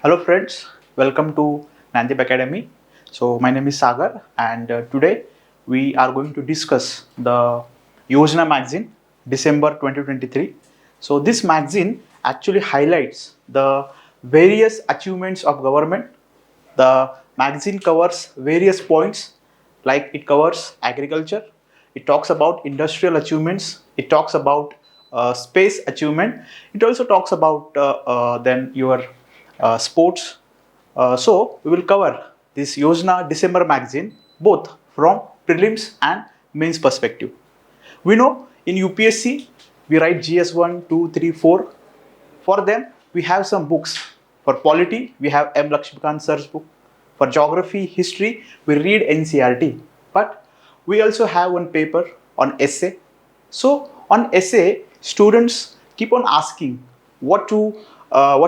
Hello friends, welcome to Dnyanadeep Academy. So my name is Sagar and today we are going to discuss the Yojana magazine December 2023. So this magazine actually highlights the various achievements of government. The magazine covers various points like it covers agriculture, it talks about industrial achievements, it talks about space achievement, it also talks about then your sports. So we will cover this Yojana December magazine both from prelims and mains perspective. We know in UPSC we write GS1, 2, 3, 4. For them we have some books. For polity we have M. Lakshmikant sir's book. For geography, history we read NCRT. But we also have one paper on essay. So on essay, students keep on asking what to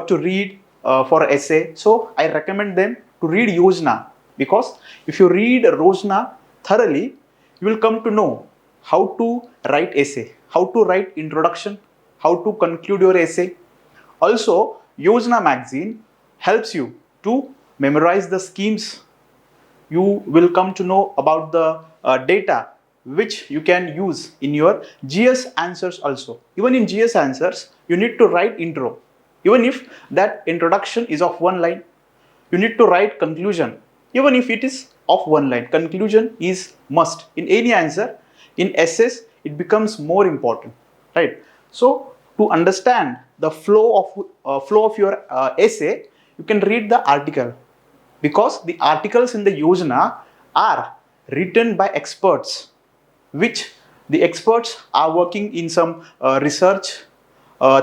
read for essay. So I recommend them to read Yojana, because if you read Yojana thoroughly, you will come to know how to write essay, how to write introduction, how to conclude your essay. Also, Yojana magazine helps you to memorize the schemes. You will come to know about the data which you can use in your GS answers also. Even in GS answers, you need to write intro. Even if that introduction is of one line, you need to write conclusion. Even if it is of one line, conclusion is must. In any answer, in essays, it becomes more important, right? So to understand the flow of your essay, you can read the article, because the articles in the Yojana are written by experts, which the experts are working in some research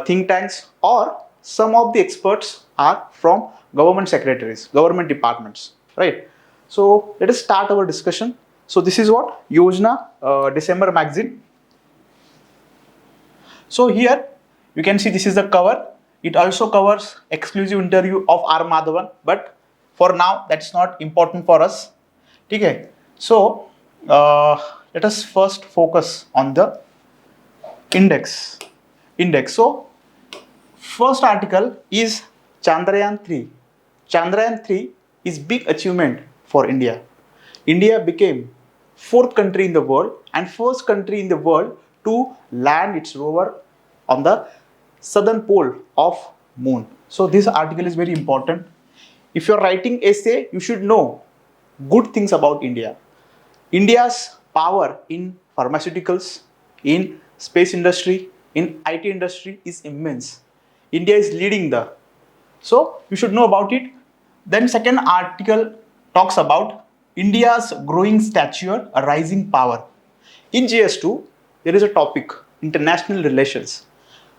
think tanks, or some of the experts are from government secretaries, government departments, right? So let us start our discussion. So this is what Yojana December magazine. So here you can see this is the cover. It also covers exclusive interview of R. Madhavan, but for now that's not important for us. Okay. So let us first focus on the index. So first article is Chandrayaan 3. Chandrayaan 3 is big achievement for India. India became fourth country in the world and first country in the world to land its rover on the southern pole of moon. So this article is very important. If you're writing essay, you should know good things about India. India's power in pharmaceuticals, in space industry, in IT industry is immense. India is leading the. So you should know about it. Then second article talks about India's growing stature, a rising power. In GS2, there is a topic, international relations.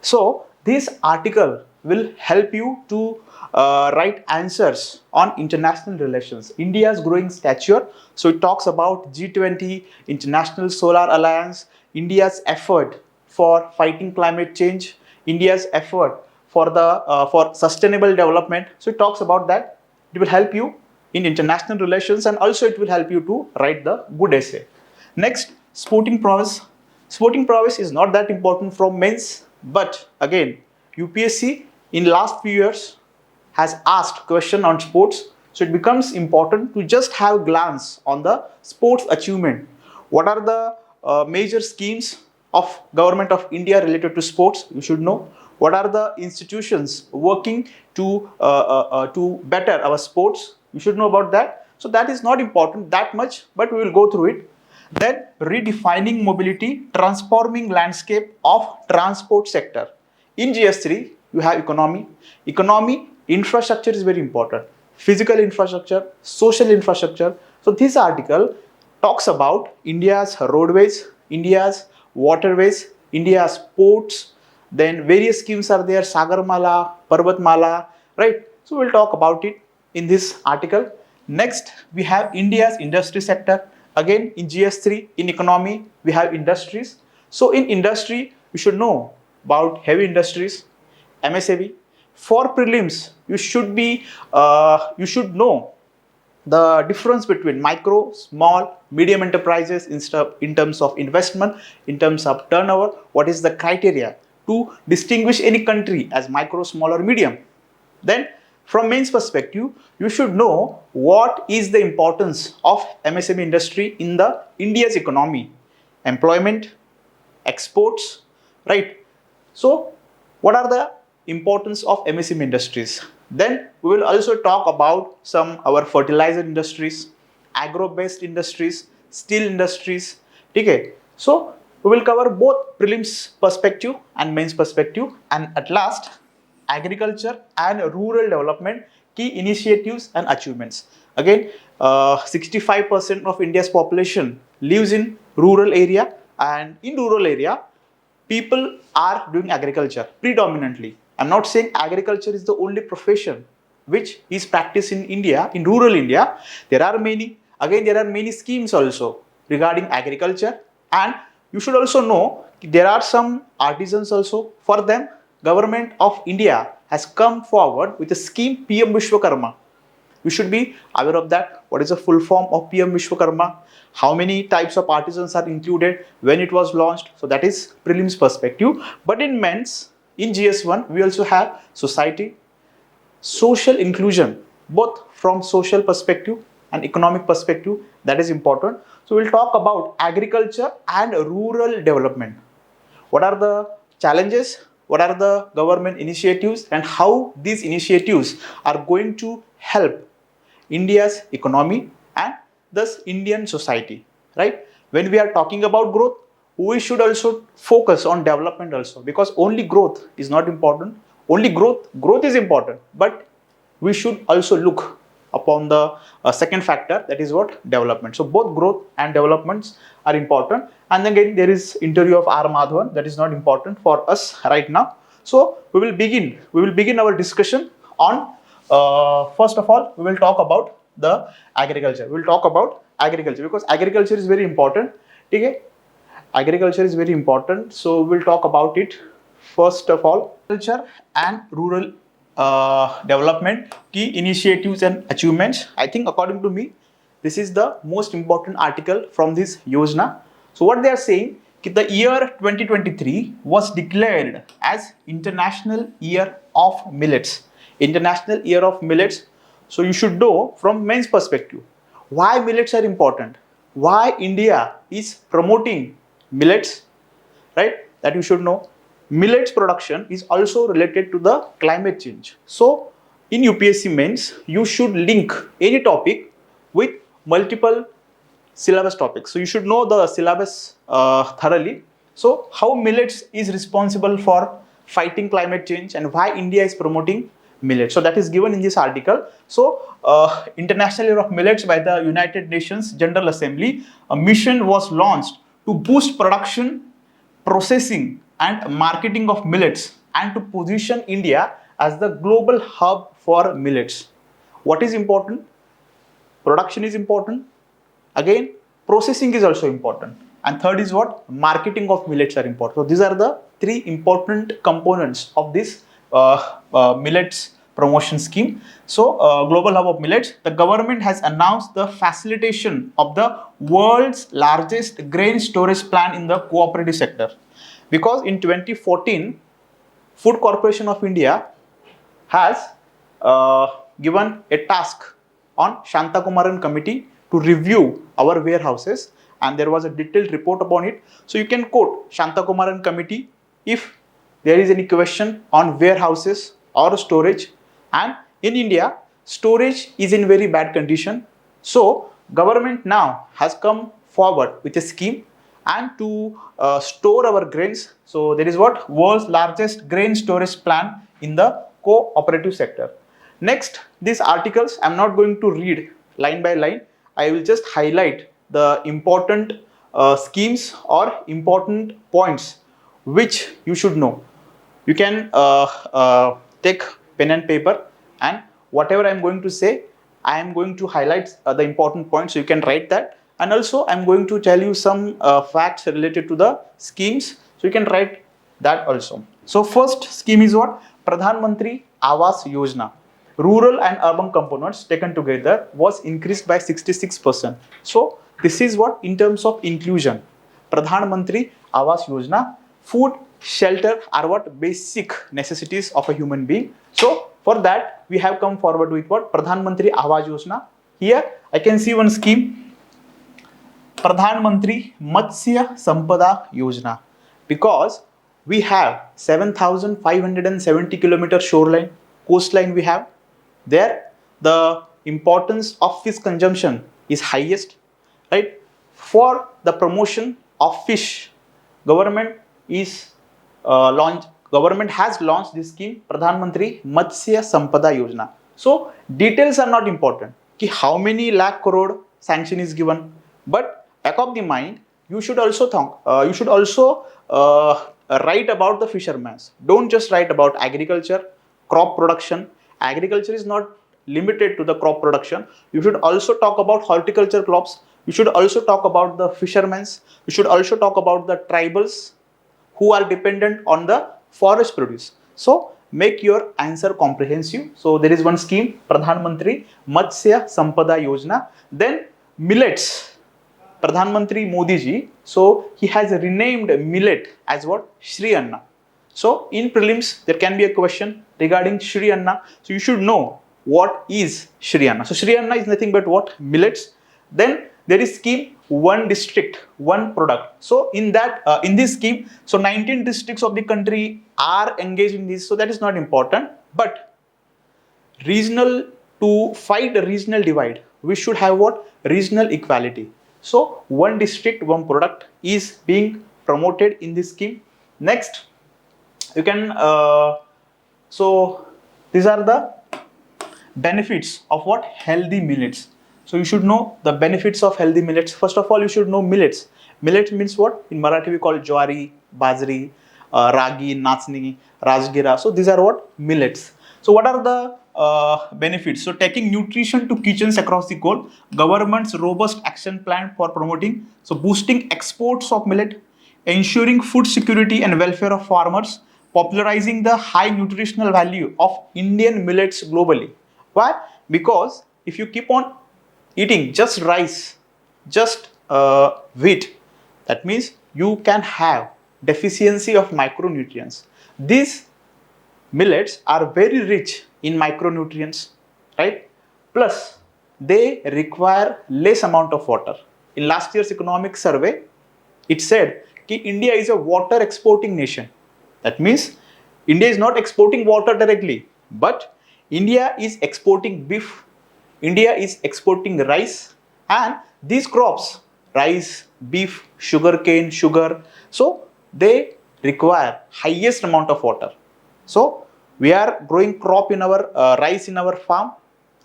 So this article will help you to write answers on international relations. India's growing stature. So it talks about G20, International Solar Alliance, India's effort for fighting climate change, India's effort for the for sustainable development. So it talks about that. It will help you in international relations, and also it will help you to write the good essay. Next, sporting prowess. Sporting prowess is not that important from mains, but again, UPSC in last few years has asked question on sports, so it becomes important to just have a glance on the sports achievement. What are the major schemes of government of India related to sports? You should know. What are the institutions working to better our sports? You should know about that. So that is not important that much, but we will go through it. Then redefining mobility, transforming landscape of transport sector. In GS3, you have economy. Economy, infrastructure is very important. Physical infrastructure, social infrastructure. So this article talks about India's roadways, India's waterways, India's ports. Then various schemes are there, Sagarmala, Parvatmala, right? So we'll talk about it in this article. Next, we have India's industry sector. Again, in GS3, in economy, we have industries. So in industry, you should know about heavy industries, MSAV. For prelims, you should know the difference between micro, small, medium enterprises in terms of investment, in terms of turnover. What is the criteria to distinguish any country as micro, small, or medium? Then From mains perspective, you should know what is the importance of MSME industry in the India's economy, employment, exports, right? So, what are the importance of MSME industries? Then we will also talk about some our fertilizer industries, agro-based industries, steel industries. Okay. So we will cover both prelims perspective and mains perspective, and at last agriculture and rural development key initiatives and achievements. Again, 65% of India's population lives in rural area, and in rural area people are doing agriculture predominantly. I'm not saying agriculture is the only profession which is practiced in India, in rural India. There are many, again, there are many schemes also regarding agriculture, and you should also know there are some artisans also. For them, government of India has come forward with a scheme PM Vishwakarma. You should be aware of that. What is the full form of PM Vishwakarma? How many types of artisans are included? When it was launched? So that is prelims perspective. But in men's, in GS1, we also have society, social inclusion, both from social perspective and economic perspective. That is important. So we'll talk about agriculture and rural development. What are the challenges? What are the government initiatives, and how these initiatives are going to help India's economy and thus Indian society, right? When we are talking about growth, we should also focus on development also, because only growth is not important. Only growth is important, but we should also look upon the second factor, that is what? Development. So both growth and developments are important. And then again, there is interview of R. Madhavan, that is not important for us right now. So we will begin our discussion on first of all, we will talk about the agriculture. We will talk about agriculture because agriculture is very important. Okay? Agriculture is very important. So we will talk about it. First of all, agriculture and rural development, key initiatives and achievements. I think according to me, this is the most important article from this Yojana. So what they are saying, the year 2023 was declared as International Year of Millets. International Year of Millets. So you should know from men's perspective why millets are important, why India is promoting millets, right? That you should know. Millets production is also related to the climate change. So in UPSC mains, you should link any topic with multiple syllabus topics. So you should know the syllabus thoroughly. So how millets is responsible for fighting climate change and why India is promoting millets. So that is given in this article. So International Year of Millets by the United Nations General Assembly, a mission was launched to boost production, processing and marketing of millets and to position India as the global hub for millets. What is important? Production is important. Again, processing is also important. And third is what? Marketing of millets are important. So these are the three important components of this millets promotion scheme. So Global Hub of Millets, the government has announced the facilitation of the world's largest grain storage plant in the cooperative sector. Because in 2014, Food Corporation of India has given a task on Shantakumaran committee to review our warehouses, and there was a detailed report upon it. So you can quote Shantakumaran committee if there is any question on warehouses or storage. And in India, storage is in very bad condition. So government now has come forward with a scheme and to store our grains. So there is what? World's largest grain storage plant in the cooperative sector. Next, these articles I'm not going to read line by line. I will just highlight the important schemes or important points which you should know. You can take pen and paper, and whatever I'm going to say, I am going to highlight the important points. So you can write that. And also I'm going to tell you some facts related to the schemes. So you can write that also. So first scheme is what? Pradhan Mantri Awas Yojana. Rural and urban components taken together was increased by 66%. So this is what in terms of inclusion. Pradhan Mantri Awas Yojana. Food, shelter are what? Basic necessities of a human being. So For that, we have come forward with what? Pradhan Mantri Awas Yojana. Here, I can see one scheme, Pradhan Mantri Matsya Sampada Yojana, because we have 7,570 kilometer shoreline, coastline we have. There, the importance of fish consumption is highest, right? For the promotion of fish, government is government has launched this scheme, Pradhan Mantri Matsya Sampada Yojana. So details are not important, ki how many lakh crore sanction is given, but back of the mind, you should also write about the fishermen. Don't just write about agriculture, crop production. Agriculture is not limited to the crop production. You should also talk about horticulture crops. You should also talk about the fishermen. You should also talk about the tribals who are dependent on the forest produce. So make your answer comprehensive. So there is one scheme, Pradhan Mantri Matsya Sampada Yojana. Then millets. Pradhan Mantri Modi ji, so he has renamed millet as what? Shri Anna. So in prelims, there can be a question regarding Shri Anna. So you should know what is Shri Anna. So Shri Anna is nothing but what? Millets. Then there is scheme one district, one product. So in that, in this scheme, so 19 districts of the country are engaged in this. So that is not important. But regional, to fight a regional divide, we should have what? Regional equality. So one district, one product is being promoted in this scheme. Next, you can, so these are the benefits of what? Healthy millets. So you should know the benefits of healthy millets. First of all, you should know millets. Millet means what? In Marathi we call jwari, bajri, ragi, nachni, rajgira. So these are what? Millets. So what are the benefits? So taking nutrition to kitchens across the globe, government's robust action plan for promoting, so boosting exports of millet, ensuring food security and welfare of farmers, popularizing the high nutritional value of Indian millets globally. Why? Because if you keep on eating just rice, just wheat, that means you can have deficiency of micronutrients. These millets are very rich in micronutrients, right? Plus, they require less amount of water. In last year's economic survey, it said that India is a water exporting nation. That means India is not exporting water directly, but India is exporting beef, India is exporting rice, and these crops, rice, beef, sugarcane, sugar, so they require highest amount of water. So we are growing crop in our rice in our farm.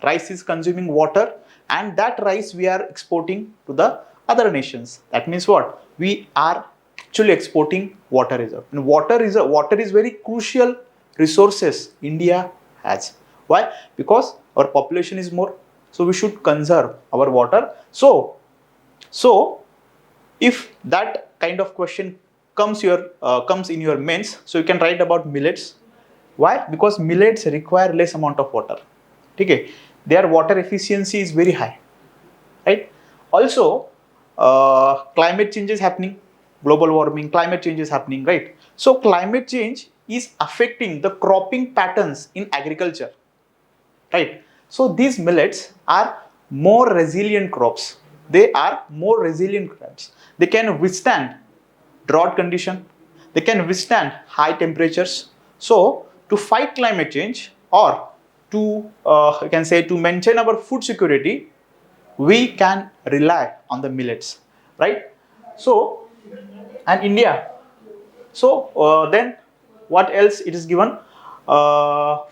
Rice is consuming water, and that rice we are exporting to the other nations. That means what? We are actually exporting water reserve. And water is very crucial resources India has. Why? Because our population is more, so we should conserve our water. So if that kind of question comes in your mains, so you can write about millets. Why? Because millets require less amount of water. Okay, their water efficiency is very high, right? Also, climate change is happening, global warming, climate change is happening, right? So climate change is affecting the cropping patterns in agriculture, right? So these millets are more resilient crops. They are more resilient crops. They can withstand drought condition. They can withstand high temperatures. So to fight climate change, or to you can say to maintain our food security, we can rely on the millets, right? So, and India. So then what else it is given?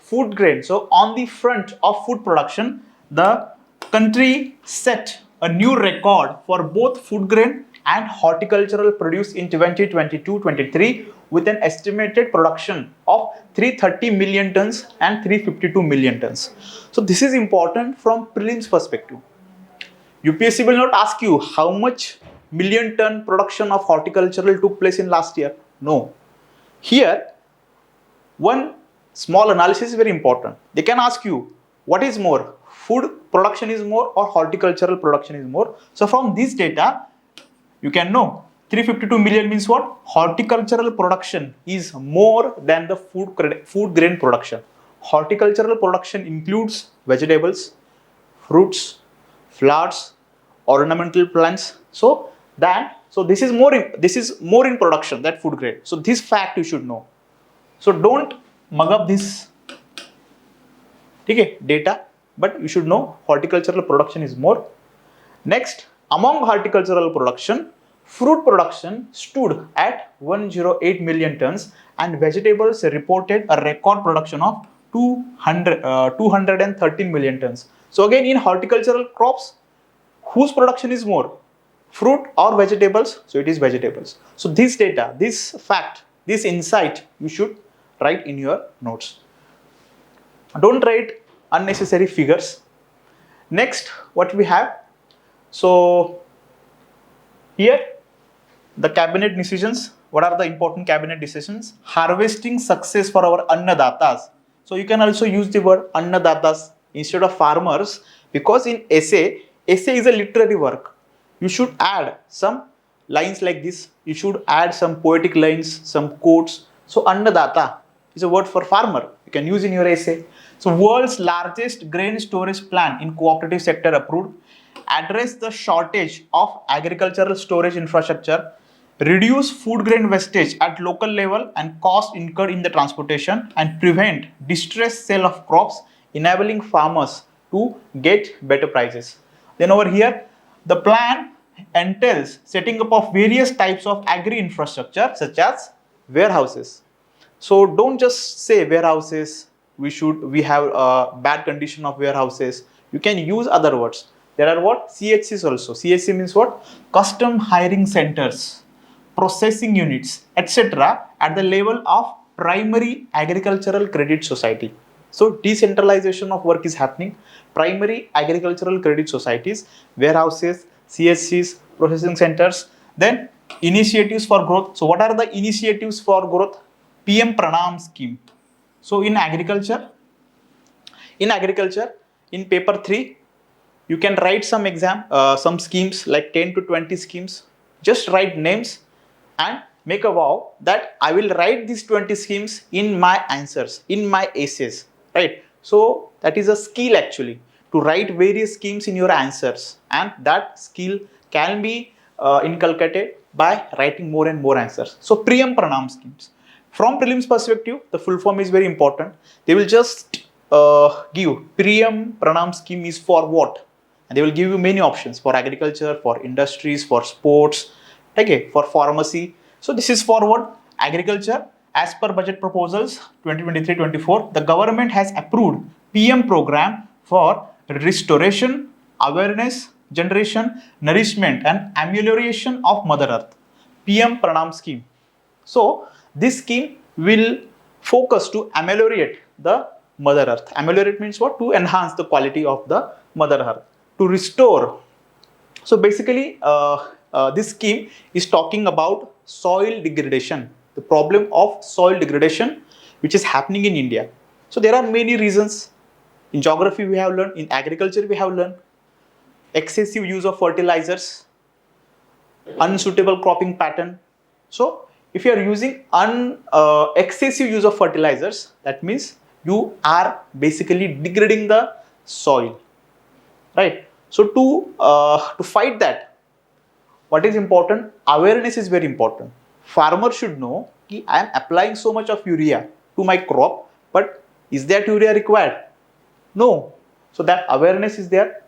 Food grain. So on the front of food production, the country set a new record for both food grain and horticultural produce in 2022-23 with an estimated production of 330 million tons and 352 million tons. So this is important from prelims perspective. UPSC will not ask you how much million ton production of horticultural took place in last year. No. Here, one small analysis is very important. They can ask you what is more, food production is more or horticultural production is more. So from this data, you can know 352 million means what? Horticultural production is more than the food grain production. Horticultural production includes vegetables, fruits, flowers, ornamental plants. So this is more in production that food grade. So this fact you should know. So don't mug up this data, but you should know horticultural production is more. Next, among horticultural production, fruit production stood at 108 million tons and vegetables reported a record production of 213 million tons. So again, in horticultural crops, whose production is more? Fruit or vegetables? So it is vegetables. So this data, this fact, this insight you should write in your notes. Don't write unnecessary figures. Next, what we have? So here the cabinet decisions. What are the important cabinet decisions? Harvesting success for our annadatas. So you can also use the word annadatas instead of farmers, because in essay is a literary work. You should add some lines like this. You should add some poetic lines, some quotes. So annadata is a word for farmer. You can use in your essay. So world's largest grain storage plant in cooperative sector approved. Address the shortage of agricultural storage infrastructure. Reduce food grain wastage at local level and cost incurred in the transportation, and prevent distressed sale of crops, enabling farmers to get better prices. Then over here, the plan entails setting up of various types of agri infrastructure such as warehouses. So don't just say warehouses. We have a bad condition of warehouses. You can use other words. There are what? CHCs also. CHC means what? Custom hiring centers, processing units, etc. at the level of primary agricultural credit society. So decentralization of work is happening. Primary agricultural credit societies, warehouses, CHCs, processing centers. Then initiatives for growth. So what are the initiatives for growth? PM Pranam scheme. So in agriculture, in paper 3, you can write some some schemes like 10 to 20 schemes. Just write names and make a vow that I will write these 20 schemes in my answers, in my essays, right? So that is a skill actually, to write various schemes in your answers, and that skill can be inculcated by writing more and more answers. So PM Pranam schemes. From prelims perspective, the full form is very important. They will just give PM Pranam scheme is for what? And they will give you many options for agriculture, for industries, for sports, okay, for pharmacy. So this is for what? Agriculture. As per budget proposals 2023-24, the government has approved PM program for restoration, awareness generation, nourishment and amelioration of Mother Earth. PM Pranam scheme. So this scheme will focus to ameliorate the Mother Earth. Ameliorate means what? To enhance the quality of the Mother Earth. To restore. So basically, this scheme is talking about soil degradation, the problem of soil degradation which is happening in India. So there are many reasons. In geography we have learned, in agriculture we have learned, excessive use of fertilizers, unsuitable cropping pattern. So if you are using excessive use of fertilizers, that means you are basically degrading the soil, right? So to fight that, what is important? Awareness is very important. Farmer should know that I am applying so much of urea to my crop, but is that urea required? No. So that awareness is there.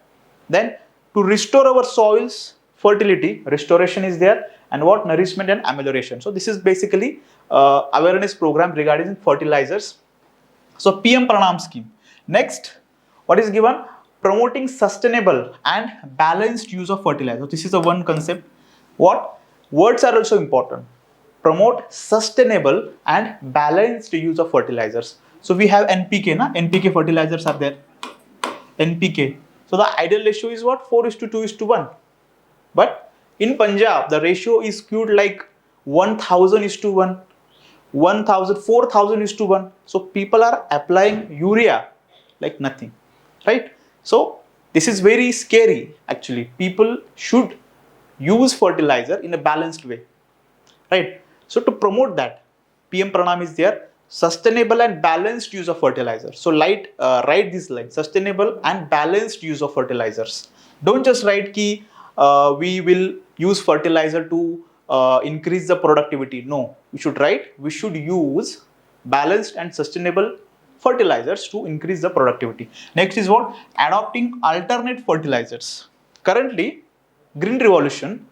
Then to restore our soil's fertility, restoration is there, and what? Nourishment and amelioration. So this is basically awareness program regarding fertilizers. So PM Pranam scheme. Next, what is given? Promoting sustainable and balanced use of fertilizer. This is the one concept. What? Words are also important. Promote sustainable and balanced use of fertilizers. So we have NPK, NPK fertilizers are there. NPK. So the ideal ratio is what? 4:2:1. But in Punjab, the ratio is skewed like 1000:1, 1000, 4000:1. So people are applying urea like nothing, right? So this is very scary actually. People should use fertilizer in a balanced way, right? So to promote that, PM Pranam is there. sustainable and balanced use of fertilizers. So write this line, sustainable and balanced use of fertilizers. Don't just write ki we will use fertilizer to increase the productivity. No, you should write we should use balanced and sustainable fertilizers to increase the productivity. Next is what? Adopting alternate fertilizers. Currently, Green Revolution,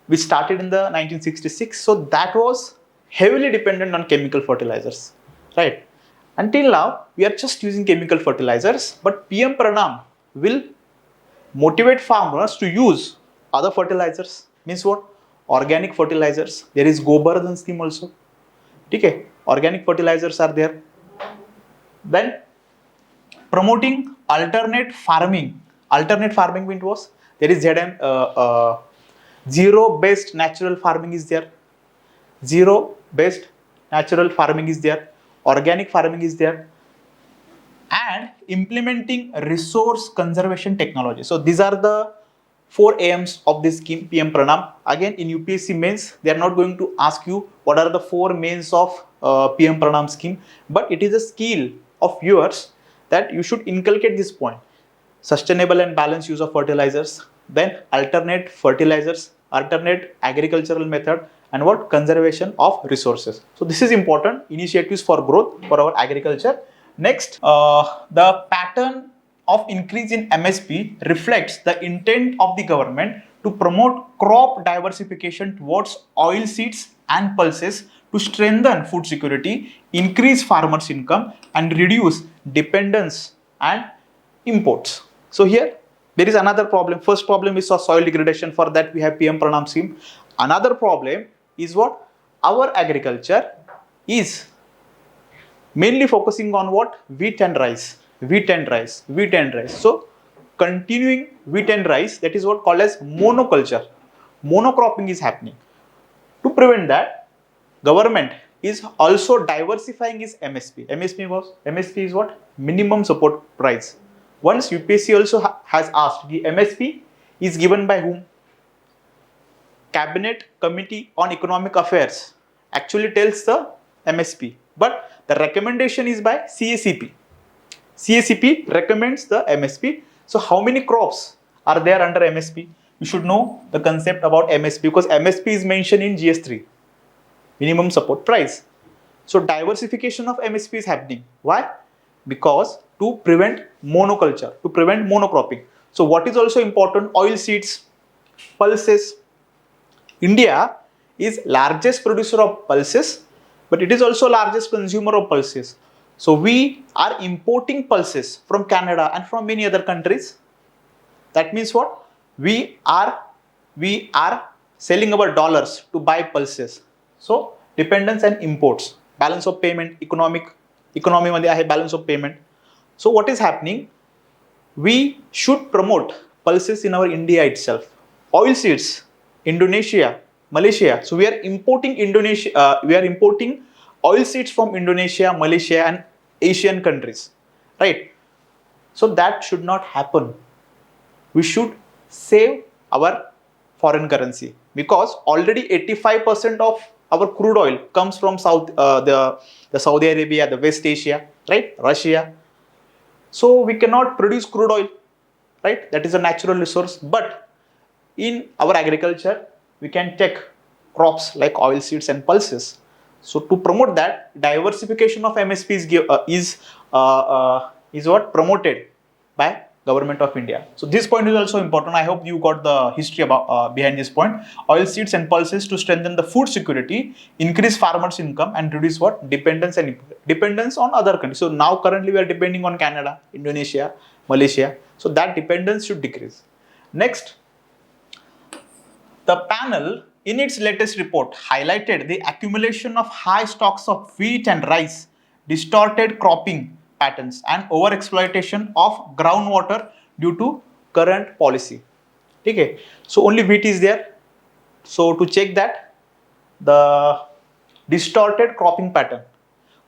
which started in the 1966, so that was heavily dependent on chemical fertilizers, right? Until now, we are just using chemical fertilizers, but PM Pranam will motivate farmers to use other fertilizers. Means what? Organic fertilizers. There is Gobardhan scheme also. Okay, organic fertilizers are there. Then promoting alternate farming. Alternate farming means was there is zero based natural farming is there. Zero based natural farming is there. Organic farming is there. And implementing resource conservation technology. So these are the 4 aims of this scheme PM Pranam. Again, in UPSC mains, they are not going to ask you what are the 4 mains of PM Pranam scheme, but it is a skill of yours that you should inculcate this point. Sustainable and balanced use of fertilizers, then alternate fertilizers, alternate agricultural method, and what? Conservation of resources. So this is important initiatives for growth for our agriculture. Next, the pattern of increase in MSP reflects the intent of the government to promote crop diversification towards oil seeds and pulses to strengthen food security, increase farmers' income, and reduce dependence and imports. So here there is another problem. First problem is soil degradation. For that we have PM Pranam scheme. Another problem is what? Our agriculture is mainly focusing on what? Wheat and rice. Wheat and rice. Wheat and rice. So continuing wheat and rice, that is what called as monoculture. Monocropping is happening. To prevent that, government is also diversifying its MSP. MSP is what? Minimum support price. Once UPSC also has asked, the MSP is given by whom? Cabinet Committee on Economic Affairs actually tells the MSP, but the recommendation is by CACP. CACP recommends the MSP. So how many crops are there under MSP? You should know the concept about MSP because MSP is mentioned in GS3, minimum support price. So diversification of MSP is happening. Why? Because to prevent monoculture, to prevent monocropping. So what is also important? Oil seeds, pulses. India is largest producer of pulses, but it is also largest consumer of pulses. So we are importing pulses from Canada and from many other countries. That means what? We are selling our dollars to buy pulses. So dependence and imports, balance of payment, economy मध्ये आहे balance of payment. So what is happening? We should promote pulses in our India itself. Oil seeds, Indonesia, Malaysia. So we are importing oil seeds from Indonesia, Malaysia, and Asian countries, right? So that should not happen. We should save our foreign currency because already 85% of our crude oil comes from the Saudi Arabia, the West Asia, right? Russia. So we cannot produce crude oil, right? That is a natural resource. But in our agriculture, we can take crops like oil seeds and pulses. So to promote that, diversification of MSP is what promoted by Government of India. So this point is also important. I hope you got the history about behind this point. Oil seeds and pulses to strengthen the food security, increase farmers' income, and reduce what? Dependence on other countries. So now currently we are depending on Canada, Indonesia, Malaysia. So that dependence should decrease. Next, the panel in its latest report highlighted the accumulation of high stocks of wheat and rice, distorted cropping patterns, and overexploitation of groundwater due to current policy. Okay, so only wheat is there. So to check that, the distorted cropping pattern.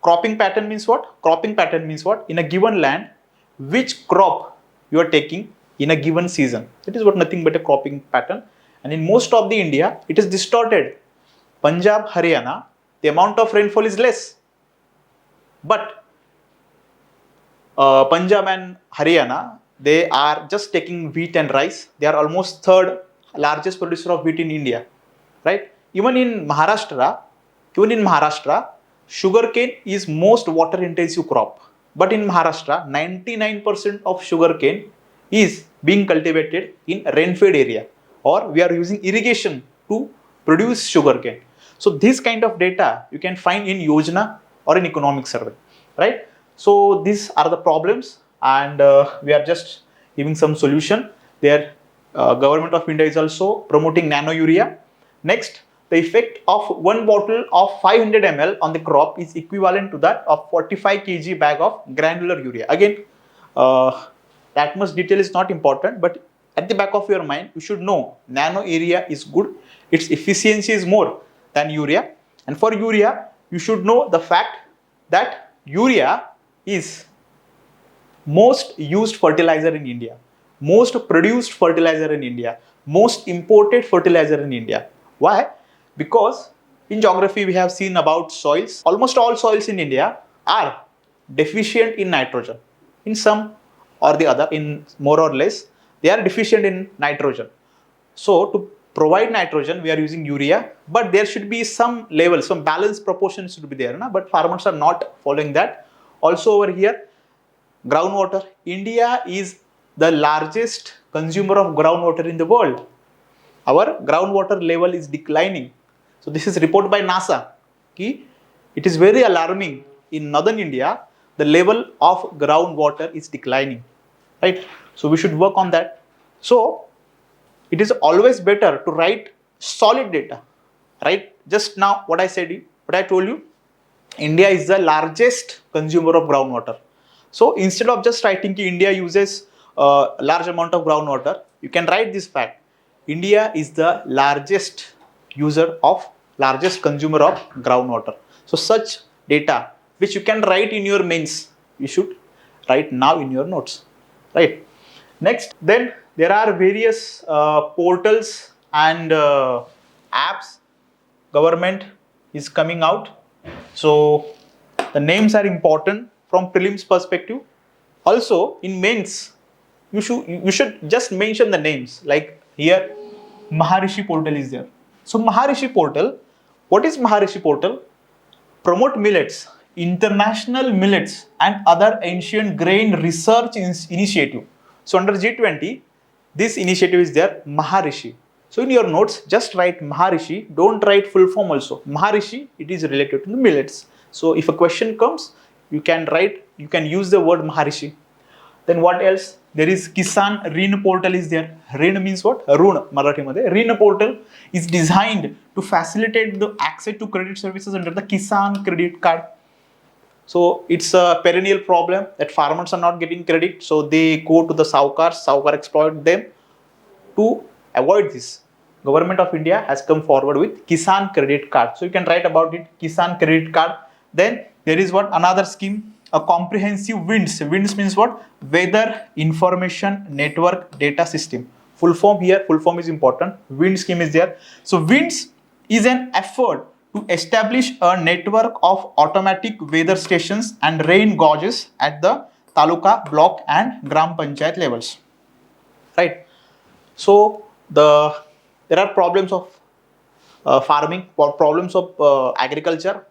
Cropping pattern means what? Cropping pattern means what? In a given land, which crop you are taking in a given season. That is what nothing but a cropping pattern. And in most of the India, it is distorted. Punjab, Haryana, the amount of rainfall is less. But Punjab and Haryana, they are just taking wheat and rice. They are almost third largest producer of wheat in India, right? Even in Maharashtra, sugarcane is most water intensive crop. But in Maharashtra, 99% of sugarcane is being cultivated in rain-fed area, or we are using irrigation to produce sugarcane. So this kind of data you can find in Yojana or in economic survey, right? So these are the problems, and we are just giving some solution. There, government of India is also promoting nano urea. Next, the effect of one bottle of 500 ml on the crop is equivalent to that of 45 kg bag of granular urea. Again, that much detail is not important, but at the back of your mind, you should know nano urea is good. Its efficiency is more than urea. And for urea, you should know the fact that urea is most used fertilizer in India, most produced fertilizer in India, most imported fertilizer in India. Why? Because in geography we have seen about soils. Almost all soils in India are deficient in nitrogen. In some or the other, in more or less, they are deficient in nitrogen. So to provide nitrogen, we are using urea, but there should be some level, some balance proportion should be there. But farmers are not following that. Also over here, groundwater. India is the largest consumer of groundwater in the world. Our groundwater level is declining. So this is report by NASA. It is very alarming. In northern India, the level of groundwater is declining. Right? So we should work on that. So it is always better to write solid data. Right? Just now what I told you, India is the largest consumer of groundwater. So instead of just writing that India uses a large amount of groundwater, you can write this fact. India is the largest consumer of groundwater. So such data which you can write in your mains, you should write now in your notes, right? Next, then there are various portals and apps government is coming out. So the names are important from prelims perspective. Also in mains, you should just mention the names. Like here, Maharishi portal is there. So Maharishi portal, what is Maharishi portal? Promote millets, international millets and other ancient grain research initiative. So under G20, this initiative is there, Maharishi. So in your notes, just write Maharishi, don't write full form also. Maharishi, it is related to the millets. So if a question comes, you can use the word Maharishi. Then what else? There is Kisan Rin portal is there. Rin means what? Run, Marathi madhe. Rin portal is designed to facilitate the access to credit services under the Kisan credit card. So it's a perennial problem that farmers are not getting credit. So they go to the Saukar exploit them. To avoid this, Government of India has come forward with Kisan credit card. So you can write about it, Kisan credit card. Then there is what? Another scheme, a comprehensive WINDS. WINDS means what? Weather Information Network Data System. Full form here, full form is important. WINDS scheme is there. So WINDS is an effort to establish a network of automatic weather stations and rain gauges at the taluka, block and gram panchayat levels. Right? So there are problems of farming, or problems of agriculture.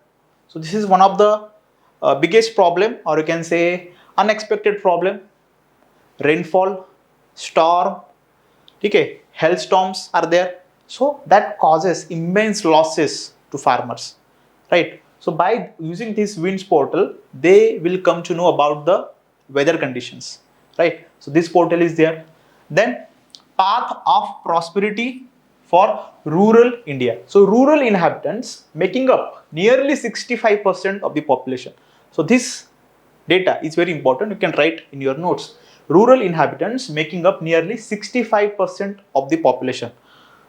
So this is one of the biggest problem, or you can say unexpected problem. Rainfall, storm, okay, hailstorms are there. So that causes immense losses to farmers, right? So by using this winds portal, they will come to know about the weather conditions, right? So this portal is there. Then path of prosperity for rural India. So rural inhabitants making up nearly 65% of the population. So this data is very important. You can write in your notes. Rural inhabitants making up nearly 65% of the population.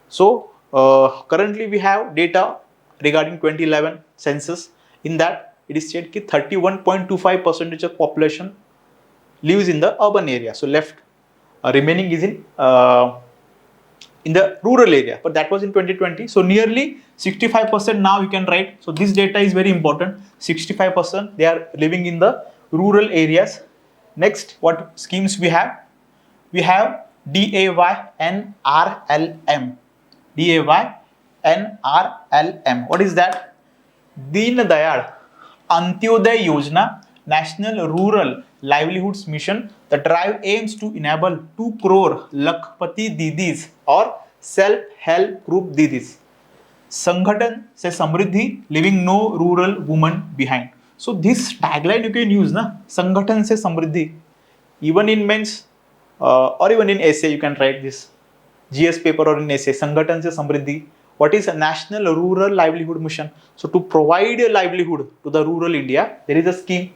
So currently we have data regarding 2011 census. In that it is said that 31.25% of population lives in the urban area. So left remaining is in in the rural area, but that was in 2020. So nearly 65% now you can write. So this data is very important. 65% they are living in the rural areas. Next, what schemes we have? We have DAYNRLM. DAYNRLM. What is that? Deen Dayal Antyodaya Yojana, National Rural Livelihoods Mission. The drive aims to enable 2 crore Lakhpati Didis or self-help group Didis. Sanghatan se Samriddhi, leaving no rural woman behind. So this tagline you can use, na? Sanghatan se Samriddhi. Even in mains or even in essay you can write this. GS paper or in essay, Sanghatan se Samriddhi. What is a National Rural Livelihood Mission? So to provide a livelihood to the rural India, there is a scheme.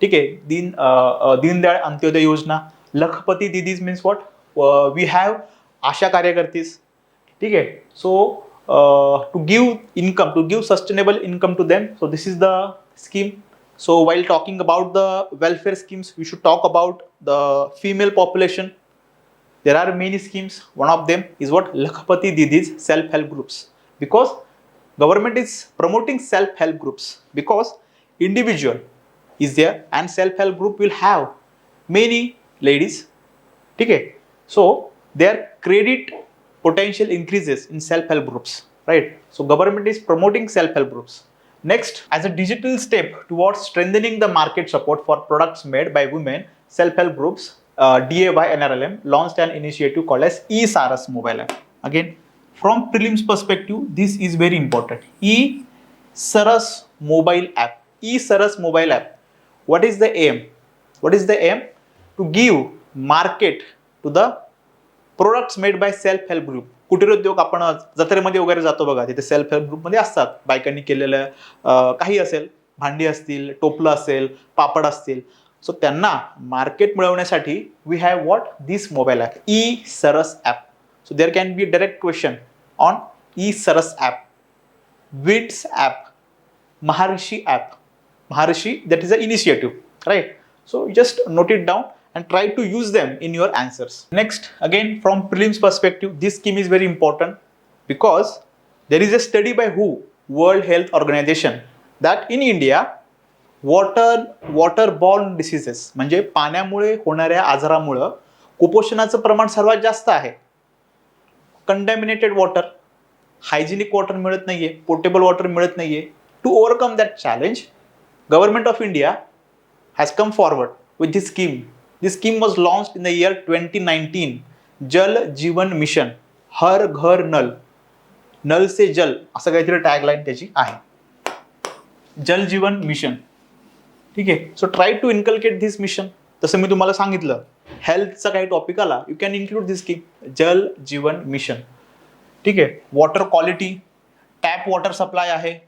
ठीक है, दीनदयाळ अंत्योदय योजना. लखपति didis means what? We have आशा कार्यकर्तीस. ठीक है, so to give income, to give sustainable income to them. So this is the scheme. So while talking about the welfare schemes, we should talk about the female population. There are many schemes. One of them is what? Lakhpati Didis self-help groups. Because government is promoting self-help groups because individual is there and self-help group will have many ladies. Okay, so their credit potential increases in self-help groups, right? So government is promoting self-help groups. Next, as a digital step towards strengthening the market support for products made by women, self-help groups, DAYNRLM launched an initiative called as eSaras mobile app. Again, from prelims perspective, this is very important. eSaras mobile app. eSaras mobile app. What is the aim? What is the aim? To give market to the products made by self-help group. कुटीर उद्योग आपण जत्रेमध्ये वगैरे जातो बघा, तिथे self help ग्रुपमध्ये असतात बायकांनी केलेलं काही असेल, भांडी असतील, टोपलं असेल, पापड असतील. सो त्यांना मार्केट मिळवण्यासाठी we have what? This mobile app, eSaras app. So there can be direct question on eSaras app, VITS app, Maharshi app. Maharshi, that is an initiative, right? So just note it down and try to use them in your answers. Next, again from prelims perspective, this scheme is very important because there is a study by who? World Health Organization, that in India waterborne diseases म्हणजे पाण्यामुळे होणाऱ्या आजारामुळे कुपोषणाचं प्रमाण सर्वात जास्त आहे. Contaminated water, hygienic water मिळत नाहीये, पोर्टेबल वॉटर मिळत नाहीये. To overcome that challenge, Government of India has come forward with this scheme. This scheme was launched in the year 2019. Jal Jeevan Mission, हर घर नल, नल से जल, असं काहीतरी टॅगलाईन त्याची आहे. जल जीवन मिशन. ठीक आहे, so try to inculcate this mission. तसं मी तुम्हाला सांगितलं, हेल्थचा काही टॉपिक आला, you can include this scheme, Jal Jeevan mission. ठीक आहे, water quality, tap water supply आहे,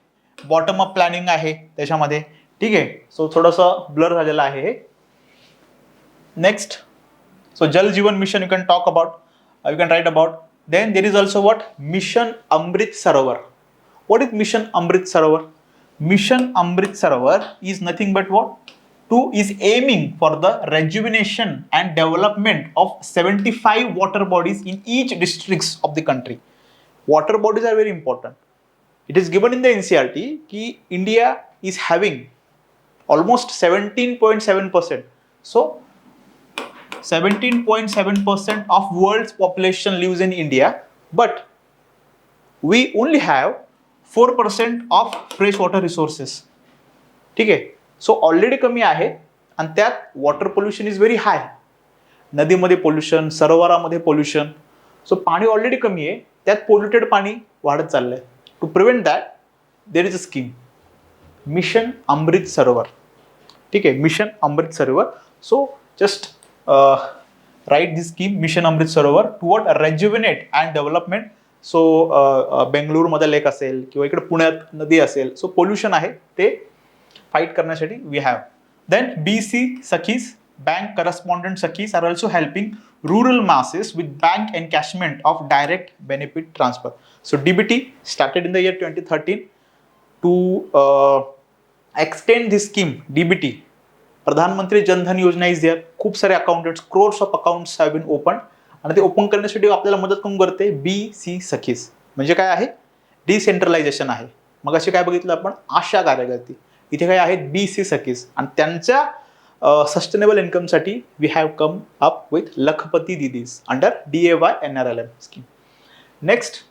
बॉटम अप प्लॅनिंग आहे त्याच्यामध्ये. ठीक आहे, सो थोडंसं ब्लर झालेलं आहे हे. Next, so Jal Jeevan mission you can talk about, you can write about. Then there is also what? Mission Amrit Sarovar. What is mission Amrit Sarovar? Mission Amrit Sarovar is nothing but what? Is aiming for the rejuvenation and development of 75 water bodies in each districts of the country. Water bodies are very important. It is given in the NCERT कि India is having almost 17.7%. So 17.7% of world's population lives in India, but we only have 4% of fresh water resources. ठीक आहे, so already कमी आहे आणि त्यात water pollution is very high. नदीमध्ये pollution, सरोवरामध्ये pollution. सो पाणी already कमी आहे, त्यात पोल्युटेड पाणी वाढत चाललंय. To prevent that there is a scheme, mission Amrit Sarovar. ठीक आहे, mission Amrit Sarovar. So just write this scheme, mission Amrit Sarovar, to what? Rejuvenate and development. So बेंगळुरूमध्ये लेक असेल किंवा इकडे पुण्यात नदी असेल, सो पोल्युशन आहे ते फाईट करण्यासाठी we have. Then BC sakhis, bank correspondent sakhis are also helping rural masses with bank encashment of direct benefit transfer. So DBT started in the year 2013 to extend this scheme. DBT, Pradhan Mantri Jan Dhan Yojana is there. खूप सारे accountants, crores of accounts have been opened आणि ते open करण्यासाठी आपल्याला मदत कोण करते? BC सखीज. म्हणजे काय आहे? डिसेंट्रलायझेशन आहे. मग असे काय बघितलं आपण? आशा कार्यकर्ती. इथे काय आहेत? BC सखीज. आणि त्यांच्या सस्टेनेबल इन्कमसाठी we have come up with lakhpati didis under DAY NRLM scheme. Next,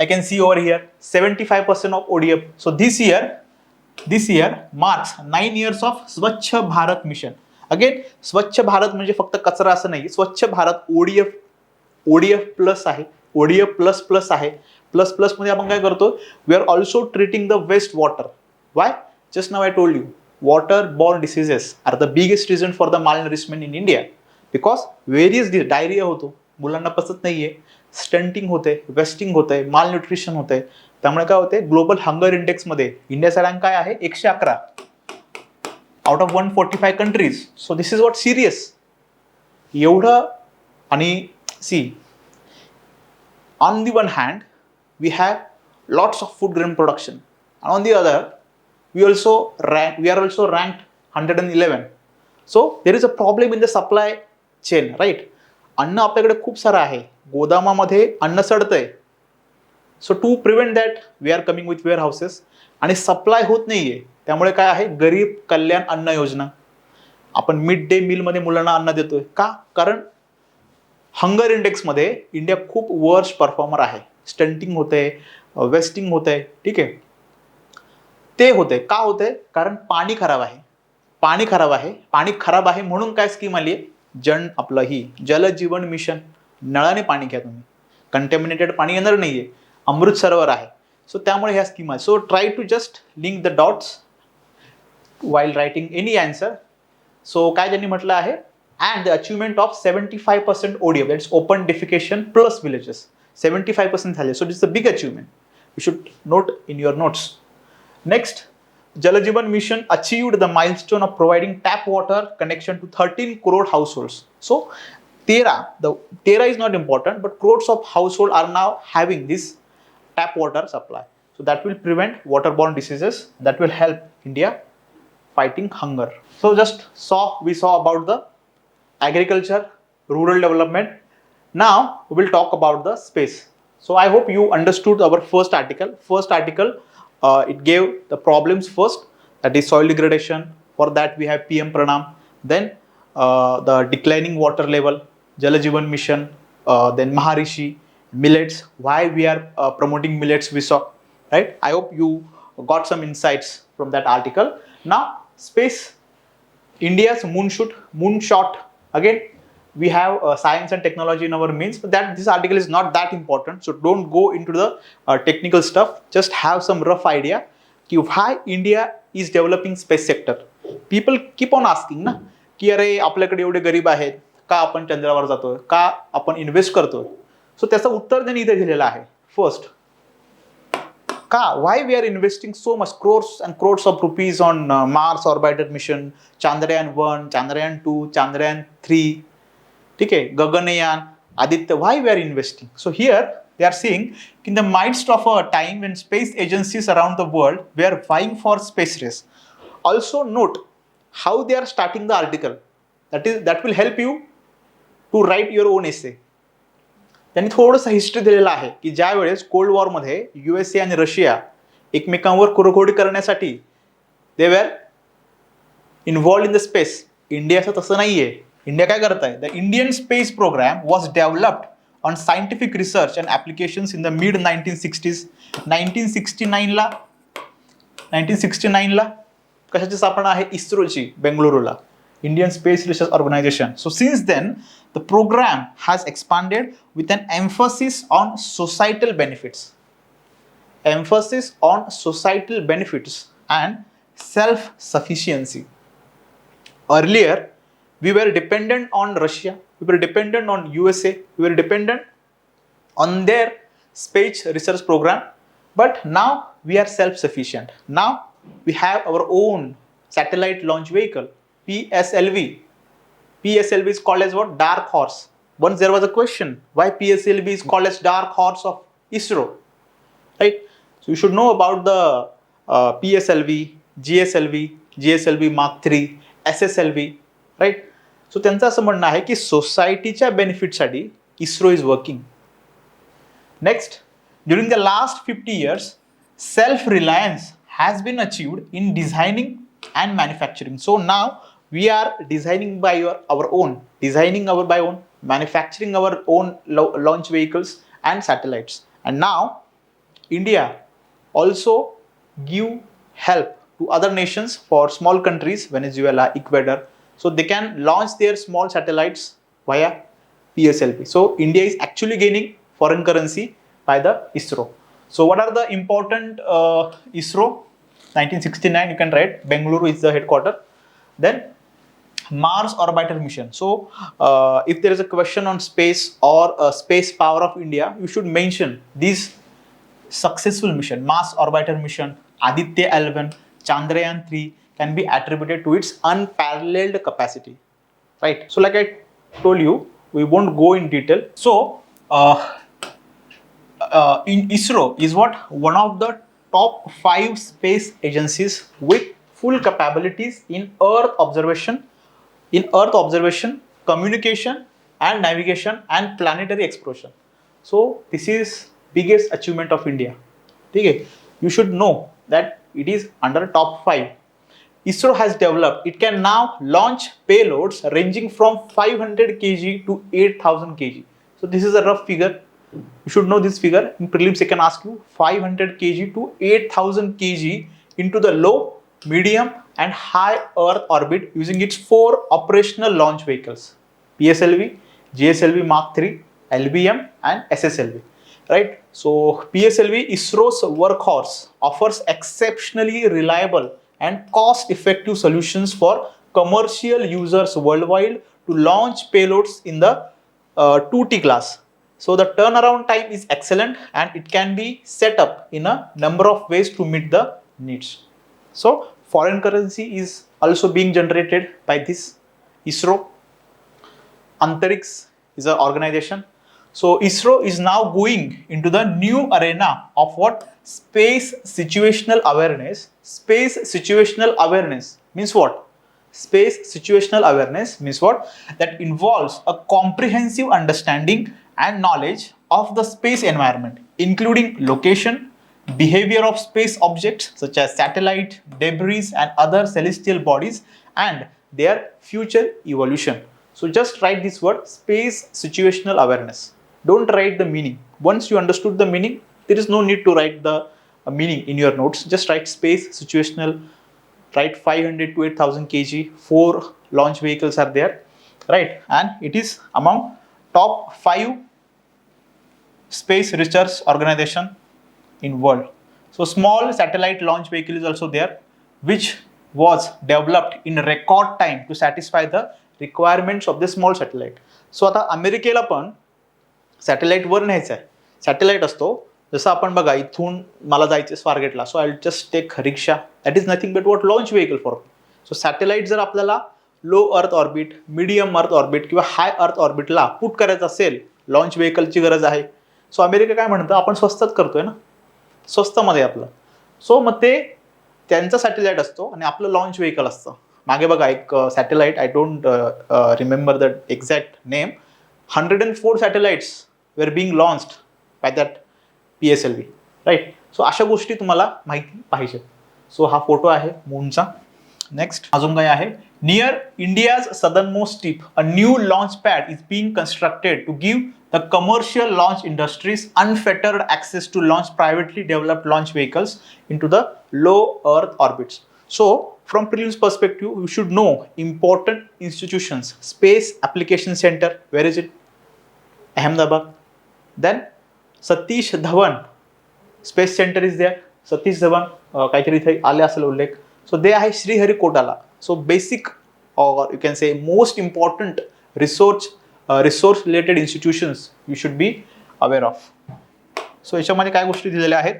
I can see over here 75% of ODF. So this year marks 9 years of स्वच्छ भारत मिशन. अगेन स्वच्छ भारत म्हणजे फक्त कचरा असं नाही. स्वच्छ भारत ODF प्लस आहे, ODF प्लस प्लस आहे. प्लस प्लस मध्ये आपण काय करतो? We are also treating the waste water. Why? Just now I told you, water borne diseases are the biggest reason for the malnourishment in India. Because various diarrhoea होतो, मुलांना पचत नाहीये, stunting होते, wasting होते, माल न्यूट्रिशन होते. त्यामुळे काय होते? ग्लोबल हंगर इंडेक्समध्ये इंडियाचा रँक काय आहे? 111 out of 145 countries. So this is what serious. एवढं. आणि see, on the one hand we have lots of food grain production, and on the other we are also ranked 111. So there is a problem in the supply chain, right? अन्न आपल्याकडे खूप सारं आहे, गोदामामध्ये अन्न सडतंय. So to prevent that we are coming with ware houses supply होत नाहीये. त्यामुळे काय आहे? गरीब कल्याण अन्न योजना. आपण मिड डे मीलमध्ये मुलांना अन्न देतोय का? कारण हंगर इंडेक्समध्ये इंडिया खूप वर्स्ट परफॉर्मर आहे. स्टंटिंग होते, वेस्टिंग होते. ठीक आहे, ते होते. का होते? कारण पाणी खराब आहे. पाणी खराब आहे म्हणून काय स्कीम आली आहे? जल जीवन मिशन. नळाने पाणी घ्या तुम्ही, कंटॅमिनेटेड पाणी येणार नाहीये. अमृत सरोवर आहे. सो त्यामुळे ह्या स्कीम आहे. So try to just link the dots while writing any answer. So काय त्यांनी म्हटलं आहे? And the achievement of 75% ODF, that's open defecation plus villages. 75% झाले. So this is a big achievement. You should note in your notes. Next, Jal Jeevan Mission achieved the milestone of providing tap water connection to 13 crore households. So 13 is not important, but crores of households are now having this tap water supply. So that will prevent waterborne diseases. That will help India fighting hunger. So we saw about the agriculture, rural development. Now we will talk about the space. So I hope you understood our first article. It gave the problems first, that is soil degradation. For that we have PM Pranam. Then the declining water level, Jal Jeevan Mission, then Maharishi, millets. Why we are promoting millets, we saw, right? I hope you got some insights from that article. Now space, India's moonshot. Again, we have science and technology in our means, but that this article is not that important, so don't go into the technical stuff. Just have some rough idea ki why India is developing space sector. People keep on asking ना की अरे आपल्याकडे एवढे गरीब आहेत, का आपण चंद्रावर जातोय, का आपण इन्व्हेस्ट करतोय. सो त्याचं उत्तर त्यांनी इथे दिलेलं आहे. फर्स्ट, का why we are investing so much crores and crores of rupees on Mars orbiter mission, Chandrayaan 1, Chandrayaan 2, Chandrayaan 3. ठीक आहे, Gaganyaan, Aditya. Why we are investing? So here they are saying, in the midst of a time when space agencies around the world were vying for space race. Also note how they are starting the article. That will help you to write your own essay. त्यांनी थोडंसं history दिलेलं आहे की ज्या वेळेस cold वॉरमध्ये USA आणि Russia एकमेकांवर कुरघोडी करण्यासाठी they were involve in the space. इंडियाचं तसं नाहीये. इंडिया काय करत आहे? The Indian space programme was developed on scientific research and applications in the mid 1960s. 1969ला कशाची स्थापना आहे? इस्रोची, बेंगळुरूला, Indian space research organisation. So since then the programme has expanded with an emphasis on societal benefits and self sufficiency. Earlier, we were dependent on Russia, we were dependent on USA, we were dependent on their space research program, but now we are self-sufficient. Now we have our own satellite launch vehicle, PSLV. PSLV is called as what? Dark horse. Once there was a question, why PSLV is called as dark horse of ISRO, right? So you should know about the PSLV, GSLV Mark III, SSLV, right? So त्यांचं असं म्हणणं आहे की सोसायटीच्या बेनिफिटसाठी ISRO is working. Next, during the last 50 years, self-reliance has been achieved in designing and manufacturing. So now we are designing by our own, manufacturing our own launch vehicles and satellites. And now India also give help to other nations, for small countries, Venezuela, Ecuador, so they can launch their small satellites via PSLV. So India is actually gaining foreign currency by the ISRO. So what are the important ISRO? 1969, you can write. Bengaluru is the headquarter. Then Mars orbiter mission. So if there is a question on space or space power of India, you should mention these successful mission. Mars orbiter mission, Aditya 11, Chandrayaan 3 can be attributed to its unparalleled capacity, right? So like I told you, we won't go in detail. So in ISRO is what? One of the top 5 space agencies with full capabilities in earth observation, communication and navigation and planetary exploration. So this is biggest achievement of India. Okay, you should know that it is under top 5. ISRO has developed, it can now launch payloads ranging from 500 kg to 8000 kg. So this is a rough figure. You should know this figure. In prelims, they can ask you 500 kg to 8000 kg into the low, medium and high Earth orbit using its 4 operational launch vehicles: PSLV, GSLV Mark III, LBM and SSLV. Right? So PSLV, ISRO's workhorse, offers exceptionally reliable and cost-effective solutions for commercial users worldwide to launch payloads in the 2T class. So the turnaround time is excellent and it can be set up in a number of ways to meet the needs. So foreign currency is also being generated by this ISRO. Antarix is an organization. So ISRO is now going into the new arena of what? Space situational awareness. Space situational awareness means what? Space situational awareness means what? That involves a comprehensive understanding and knowledge of the space environment, including location, behavior of space objects such as satellite, debris and other celestial bodies, and their future evolution. So just write this word, space situational awareness. Don't write the meaning. Once you understood the meaning, there is no need to write the meaning in your notes. Just write space situational, write 500 to 8000 kg, 4 launch vehicles are there, right? And it is among top 5 space research organization in world. So small satellite launch vehicle is also there, which was developed in record time to satisfy the requirements of the small satellite. So आता अमेरिकेला पण satellite वर न्यायचं आहे. Satellite असतो जसं आपण बघा इथून मला जायचं स्वारगेटला, so I just take rickshaw. That is nothing but what? Launch vehicle for. So satellite जर आपल्याला low earth orbit, medium earth orbit किंवा हाय अर्थ ऑर्बिटला पुट करायचं असेल, लॉन्च व्हेकलची गरज आहे. सो अमेरिका काय म्हणतं, आपण स्वस्तात करतोय ना, स्वस्तमध्ये आपलं. सो मग ते त्यांचा सॅटेलाइट असतो आणि आपलं लॉन्च व्हेकल असतं. मागे बघा एक satellite, I don't remember the exact name, 104 satellites were being launched by that PSLV, right. So अशा गोष्टी तुम्हाला माहिती पाहिजे. सो हा फोटो आहे मूनचा. नेक्स्ट अजून काय आहे, near India's southernmost tip a new launch pad is being constructed to give the commercial launch industries unfettered access to launch privately developed launch vehicles into the low Earth orbits. So, from prelims perspective, you should know important institutions. Space Application Center, where is it? Ahmedabad. Then Satish Dhawan Space Center is there. Satish Dhawan, काहीतरी इथे आले असेल उल्लेख. So they आहे श्रीहरिकोटाला. So basic, or you can say most important resource related institutions you should be aware of. सो याच्यामध्ये काय गोष्टी दिलेल्या आहेत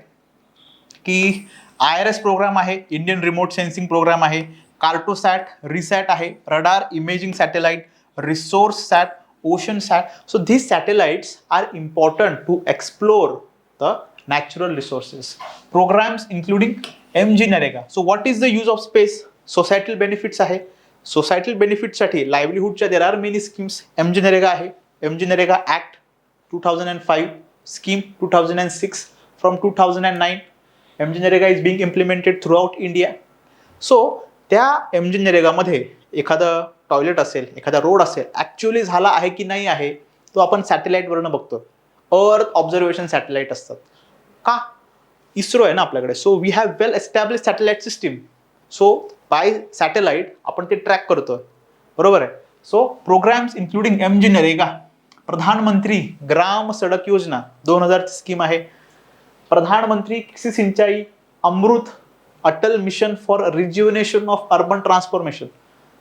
की IRS प्रोग्राम आहे, इंडियन रिमोट सेन्सिंग प्रोग्राम आहे, कार्टोसॅट, रिसॅट आहे, radar imaging satellite, Resourcesat, Oceansat. So these satellites are important to explore the natural resources. Programs including MG Narega. So what is the use of space? Societal benefits आहे, societal बेनिफिटसाठी लाईव्हलीहूडच्या there are many schemes. MG NREGA आहे, MG NREGA act 2005, scheme 2006, from 2009 MG NREGA is being implemented throughout India. So त्या MG नरेगामध्ये एखादं toilet असेल, एखादा road असेल, actually झाला आहे की नाही आहे तो आपण सॅटेलाईटवरनं बघतो. अर्थ ऑब्झर्वेशन सॅटेलाईट असतात. का? इस्रो आहे ना आपल्याकडे. सो we have well establish satellite system. So bye satellite आपण ते ट्रॅक करतो, बरोबर आहे. सो प्रोग्राम्स इन्क्लुडिंग MG नरेगा, प्रधानमंत्री ग्राम सडक योजना 2000 स्कीम आहे. प्रधानमंत्री कृषी सिंचाई अमृत अटल mission for रिज्युनेशन of urban transformation.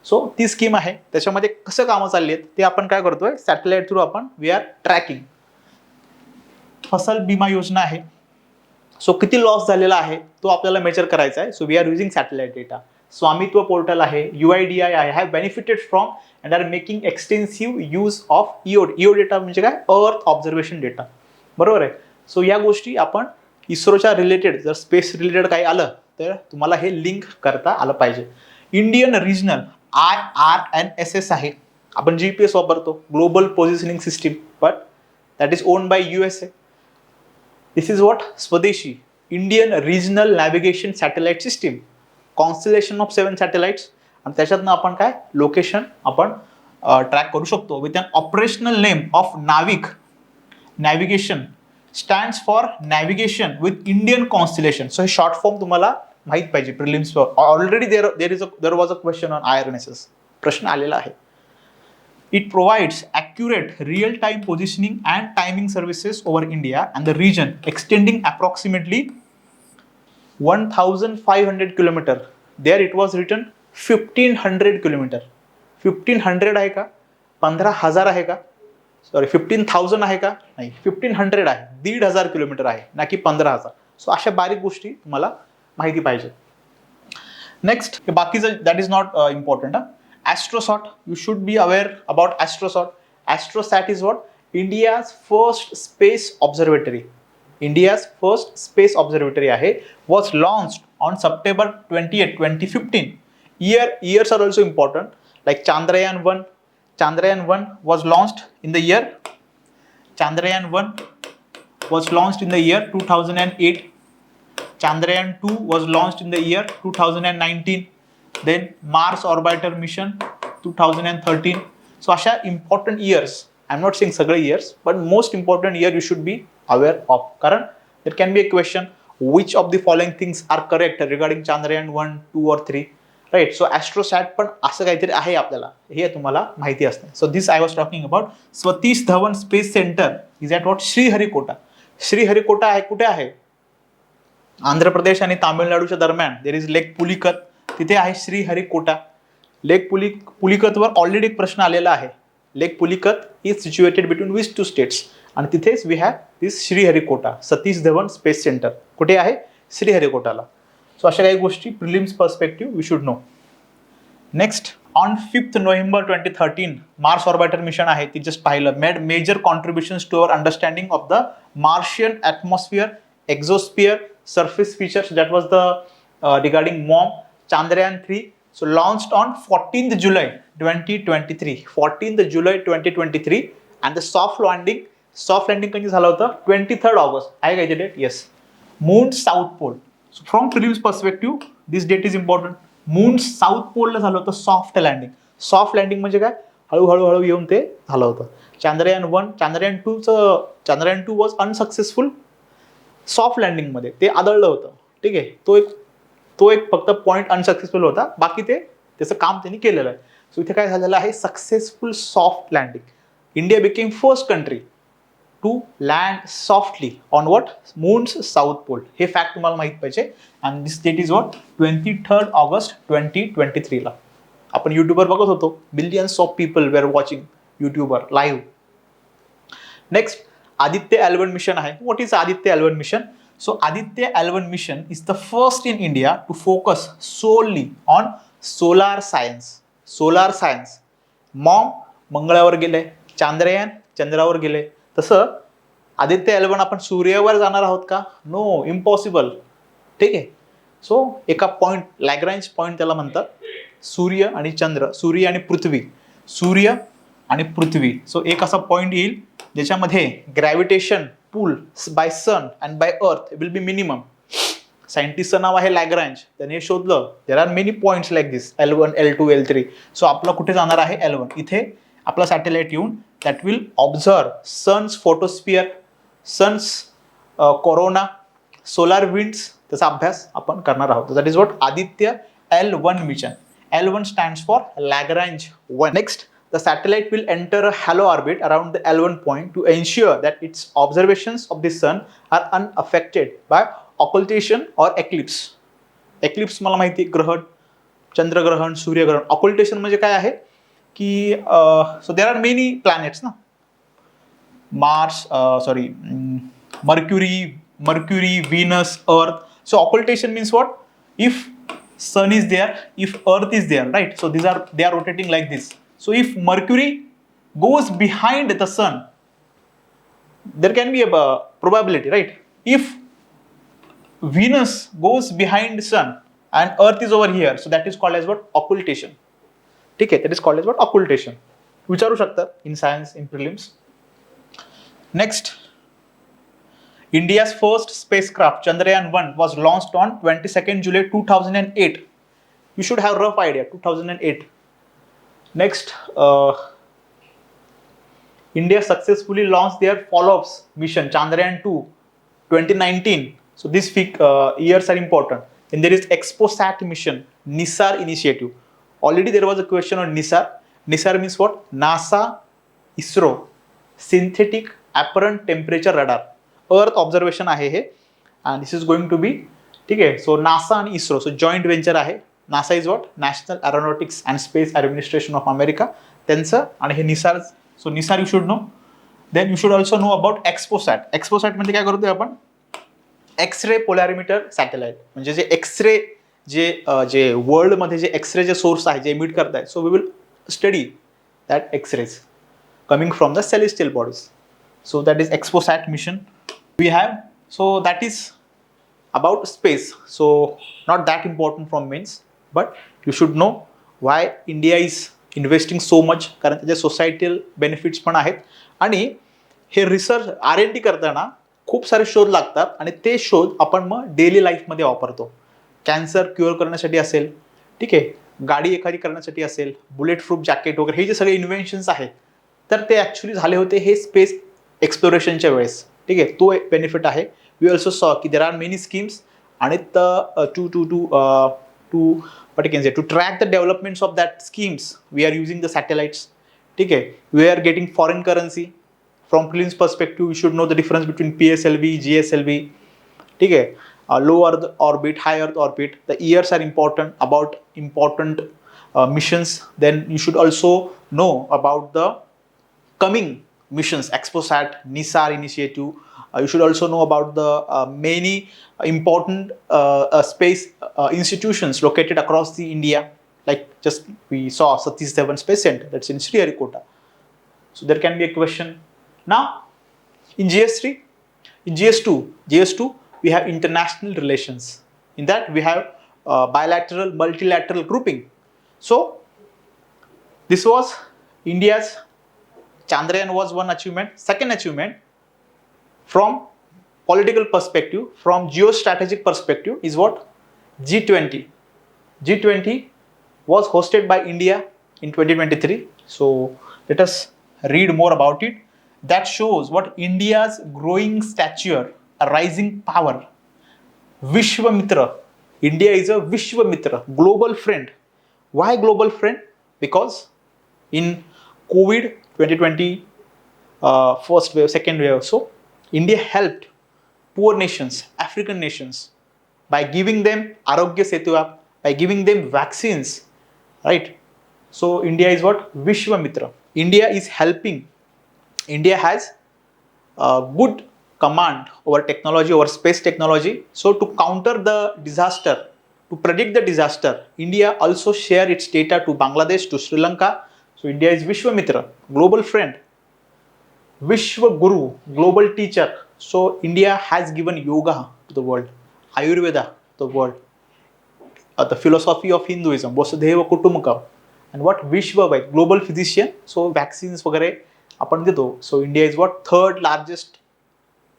सो ती स्कीम आहे. त्याच्यामध्ये कसं कामं चालली आहेत ते आपण काय करतोय, सॅटेलाइट थ्रू आपण वी आर ट्रॅकिंग. फसल बीमा योजना आहे. सो किती लॉस झालेला आहे तो आपल्याला मेजर करायचा आहे. So we are using satellite data. Svamitva portal आहे, UIDI आहे, have benefited from and are making extensive use of EO data म्हणजे काय, अर्थ ऑब्झर्वेशन डेटा, बरोबर आहे. सो या गोष्टी आपण इस्रोच्या रिलेटेड, जर स्पेस रिलेटेड काही आलं तर तुम्हाला हे लिंक करता आलं पाहिजे. इंडियन रिजनल IRNSS आहे. आपण GPS वापरतो, global positioning system, but that is owned by USA. This is what, स्वदेशी Indian regional navigation satellite system, constellation of 7 satellites. आणि त्याच्यातनं आपण काय लोकेशन आपण ट्रॅक करू शकतो with an operational name of NavIC. Navigation stands for navigation with Indian constellation. So हे short form तुम्हाला माहित पाहिजे. Prelims already there was a question on IRNSS, प्रश्न आलेला आहे. It provides accurate real time positioning and timing services over India and the region extending approximately 1500 kilometre. There it was written 1500 kilometre. 1500 आहे का, 15,000 आहे का, सॉरी 15,000 आहे का, नाही 1500 आहे, 1,500 किलोमीटर आहे ना की 15,000. सो अशा बारीक गोष्टी तुम्हाला माहिती पाहिजे. नेक्स्ट बाकीचं that is not important. AstroSat, you should be aware about AstroSat. AstroSat is what, India's first space observatory. India's first space observatory आहे. Was launched on September 28, 2015. Years are also important. Like Chandrayaan-1. Chandrayaan-1 was launched in the year. Chandrayaan-1 was launched in the year 2008. Chandrayaan-2 was launched in the year 2019. Then Mars Orbiter Mission 2013. So अशा important years, I'm not saying सगळे years, but most important year you should be aware of. कारण there can be a question, which of the following things are correct regarding Chandrayaan-1, 2 or 3, right? So AstroSat पण असं काहीतरी आहे आपल्याला, हे तुम्हाला माहिती असते. So this I was talking about. Satish Dhawan space centre is at what, Sriharikota. Sriharikota आहे कुठे आहे, आंध्र प्रदेश आणि तामिळनाडूच्या दरम्यान. देर इज लेक पुलिकत, तिथे आहे श्रीहरिकोटा. लेक पुलिकतवर ऑलरेडी एक प्रश्न आलेला आहे. Lake Pulicat is situated between which 2 states, आणि तिथेच we have this Sriharikota. Satish Dhawan space centre कुठे आहे, श्रीहरिकोटाला. सो अशा काही गोष्टी prelims perspective we should know. Next, on 5th November 2013 Mars orbiter mission आहे, ती जस्ट पाहिलं, made major contributions to our understanding of the Martian atmosphere, exosphere, surface features. That was the regarding MOM. Chandrayaan-3 so launched on 14th July 2023. 14th July 2023 and the soft landing कधी झालं होतं, 23rd August आहे का date. Yes. Moon south pole. So from prelims perspective this date is important. Moon south पोलला झालं होतं soft landing. Soft landing म्हणजे काय, हळूहळू येऊन ते झालं होतं. Chandrayaan-1, Chandrayaan-2 was unsuccessful soft लँडिंगमध्ये, ते आदळलं होतं, ठीक आहे. तो एक फक्त पॉईंट अनसक्सेसफुल होता, बाकी त्याचं काम त्यांनी केलेलं आहे. सो इथे काय झालेलं आहे, successful soft landing. India became first country to land softly on what, moon's south pole. हे फॅक्ट तुम्हाला माहित पाहिजे. And this date is what, 23rd August 2023 ला. आपण युट्यूबवर बघत होतो, millions of people were watching युट्यूबवर live. Next, Aditya L1 mission आहे. What is Aditya L1 mission? So Aditya L1 mission is the first in India to focus solely on solar science. Solar science. MOM मंगळावर गेले, चांद्रयान चंद्रावर गेले. तसं Aditya L1 आपण सूर्यावर जाणार आहोत का? No, impossible. ठीक आहे. सो एका पॉईंट, लॅग्रॅन्ज पॉईंट त्याला म्हणतात, सूर्य आणि चंद्र, सूर्य आणि पृथ्वी, सूर्य आणि पृथ्वी. सो एक असा पॉइंट येईल ज्याच्यामध्ये gravitation pull by sun and by earth will be minimum. सायंटिस्टचं नाव आहे लॅग्रँज, त्याने हे शोधलं. There are many points like this, L1, L2, L3. So आपला कुठे जाणार आहे L1, इथे आपला सॅटेलाइट येऊन that will observe sun's photosphere, sun's corona, solar winds, त्याचा अभ्यास आपण करणार आहोत. That is what Aditya L1 mission. L1 stands for Lagrange 1. Next, the satellite will enter a halo orbit around the L1 point to ensure that its observations of the sun are unaffected by occultation or eclipse. Eclipse मला माहिती आहे, ग्रहण, चंद्रग्रहण, सूर्यग्रहण. Occultation म्हणजे काय आहे की सो देर आर मेनी प्लॅनेट्स ना, Mars, mercury, Venus, earth. So occultation means what, if sun is there, if earth is there, right? So they are rotating like this. So if Mercury goes behind the sun, there can be a probability, right? If Venus goes behind the sun and earth is over here, so that is called as what? Occultation. Okay, that is called as what? Occultation. विचारू शकतात in science, in prelims. Next, India's first spacecraft Chandrayaan-1 was launched on 22nd July 2008. You should have a rough idea, 2008. Next, India successfully launched their follow-ups mission Chandrayaan-2 2019. So these years are important. Then there is ExpoSat mission, NISAR initiative. Already there was a question on NISAR. NISAR means what? NASA ISRO Synthetic Apparent Temperature Radar. Earth observation आहे हे, and this is going to be, ठीक आहे. So NASA आणि ISRO, so joint venture आहे. NASA is what? National aeronautics and space administration of America, त्यांचं. आणि हे NISAR, so NISAR you should know. Then you should also know about XPoSat. XPoSat म्हणजे काय करतोय आपण? X ray polarimeter satellite. म्हणजे जे एक्सरे जे वर्ल्डमध्ये जे एक्सरे जे सोर्स आहे जे इमिट करतायत, so we will study that X-rays coming from the celestial bodies. So that is ExpoSat mission we have. So that is about space. So not that important from mains, but you should know why India is investing so much. कारण त्याचे societal benefits पण आहेत. आणि हे research R&D करताना खूप सारे शोध लागतात आणि ते शोध आपण मग डेली लाईफमध्ये वापरतो. कॅन्सर क्युअर करण्यासाठी असेल, ठीक आहे, गाडी एखादी करण्यासाठी असेल, बुलेट प्रूफ जॅकेट वगैरे, हे जे सगळे इन्व्हेन्शन्स आहेत तर ते ॲक्च्युली झाले होते हे स्पेस एक्सप्लोरेशनच्या वेळेस, ठीक आहे. तो एक बेनिफिट आहे. वी ऑल्सो सॉ की देर आर मेनी स्कीम्स आणि what you can say, to track the developments of that schemes we are using the satellites, ठीक आहे. We are getting foreign currency. From prelims perspective you should know the difference between PSLV, GSLV, ठीक आहे. Low Earth orbit, high Earth orbit, the years are important about important missions. Then you should also know about the coming missions, ExpoSat, NISAR initiative. You should also know about the many important space institutions located across the India. Like just we saw Satish Dhawan Space Center, that's in Sriharikota. So there can be a question. Now in GS3, in GS2 we have international relations. In that we have bilateral, multilateral grouping. So this was India's Chandrayaan was one achievement. Second achievement, from political perspective, from geostrategic perspective, is what? G20. G20 was hosted by India in 2023. So let us read more about it. That shows what India's growing stature, a rising power. Vishwamitra. India is a Vishwamitra, global friend. Why global friend? Because in COVID 2020 first wave, second wave, so India helped poor nations, African nations, by giving them Arogya Setu app, by giving them vaccines, right? So India is what? Vishwamitra. India is helping. India has good command over technology, over space technology. So to counter the disaster, to predict the disaster, India also share its data to Bangladesh, to Sri Lanka. So India is Vishwamitra, global friend. Vishwa Guru, global teacher. So India has given yoga to the world, Ayurveda to the world. the philosophy of Hinduism, वसुधैव कुटुंबकम, and what विश्ववैद, global physician, so vaccines वगैरे आपण देतो. So India is what third largest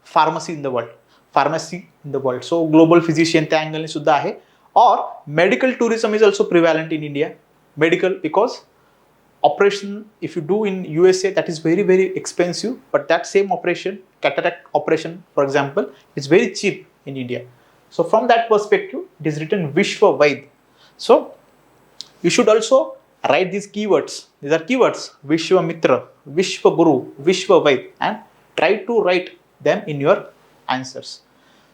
pharmacy in the world. So global physician त्या अँगलने सुद्धा आहे. Or medical tourism is also prevalent in India. Medical, because operation if you do in USA, that is very very expensive, but that same operation, cataract operation for example, is very cheap in India. So from that perspective, it is written Vishwavaid. So you should also write these keywords. These are keywords: Vishwamitra, Vishwaguru, Vishwavaid, and try to write them in your answers.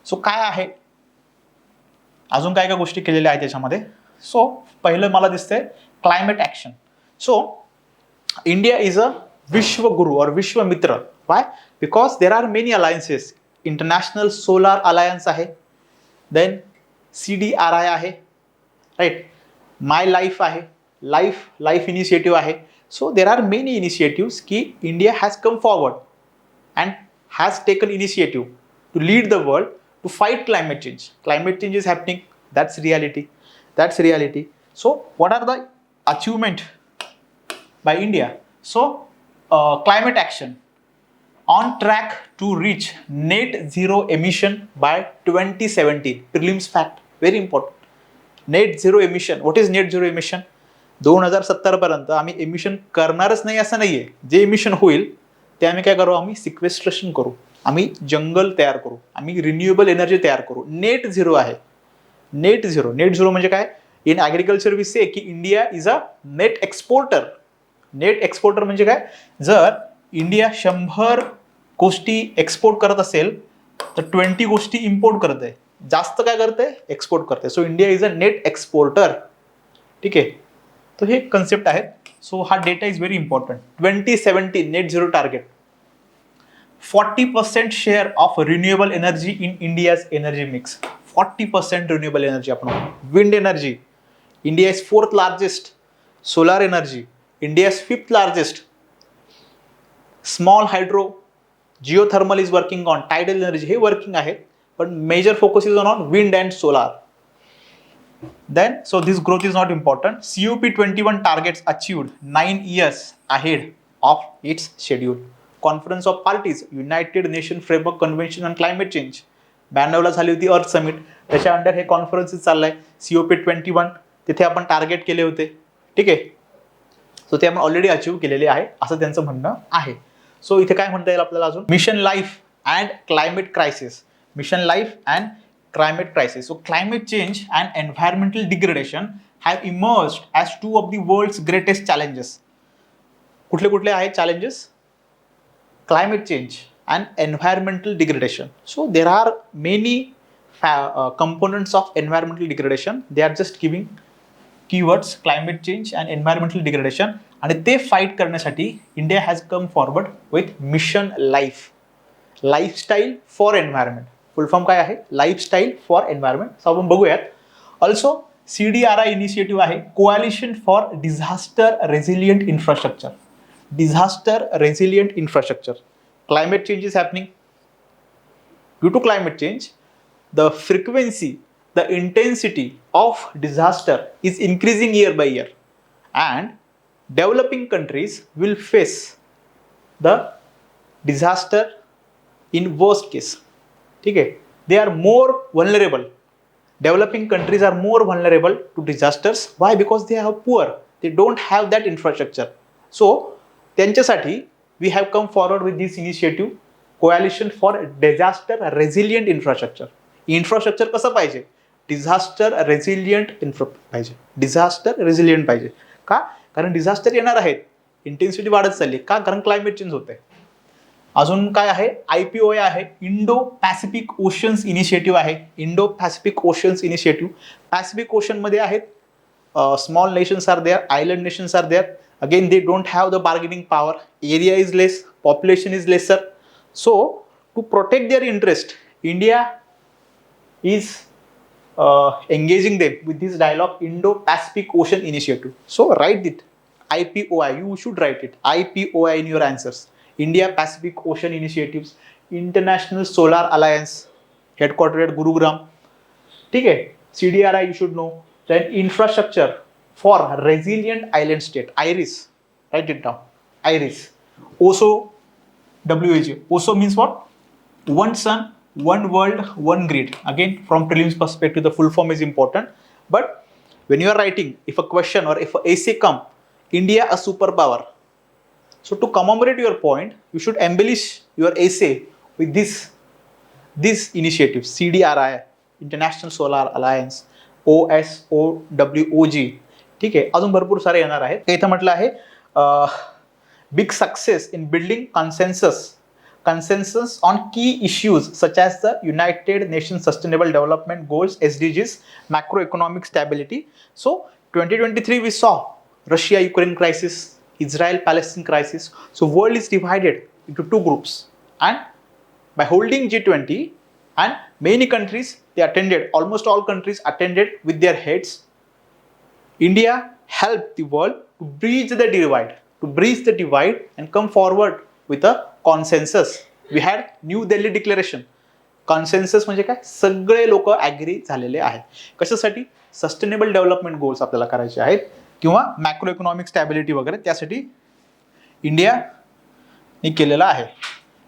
So काय आहे, अजून काय काय गोष्टी केलेल्या आहेत त्याच्यामध्ये. सो पहिलं मला दिसतंय climate action. So India is a विश्वगुरु और विश्वमित्र. Why? Because there are many alliances. International solar alliance आहे, देन CDRI आहे, राईट, माय लाईफ आहे, लाईफ इनिशिएटिव्ह आहे. So there are many initiatives की India has come forward and has taken initiative to lead the world to fight climate change. Climate change is happening. That's reality. So what are the achievement by India? So climate action, on track to reach net zero emission by 2017. Prelims fact, very important. Net zero emission. What is net zero emission? 2070 पर्यंत आम्ही emission करणारच नाही असं नाहीये. जे emission होईल ते आम्ही काय करू, आम्ही सिक्वेस्ट्रेशन करू, आम्ही जंगल तयार करू, आम्ही रिन्युएबल एनर्जी तयार करू. नेट झिरो आहे. नेट झिरो म्हणजे काय? इन ॲग्रिकल्चर वी से की India is a net exporter. Net exporter म्हणजे काय? जर इंडिया 100 गोष्टी एक्सपोर्ट करत असेल तर 20 गोष्टी इम्पोर्ट करते. जास्त काय करते? एक्सपोर्ट करते. So India is a net exporter. ठीक आहे, तो हे कन्सेप्ट आहे. सो हा data is very important. 2017 net zero target. 40% share of renewable energy in India's energy mix. 40% renewable energy आपण. Wind energy, India is 4th largest. Solar energy, India is 5th largest. Small hydro, geothermal is working on. Tidal energy हे working आहे, पण major focus is on wind and solar. Then, so this growth is not important. COP21 targets achieved 9 years ahead of its schedule. Conference of Parties, United Nations Framework Convention on Climate Change. 92ला झाली होती अर्थ summit. त्याच्या under हे conferences चाललाय. COP21 तिथे आपण target केले होते. ठीक आहे, सो ते आपण ऑलरेडी अचीव्ह केलेले आहे असं त्यांचं म्हणणं आहे. सो इथे काय म्हणता येईल आपल्याला अजून? Mission life and climate crisis. Mission life and climate crisis. So climate change and environmental degradation have emerged as two of the world's greatest challenges. कुठले आहेत challenges? Climate change and environmental degradation. So there are many components of environmental degradation. They are just giving keywords: climate change and environmental degradation. आणि ते fight करण्यासाठी India has come forward with mission life. Lifestyle for environment. Full form काय आहे? Lifestyle for environment. सो आपण बघूयात. Also CDRI initiative आहे, coalition for disaster resilient infrastructure. Disaster resilient infrastructure. Climate change is happening. Due to climate change, the frequency, the intensity of disaster is increasing year by year, and developing countries will face the disaster in worst case. ठीक आहे, they are more vulnerable. Developing countries are more vulnerable to disasters. Why? Because they are poor. They don't have that infrastructure. So त्यांच्यासाठी we have come forward with this initiative, coalition for disaster resilient infrastructure. Infrastructure कसं पाहिजे? Disaster resilient पाहिजे. Disaster resilient पाहिजे. का? कारण disaster येणार आहेत, intensity वाढत चालली. का? कारण क्लायमेट चेंज होत आहे. अजून काय आहे? IPOA आहे, इंडो पॅसिफिक ओशन्स इनिशिएटिव्ह आहे. Indo Pacific oceans initiative. Pacific Ocean मध्ये आहेत small nations are there, island nations are there. Again they don't have the bargaining power, area is less, population is lesser. So to protect their interest, India is engaging them with this dialogue, Indo-Pacific Ocean Initiative. So write it, IPOI. You should write it, IPOI, in your answers. India-Pacific Ocean Initiatives, International Solar Alliance, headquartered at Gurugram. ठीक है. CDRI you should know. then infrastructure for resilient island state, IRIS, write it down, IRIS. OSO, WAG, OSO means what? One sun, one world, one grid. Again, from prelims perspective, the full form is important. But when you are writing, if a question or if a essay come, India a superpower. So to commemorate your point, you should embellish your essay with this initiative, CDRI, International Solar Alliance, OSOWOG. ठीक आहे, अजून भरपूर सारे येणार आहेत. इथं म्हटलं आहे big success in building consensus on key issues such as the United Nations Sustainable Development Goals, SDGs, macroeconomic stability. So 2023 we saw Russia-Ukraine crisis, Israel-Palestine crisis. So world is divided into two groups, and by holding G20 and many countries, they attended, almost all countries attended with their heads. India helped the world to bridge the divide and come forward with a consensus. We had New Delhi Declaration. Consensus म्हणजे काय? सगळे लोक agree झालेले आहेत. कशासाठी? Sustainable development goals आपल्याला करायचे आहेत किंवा मॅक्रो इकॉनॉमिक स्टॅबिलिटी वगैरे, त्यासाठी इंडियाने केलेलं आहे.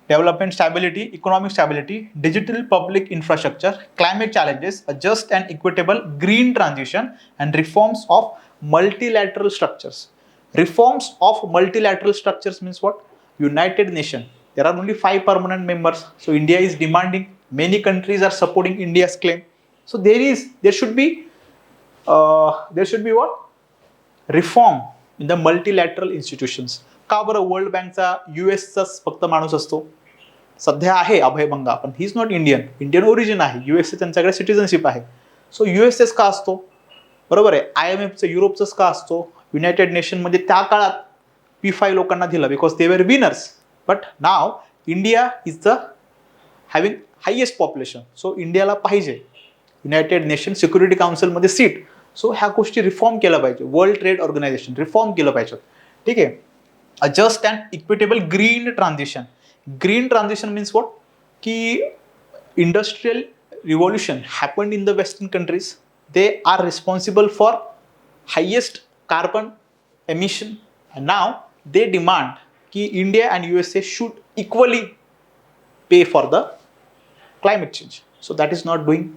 Development stability, economic stability, digital public infrastructure, climate challenges, a just and equitable green transition and reforms of multilateral structures. Reforms of multilateral structures means what? United Nations. There are only 5 permanent members. So India is demanding. Many countries are supporting India's claim. So there should be what? Reform in the multilateral institutions. का बरं world बँकचा US फक्त माणूस असतो? सध्या आहे अभय बंगा, पण he is not Indian origin आहे. US त्यांच्याकडे सिटिझनशिप आहे. सो USS का असतो? बरोबर आहे. IMFचं युरोपचंच का असतो? युनायटेड नेशनमध्ये त्या काळात P5 लोकांना दिलं because they were winners. But now India is the having highest population. So इंडियाला पाहिजे युनायटेड नेशन सिक्युरिटी काउन्सिलमध्ये सीट. सो ह्या गोष्टी रिफॉर्म केल्या पाहिजे. वर्ल्ड ट्रेड ऑर्गनायझेशन रिफॉर्म केलं पाहिजे. ठीक आहे. A just and equitable green transition. Green transition means what? की industrial revolution happened in the western countries. They are responsible for highest carbon emission, and now they demand कि India and USA should equally pay for the climate change. So that is not doing.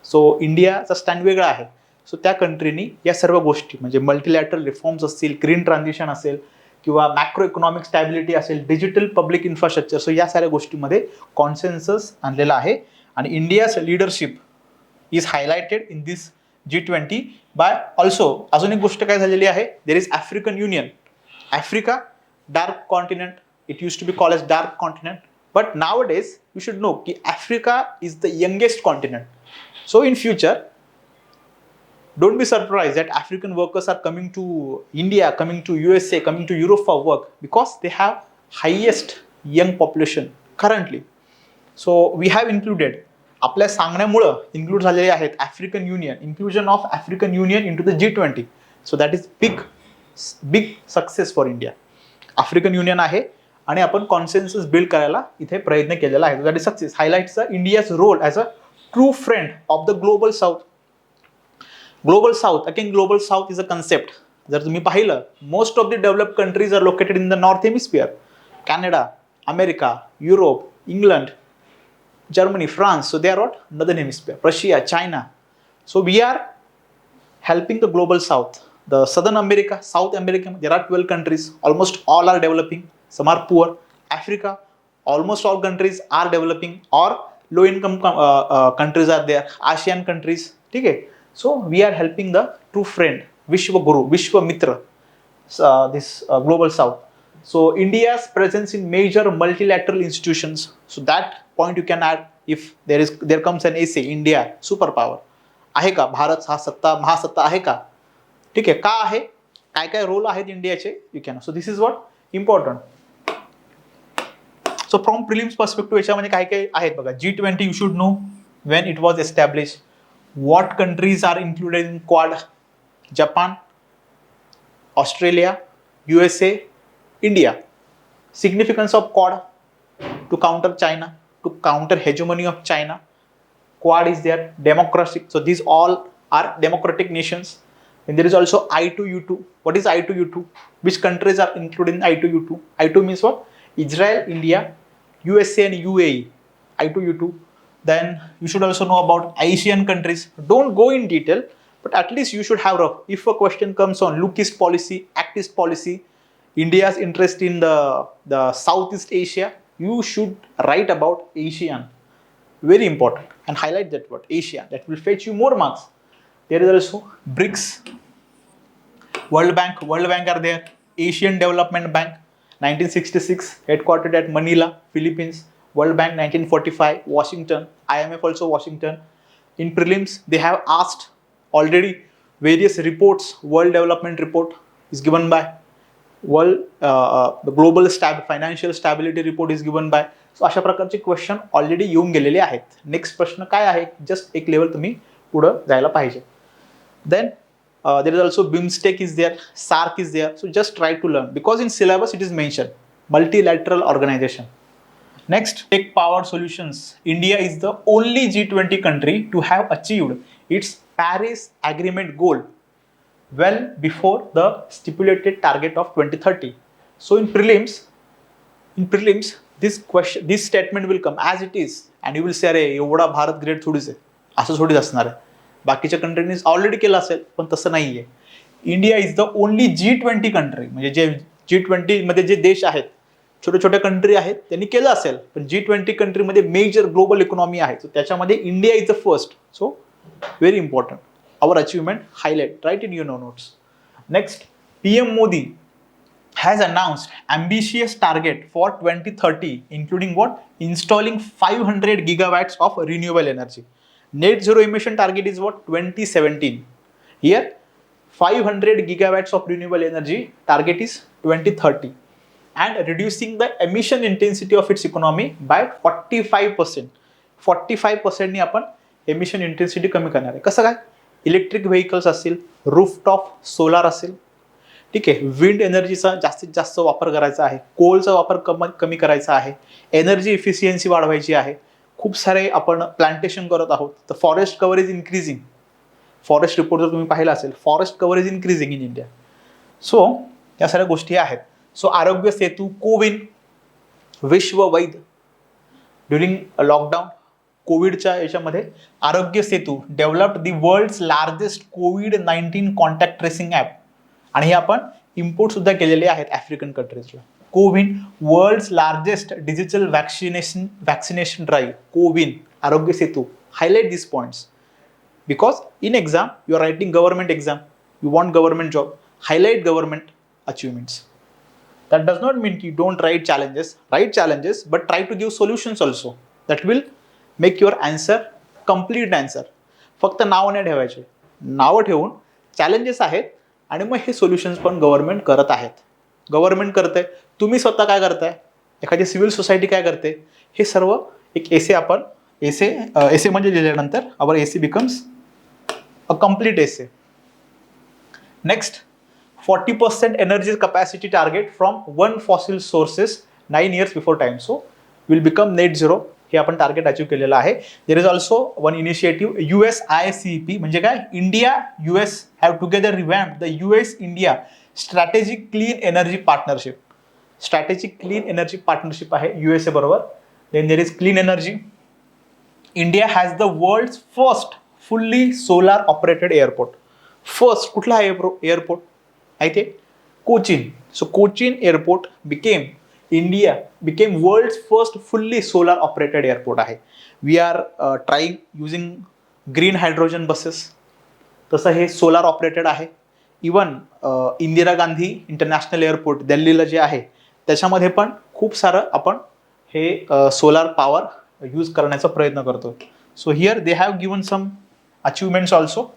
So इंडियाचा stand वेगळा आहे. So त्या कंट्रीनी या सर्व गोष्टी म्हणजे मल्टीलॅटरल रिफॉर्म्स असतील, ग्रीन ट्रान्झिशन असेल किंवा मॅक्रो इकॉनॉमिक स्टॅबिलिटी असेल, डिजिटल पब्लिक इन्फ्रास्ट्रक्चर, सो या साऱ्या गोष्टीमध्ये कॉन्सेन्सस आणलेला आहे. आणि India's leadership is highlighted in this G20 by also. अजून एक गोष्ट काय झालेली आहे? There is African Union. Africa dark continent, it used to be called as dark continent, but nowadays you should no की Africa is the youngest continent. So in future don't be surprised that African workers are coming to India, coming to USA, coming to Europe for work because they have highest young population currently. So we have included, आपल्या सांगण्यामुळं include झालेले आहेत African Union, inclusion of African Union in to the G20. So that is big success for India. African Union आहे आणि आपण कॉन्सेन्सस build करायला इथे प्रयत्न केलेला आहे. That is success. Highlights India's role as a true friend of the global south. Global south, again global south is a concept. जर तुम्ही पाहिलं, most of the developed countries are located in the north hemisphere. Canada, America, Europe, England, Germany, France, so they are what? Northern hemisphere. Russia, China. So we are helping the global south. The Southern America, South America, there are 12 countries. Almost all are developing. Some are poor. Africa, almost all countries are developing or low income countries are there. ASEAN countries. Okay. So we are helping the true friend, Vishwa Guru, Vishwa Mitra, this global south. So India's presence in major multilateral institutions. So that point you can add if there comes an essay, India superpower. आहे का? भारत हा महासत्ता आहे का? ठीक आहे. का आहे? काय काय रोल आहेत इंडियाचे? You can. So this is what important. So from prelims perspective याच्यामध्ये काय काय आहेत बघा. G20 you should know when it was establish. What countries are included in Quad? Japan, Australia, USA, India. Significance of Quad to counter China, to counter hegemony of China. Quad is there. Democracy. So these all are democratic nations. And there is also I2U2. What is I2U2? Which countries are included in I2U2? I2 means what? Israel, India, USA and UAE. I2U2. Then you should also know about Asian countries. Don't go in detail, but at least you should have rough. If a question comes on look east policy, act east policy, India's interest in the Southeast Asia, you should write about ASEAN. Very important. And highlight that word, Asia. That will fetch you more marks. There is also BRICS, World Bank. World Bank are there. Asian Development Bank, 1966, headquartered at Manila, Philippines. World Bank, 1945, Washington. IMF also Washington. In prelims, they have asked already various reports. World Development Report is given by the Global Financial Stability Report is given by. सो अशा प्रकारचे question already येऊन गेलेले आहेत. Next प्रश्न काय आहे, just एक level तुम्ही पुढे जायला पाहिजे. Then there is also BIMSTEC is there, SARC is there. So just try to learn because in syllabus it is mentioned multilateral organization. Next, tech powered solutions. India is the only G20 country to have achieved its Paris Agreement goal well before the stipulated target of 2030. So in prelims, this statement will come as it is and you will say अरे एवढा Bharat great थोडीच आहे, असं थोडीच असणार आहे. बाकीच्या कंट्रीनी already केलं असेल पण तसं नाहीये. India is the only G20 country, म्हणजे जे G20 मध्ये जे देश आहेत, छोटे छोटे कंट्री आहेत, त्यांनी केलं असेल, पण G20 कंट्रीमध्ये मेजर ग्लोबल इकॉनॉमी आहे, सो त्याच्यामध्ये India is the first. So very important our achievement, highlight, write in your notes. Next, PM Modi has announced ambitious target for 2030, including what? Installing 500 gigawatts of renewable energy. Net zero emission target is what? 2017. Here, 500 gigawatts of renewable energy target is 2030. And reducing the emission intensity of its economy by 45%. 45% ने आपण emission intensity कमी करणार आहे. कसं काय? Electric vehicles असतील, rooftop solar असेल, ठीक आहे, विंड एनर्जीचा जास्तीत जास्त वापर करायचा आहे, कोलचा वापर कमी करायचा आहे, एनर्जी इफिशियन्सी वाढवायची आहे. खूप सारे आपण प्लांटेशन करत आहोत, तर forest cover is increasing. Forest report जर तुम्ही पाहिला असेल, forest cover is increasing in India. So या सगळ्या गोष्टी आहेत. सो आरोग्य सेतू, कोविन, विश्व वैध ड्युरिंग लॉकडाऊन, कोविडच्या याच्यामध्ये Aarogya Setu developed the world's largest COVID-19 contact tracing app, आणि हे आपण इम्पोर्ट सुद्धा केलेले आहेत आफ्रिकन कंट्रीजला. CoWIN, world's largest digital vaccination drive. CoWIN, Aarogya Setu. Highlight this points because in exam you are writing government exam, you want government job. Highlight government achievements. That does not mean you don't write challenges. Write challenges, but try to give solutions also. That will make your answer complete answer. फक्त नाव नाही ठेवायचे. नावं ठेवून challenges आहेत आणि मग हे solutions पण government करत आहेत. गव्हर्नमेंट करते, तुम्ही स्वतः काय करताय, एखादी सिव्हिल सोसायटी काय करते, हे सर्व एक एसे आपण एसे म्हणजे लिहिल्यानंतर our essay becomes a complete essay. Next, 40% energy capacity target from one fossil sources 9 years before time. So will become net zero. हे आपण टार्गेट अचीव्ह केलेलं आहे. There is also one initiative USICP, म्हणजे काय, India US have together revamped the US India strategic clean energy partnership. Strategic clean energy partnership आहे USA बरोबर. Then there is clean energy. India has the world's first fully solar operated airport. First कुठला आहे airport आहे ते? Cochin. So Cochin airport became world's first fully solar operated airport आहे. We are trying using green hydrogen buses. तसं हे solar operated आहे. Even Indira Gandhi international airport दिल्लीला जे आहे त्याच्यामध्ये पण खूप सारं आपण हे सोलार पॉवर यूज करण्याचा प्रयत्न करतो. So here they have given some achievements also.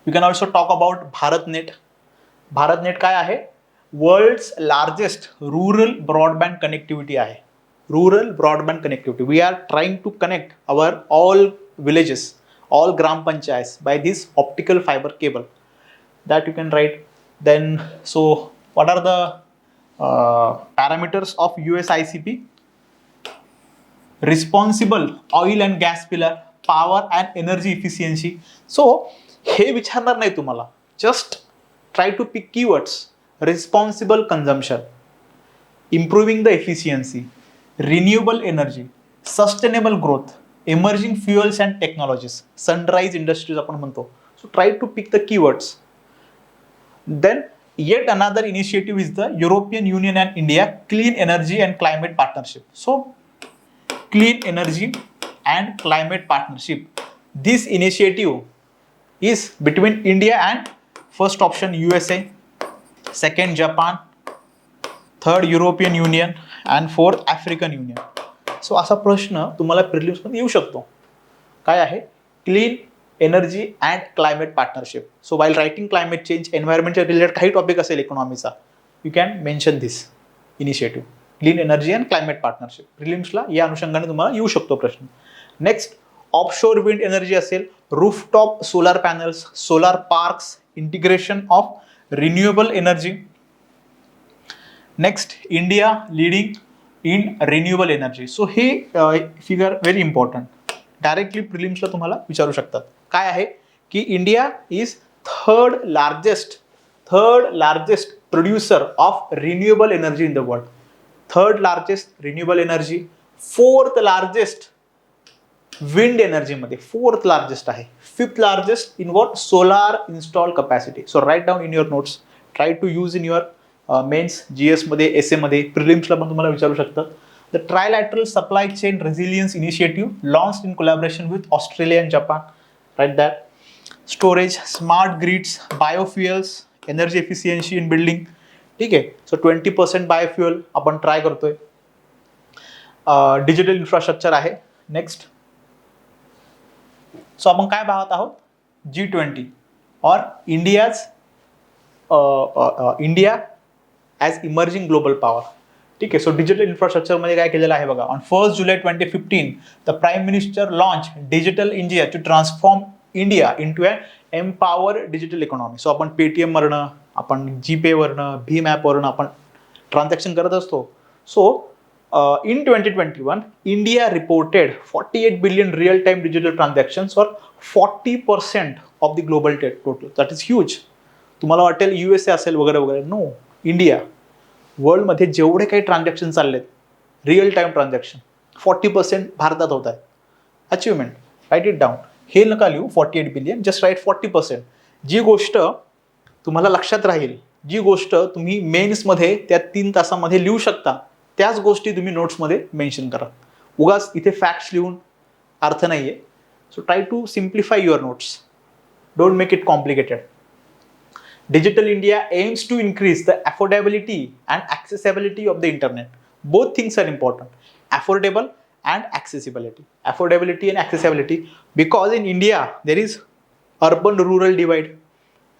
You can also talk about BharatNet. BharatNet काय आहे? World's largest rural broadband connectivity आहे. Rural broadband connectivity. We are trying to connect our all villages, all gram panchayat by this optical fiber cable. That you can write. Then, so what are the parameters of USICP? Responsible oil and gas pillar, power and energy efficiency. So हे विचारणार नाही तुम्हाला. Just try to pick keywords. Responsible consumption, improving the efficiency, renewable energy, sustainable growth, emerging fuels and technologies, sunrise industries आपण म्हणतो. So try to pick the keywords. Then yet another initiative is the European Union and India Clean Energy and Climate Partnership. So Clean Energy and Climate Partnership. This initiative is between India and first option USA, second Japan, third European Union and fourth African Union. सो असा प्रश्न तुम्हाला प्रिलिम्समध्ये येऊ शकतो. काय आहे? Clean energy and climate partnership. So while writing climate change, एन्व्हायरमेंटच्या related काही topic असेल इकॉनॉमीचा, you can mention this initiative, clean energy and climate partnership. प्रिलिम्सला या अनुषंगाने तुम्हाला येऊ शकतो प्रश्न. नेक्स्ट ऑफशोर विंड एनर्जी असेल, rooftop solar panels, solar parks, integration of renewable energy. Next India leading in renewable energy. So हे फिगर व्हेरी इम्पॉर्टंट, डायरेक्टली प्रिलिम्सला तुम्हाला विचारू शकतात. काय आहे की India is third largest producer of renewable energy in the world. Third largest renewable energy, fourth largest wind एनर्जीमध्ये, fourth largest आहे. Fifth largest in what? Solar install capacity. So write down in your notes, try to use in your mains, GS मध्ये, essay मध्ये, प्रिलिम्सला पण तुम्हाला विचारू शकतात. The trilateral supply chain resilience initiative launched in collaboration with Australia and Japan. Write that. Storage, smart grids, biofuels, energy efficiency in building. ठीक आहे. So 20% biofuel आपण ट्राय करतोय. डिजिटल इन्फ्रास्ट्रक्चर आहे. नेक्स्ट, सो आपण काय पाहत आहोत? G20 और India as emerging global power. ठीक आहे. सो डिजिटल इन्फ्रास्ट्रक्चरमध्ये काय केलेलं आहे बघा. On 1 July 2015 the prime minister launch digital India to transform India into a empower digital economy. So आपण पेटीएम वरनं, आपण जीपे वरनं, भीम ॲप वरनं आपण ट्रान्झॅक्शन करत असतो. सो in 2021 India reported 48 billion real-time digital transactions or 40% of the global total. That is huge. तुम्हाला वाटेल USA असेल वगैरे वगैरे. नो, इंडिया वर्ल्डमध्ये जेवढे काही ट्रान्झॅक्शन चाललेत, रिअल टाईम ट्रान्झॅक्शन, 40% भारतात होत आहेत. Achievement, write it down. हे नका लिहू 48 बिलियन, जस्ट राईट 40%. जी गोष्ट तुम्हाला लक्षात राहील, जी गोष्ट तुम्ही मेन्समध्ये त्या 3 तासामध्ये लिहू शकता, त्याच गोष्टी तुम्ही नोट्समध्ये मेन्शन करा. उगाच इथे फॅक्ट्स लिहून अर्थ नाही आहे. So try to simplify your notes, don't make it complicated. Digital India aims to increase the affordability and accessibility of the internet. Both things are important. Affordable and accessibility. Affordability and accessibility, because in India there is urban-rural divide,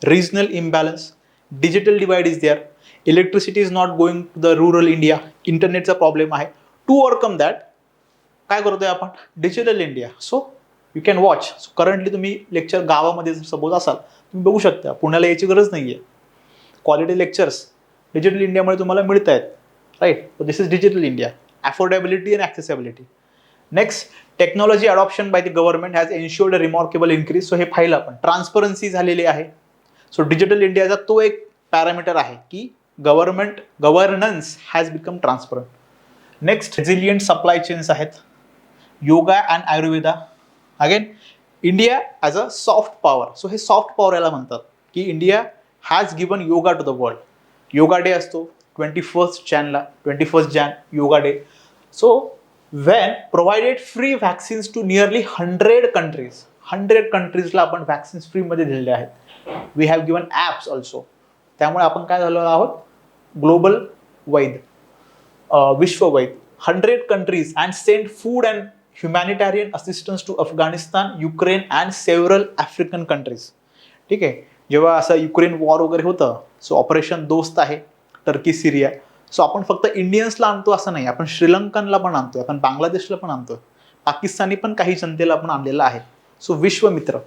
regional imbalance, digital divide is there, electricity is not going to the rural India, internetचा problem आहे. To overcome that, काय करतोय आपण? Digital India. So you can watch. So currently तुम्ही lecture गावामध्ये जर suppose असाल, तुम्ही बघू शकता, पुण्याला यायची गरज नाही आहे. क्वालिटी लेक्चर्स डिजिटल इंडियामुळे तुम्हाला मिळत आहेत. Right. So this is digital India. Affordability and accessibility. Next, technology adoption by the government has ensured a remarkable increase. So हे पाहिलं आपण, ट्रान्सपरन्सी झालेली आहे. सो डिजिटल इंडियाचा तो एक पॅरामीटर आहे की governance has become transparent. Next, resilient supply chains आहेत. Yoga and Ayurveda. Again India as a soft power. So हे सॉफ्ट पॉवर याला म्हणतात की India has given yoga to the world. Yoga day असतो 21 June yoga day. So when provided free vaccines to nearly 100 कंट्रीजला आपण vaccines फ्रीमध्ये दिलेले आहेत. We have given apps also. त्यामुळे आपण काय झालो आहोत? ग्लोबल वैद, विश्व वैद. 100 countries and sent food and humanitarian assistance to Afghanistan, Ukraine and several African countries. ठीक आहे. जेव्हा असं युक्रेन वॉर वगैरे होतं, सो ऑपरेशन दोस्त आहे, टर्की, सिरिया. सो आपण फक्त इंडियन्सला आणतो असं नाही, आपण श्रीलंकनला पण आणतोय, आपण बांगलादेशला पण आणतोय, पाकिस्तानी पण काही जनतेला आपण आणलेलं आहे. सो विश्वमित्र.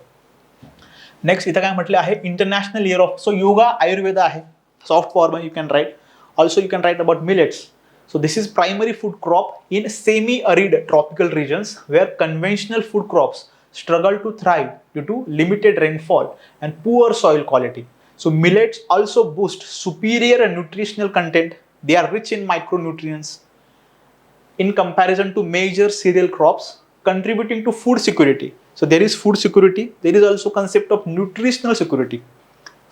नेक्स्ट इथं काय म्हटलं आहे? International year of. So yoga Ayurveda आहे. Soft power you can write. Also you can write about millets. So this is primary food crop in semi-arid tropical regions where conventional food crops struggle to thrive due to limited rainfall and poor soil quality. So millets also boost superior nutritional content. They are rich in micronutrients in comparison to major cereal crops, contributing to food security. So there is food security, there is also concept of nutritional security.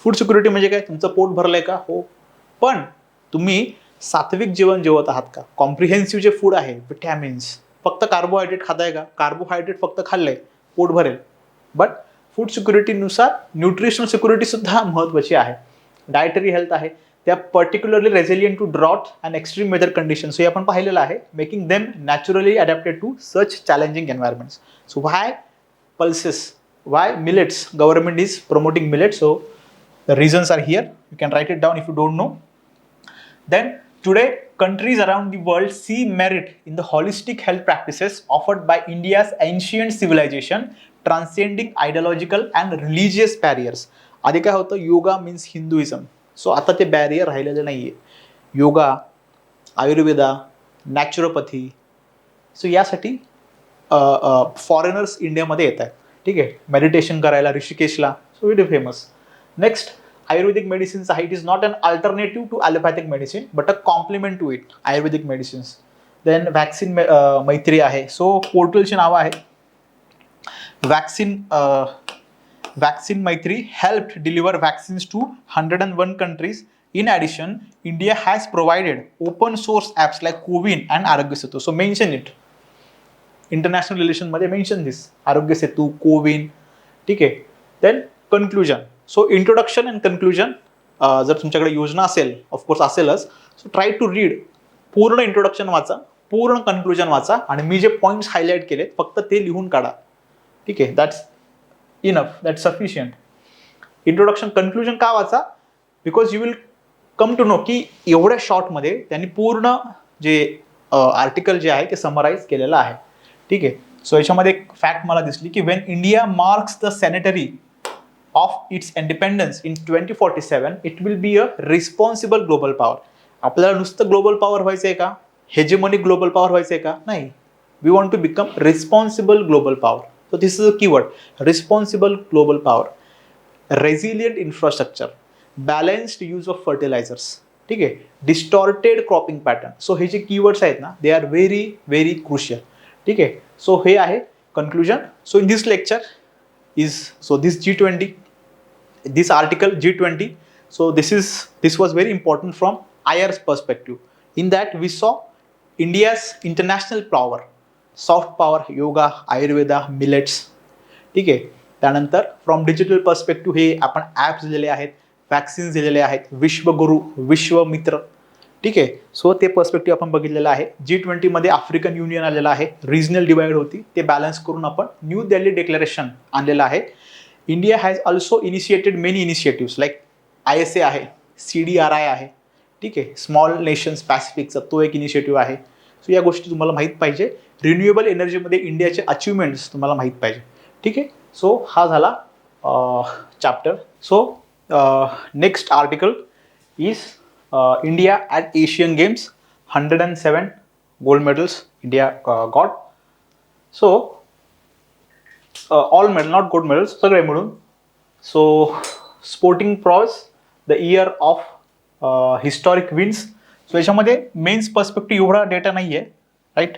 Food security म्हणजे काय, तुमचं pot भरलंय का, हो, पण तुम्ही सात्विक जेवण जेवत आहात का, कॉम्प्रिहेन्सिव्ह जे फूड आहे, विटॅमिन्स, फक्त कार्बोहायड्रेट खाताय का, कार्बोहायड्रेट फक्त खाल्लंय पोट भरेल, बट फूड सिक्युरिटीनुसार न्यूट्रिशनल सिक्युरिटी सुद्धा महत्त्वाची आहे. डायटरी हेल्थ आहे, त्या particularly resilient to drought and extreme weather conditions, हे आपण पाहिलेलं आहे, making them naturally adapted to such challenging environments. So why pulses, why millets, government is promoting millets. So the reasons are here. You can write it down if you don't know. Then today, countries around the world see merit in the holistic health practices offered by India's ancient civilization, transcending ideological and religious barriers. आधी काय होतं, yoga means Hinduism. सो आता ते barrier राहिलेलं नाही आहे. Yoga, Ayurveda, naturopathy, सो यासाठी foreigners इंडियामध्ये येत आहेत. ठीक आहे, मेडिटेशन करायला ऋषिकेशला, so very famous. Next, ayurvedic medicines आहे. It is not an alternative to allopathic medicine but a complement to it, ayurvedic medicines. Then vaccine Maitri आहे. सो पोर्टलची नावं आहे वॅक्सिन मैत्री helped deliver vaccines to 101 countries. In addition, India has provided open source apps like Cowin and Arogya Setu. So mention it. International relation मध्ये mention this. Arogya Setu, Cowin. ठीक आहे. Then conclusion. So introduction and conclusion. जर तुमच्याकडे योजना असेल, of course असेलच, सो try to read. पूर्ण introduction वाचा, पूर्ण कन्क्लुजन वाचा, आणि मी जे पॉईंट्स हायलाईट केले फक्त ते लिहून काढा. ठीक आहे, that's enough, that's sufficient. Introduction, conclusion का वाचा, because you will come to know की एवढ्या शॉर्टमध्ये त्यांनी पूर्ण जे आर्टिकल जे आहे ते समराईज केलेलं आहे. ठीक आहे. सो याच्यामध्ये एक फॅक्ट मला दिसली की when India marks the sanitary of its independence in 2047 it will be a responsible global power. आपल्याला नुसतं ग्लोबल पॉवर व्हायचं आहे का, हेजेमोनिक ग्लोबल पॉवर व्हायचं आहे का, नाही. We want to become responsible global power. So this is a keyword, responsible global power. Resilient infrastructure, balanced use of fertilisers, ठीक आहे, डिस्टॉर्टेड क्रॉपिंग पॅटर्न. सो हे जे कीवर्ड्स आहेत ना, they are very very crucial. ठीक आहे. सो हे आहे conclusion. So in this lecture is so this G20, this article G20, so this was very important from IR's perspective. In that we saw India's international power, soft power, yoga, ayurveda, millets. ठीक आहे. त्यानंतर from digital perspective हे आपण apps दिलेले आहेत, vaccines दिलेले आहेत, विश्वगुरु, विश्वमित्र. ठीक आहे. सो ते पर्स्पेक्टिव्ह आपण बघितलेलं आहे. G20 मध्ये आफ्रिकन युनियन आलेलं आहे, रिजनल डिवाइड होती, ते बॅलन्स करून आपण न्यू दिल्ली डिक्लेरेशन आणलेलं आहे. India has also initiated many initiatives like ISA आहे, CDRI आहे. ठीक आहे, स्मॉल नेशन्स पॅसिफिकचा तो एक इनिशिएटिव्ह आहे. सो या गोष्टी तुम्हाला माहीत पाहिजे. रिन्युएबल एनर्जीमध्ये इंडियाचे अचिव्हमेंट्स तुम्हाला माहीत पाहिजे. ठीक आहे. सो हा झाला chapter. So next article is India at Asian Games, 107 gold medals India got. So all medal, not gold medals, सगळे मिळून. So sporting prowess, the year of historic wins. So याच्यामध्ये मेन्स पर्स्पेक्टिव्ह एवढा data नाही आहे, right,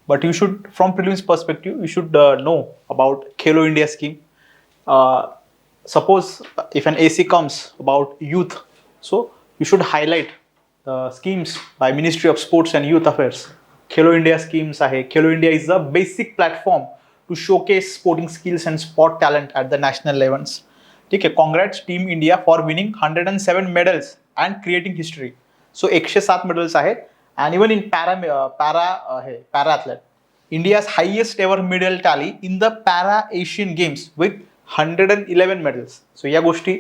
but you should from prelims perspective you should know about Khelo India scheme. Suppose if an AC comes about youth, so you should highlight the schemes by Ministry of Sports and Youth Affairs. Khelo India schemes आहे. Khelo India is a basic platform to showcase sporting skills and sport talent at the national levels. ठीक आहे. Congrats Team India for winning 107 medals and creating history. So 107 medals आहेत. And even in para athlete, India's highest ever medal tally in the para Asian Games with 111 medals. So या गोष्टी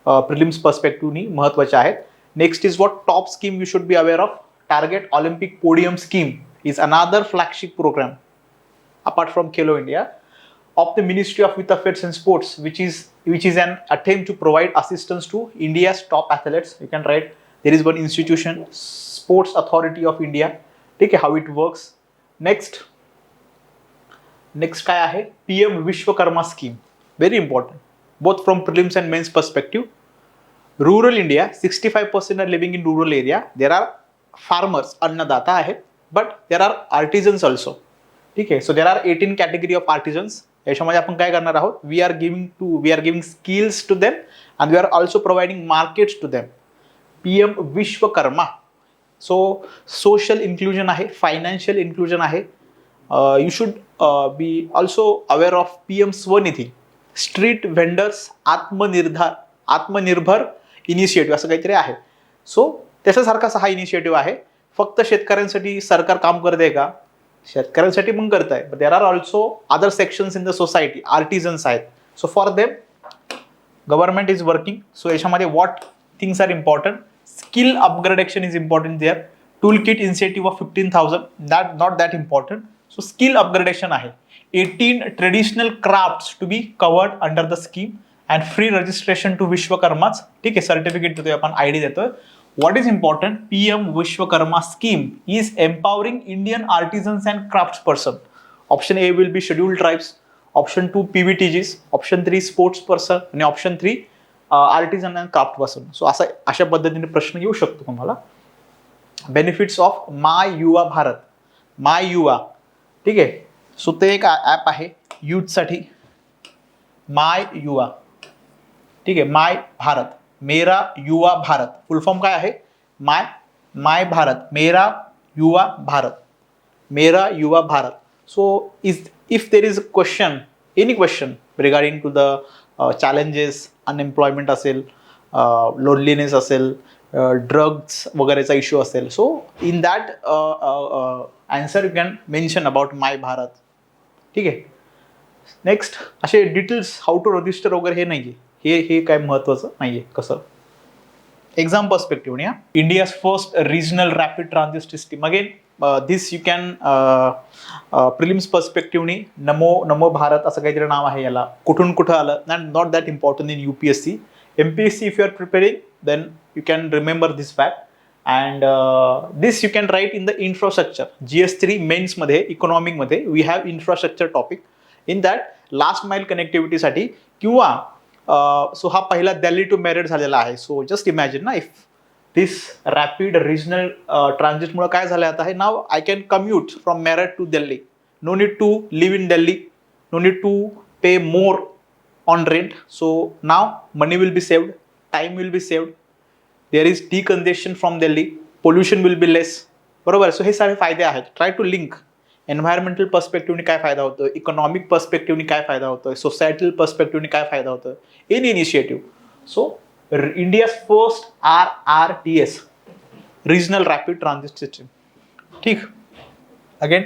prelims पर्स्पेक्टिव्हनी महत्त्वाच्या आहेत. Next is what top scheme you should be aware of. Target Olympic Podium Scheme is another flagship program apart from Khelo India of the Ministry of Youth Affairs and Sports, which is an attempt to provide assistance to India's top athletes. You can write, there is one institution, Sports Authority of India. Okay, how it works. Next, next काय आहे, PM Vishwakarma scheme, very important both from prelims and mains perspective. Rural India 65% are living in rural area. There are farmers, अन्नदाता आहेत, but there are artisans also. ठीक आहे. So there are 18 category of artisans. याच्यामध्ये आपण काय करणार आहोत, we are giving skills to them and we are also providing markets to them. PM Vishwakarma. So social inclusion आहे, फायनान्शियल इन्क्लुजन आहे. You should B also aware of PM Svanidhi, street vendors, आत्मनिर्भर initiative असं काहीतरी आहे. सो त्याच्यासारखाच हा इनिशिएटिव्ह आहे. फक्त शेतकऱ्यांसाठी सरकार काम करते का, शेतकऱ्यांसाठी पण करत आहे, but there are also other sections in the society, artisans आहेत. So for them government is working. So याच्यामध्ये what things are important, skill upgradation is important there. Tool kit initiative of 15,000, that not that important. So skill upgradation आहे. 18 traditional crafts to be covered under the scheme and free registration to विश्वकर्माच. ठीक आहे, certificate देतोय आपण, ID देतोय. What is important? PM Vishwakarma scheme is empowering Indian artisans and craftsperson. Option A will be scheduled tribes. Option 2 PVTGs. Option 3 sports person. आणि Option 3 artisan and craft person. So अशा पद्धतीने प्रश्न येऊ शकतो तुम्हाला. बेनिफिट्स ऑफ माय युवा Bharat. My युवा, ठीक आहे. सो ते एक ॲप आहे यूथसाठी, माय युवा. ठीक आहे, my Bharat, Mera Yuva Bharat. Full form काय आहे, my Bharat, Mera Yuva Bharat, Mera Yuva Bharat. So if there is question, any question regarding to the challenges, unemployment असेल, लोनलीनेस असेल, ड्रग्स वगैरेचा इश्यू असेल, so in that answer you can mention about my Bharat. ठीक आहे. नेक्स्ट असे डिटेल्स हाऊ टू रजिस्टर वगैरे हे नाही आहे, हे काय महत्त्वाचं नाही आहे. कसं exam perspective, India's first regional rapid transit system. Again this you can prelims पर्स्पेक्टिव्हनी नमो भारत असं काहीतरी नाव आहे याला. कुठून कुठं आलं, not that important in UPSC. MPSC if you are preparing then you can remember this fact. And this you can write in the infrastructure. GS3 मेन्समध्ये इकॉनॉमिकमध्ये we have infrastructure topic. In that last mile कनेक्टिव्हिटीसाठी किंवा so हा पहिला Delhi to Meerut झालेला आहे. So just imagine ना, if this rapid regional ट्रान्झिटमुळे काय झालं आता आहे, now I can commute from Meerut to Delhi. No need to live in Delhi, no need to pay more on rent. So now money will be saved, time will be saved, there is decongestion from Delhi, pollution will be less. बरोबर. सो हे सारे फायदे आहेत. Try to link. Environmental पर्स्पेक्टिव्हनी काय फायदा होतो, इकॉनॉमिक पर्स्पेक्टिव्हनी काय फायदा होतोय, सोसायटल पर्स्पेक्टिव्हनी काय फायदा होतोय, in initiative. So India's first RRTS, regional rapid transit system. ठीक. अगेन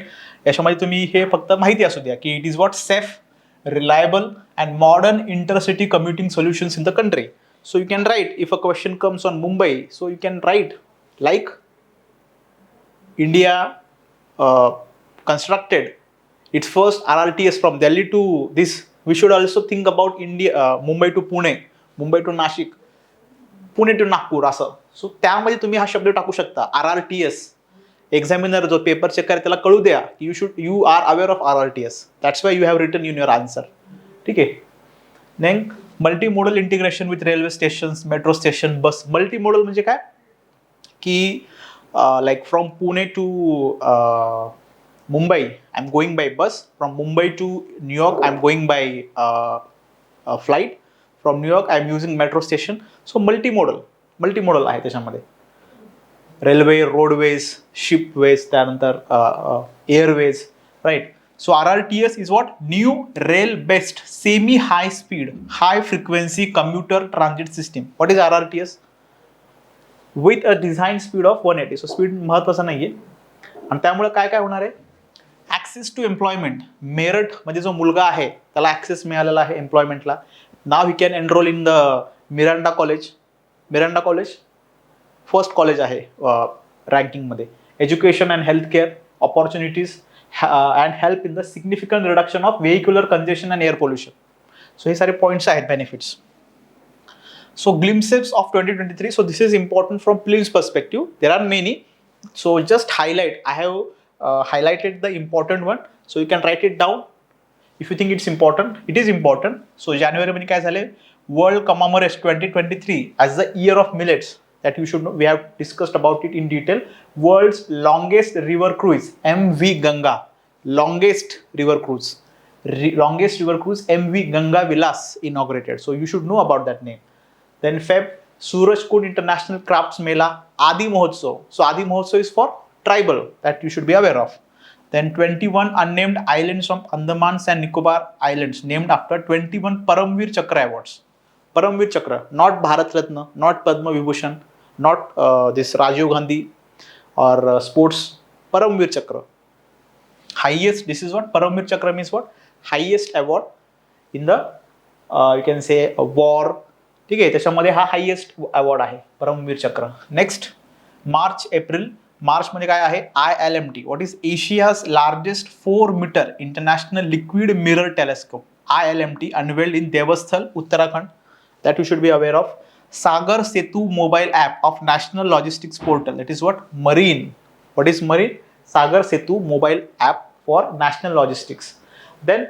याच्यामध्ये तुम्ही हे फक्त माहिती असू द्या की it is what safe, reliable and modern intercity commuting solutions in the country. So you can write if a question comes on Mumbai, so you can write like India constructed its first RRTS from Delhi to this. We should also think about Mumbai to Pune, Mumbai to Nashik, Pune to Nagpur असं. सो त्यामध्ये तुम्ही हा शब्द टाकू शकता, RRTS. Examiner जो paper check करेल त्याला कळू द्या की you are aware of RRTS. That's why you have written in your answer. ठीक आहे. Then multi modal integration with railway stations, metro station, bus. Multi modal म्हणजे काय की like from Pune to Mumbai, I'm going by bus. From Mumbai to New York, I'm going by flight. From New York, I'm using metro station. So multimodal आहे त्याच्यामध्ये. Railway, roadways, shipways, त्यानंतर airways, right. So RRTS is what? New rail based semi high speed high frequency commuter transit system. What is RRTS? With a design speed of 180. So speed महत्त्वाचं नाही आहे. आणि त्यामुळे काय काय होणार आहे, ॲक्सेस टू एम्प्लॉयमेंट. मेरठ म्हणजे जो मुलगा आहे त्याला ॲक्सेस मिळालेला आहे एम्प्लॉयमेंटला. Now he can enroll in the Miranda college. Miranda college first college आहे रँकिंगमध्ये. Education and health care opportunities and help in the significant reduction of vehicular congestion and air pollution. So हे सारे points आहेत benefits. So glimpses of 2023. So this is important from prelims perspective. There are many. So just highlight. I have highlighted the important one. So you can write it down. If you think it's important, it is important. So जानेवारीमध्ये काय झाले, world commemorates 2023 as the year of millets. That you should know. We have discussed about it in detail. World's longest river cruise, MV Ganga, longest river cruise, longest river cruise, MV Ganga Vilas inaugurated. So you should know about that name. Then Feb, Surajkund International Crafts Mela, Adi Mahotsav. So Adi Mahotsav is for tribal, that you should be aware of. Then 21 unnamed islands from Andamans and Nicobar Islands named after 21 Paramveer Chakra awards. Paramveer Chakra, not Bharat Ratna, not Padma Vibhushan, not this Rajiv Gandhi or sports. Paramveer Chakra. Highest, this is what Paramveer Chakra means, what? Highest award in the you can say a war. ठीक आहे, त्याच्यामध्ये हा highest award आहे परमवीर चक्र. Next March April. मार्च मध्ये काय आहे, ILMT, what is Asia's largest 4 metre international liquid mirror telescope. ILMT unveiled in Devasthal, Uttarakhand. That you should be aware of. Sagar Setu mobile app of National Logistics Portal. That is what? Marine. What is marine? Sagar Setu mobile app for national logistics. Then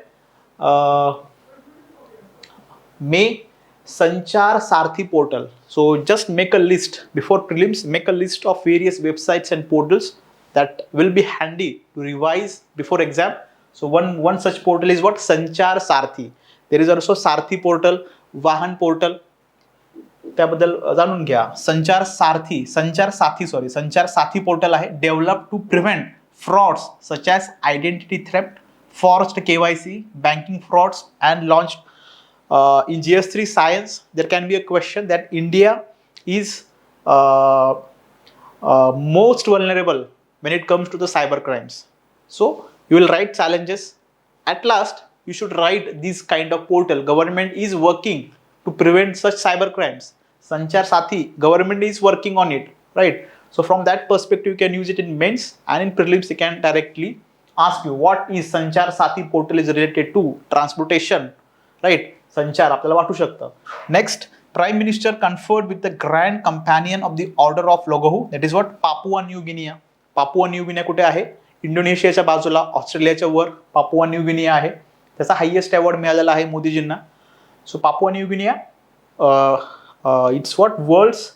May, Sanchar Sarthi portal. So just make a list before prelims. Make a list of various websites and portals that will be handy to revise before exam. So one such portal is what? Sanchar Sarthi. There is also Sarthi portal, Vahan portal, त्याबद्दल जाणून घ्या. Sanchar Saathi portal आहे, develop to prevent frauds such as identity theft, forced KYC, banking frauds and launch in GS3 science. There can be a question that India is most vulnerable when it comes to the cyber crimes. So you will write challenges. At last, you should write this kind of portal. Government is working to prevent such cyber crimes. Sanchar Sathi, government is working on it, right? So from that perspective, you can use it in mains, and in prelims, they can directly ask you what is Sanchar Sathi portal is related to transportation, right? Sanchar आपल्याला वाटू शकतं. Next, Prime Minister conferred with the Grand Companion of the Order of Logohu. That is what? Papua New Guinea. Papua New Guinea कुठे आहे? इंडोनेशियाच्या बाजूला, ऑस्ट्रेलियाच्या वर Papua New Guinea आहे. त्याचा हायेस्ट अवॉर्ड मिळालेला आहे मोदीजींना. So Papua New Guinea, it's what? World's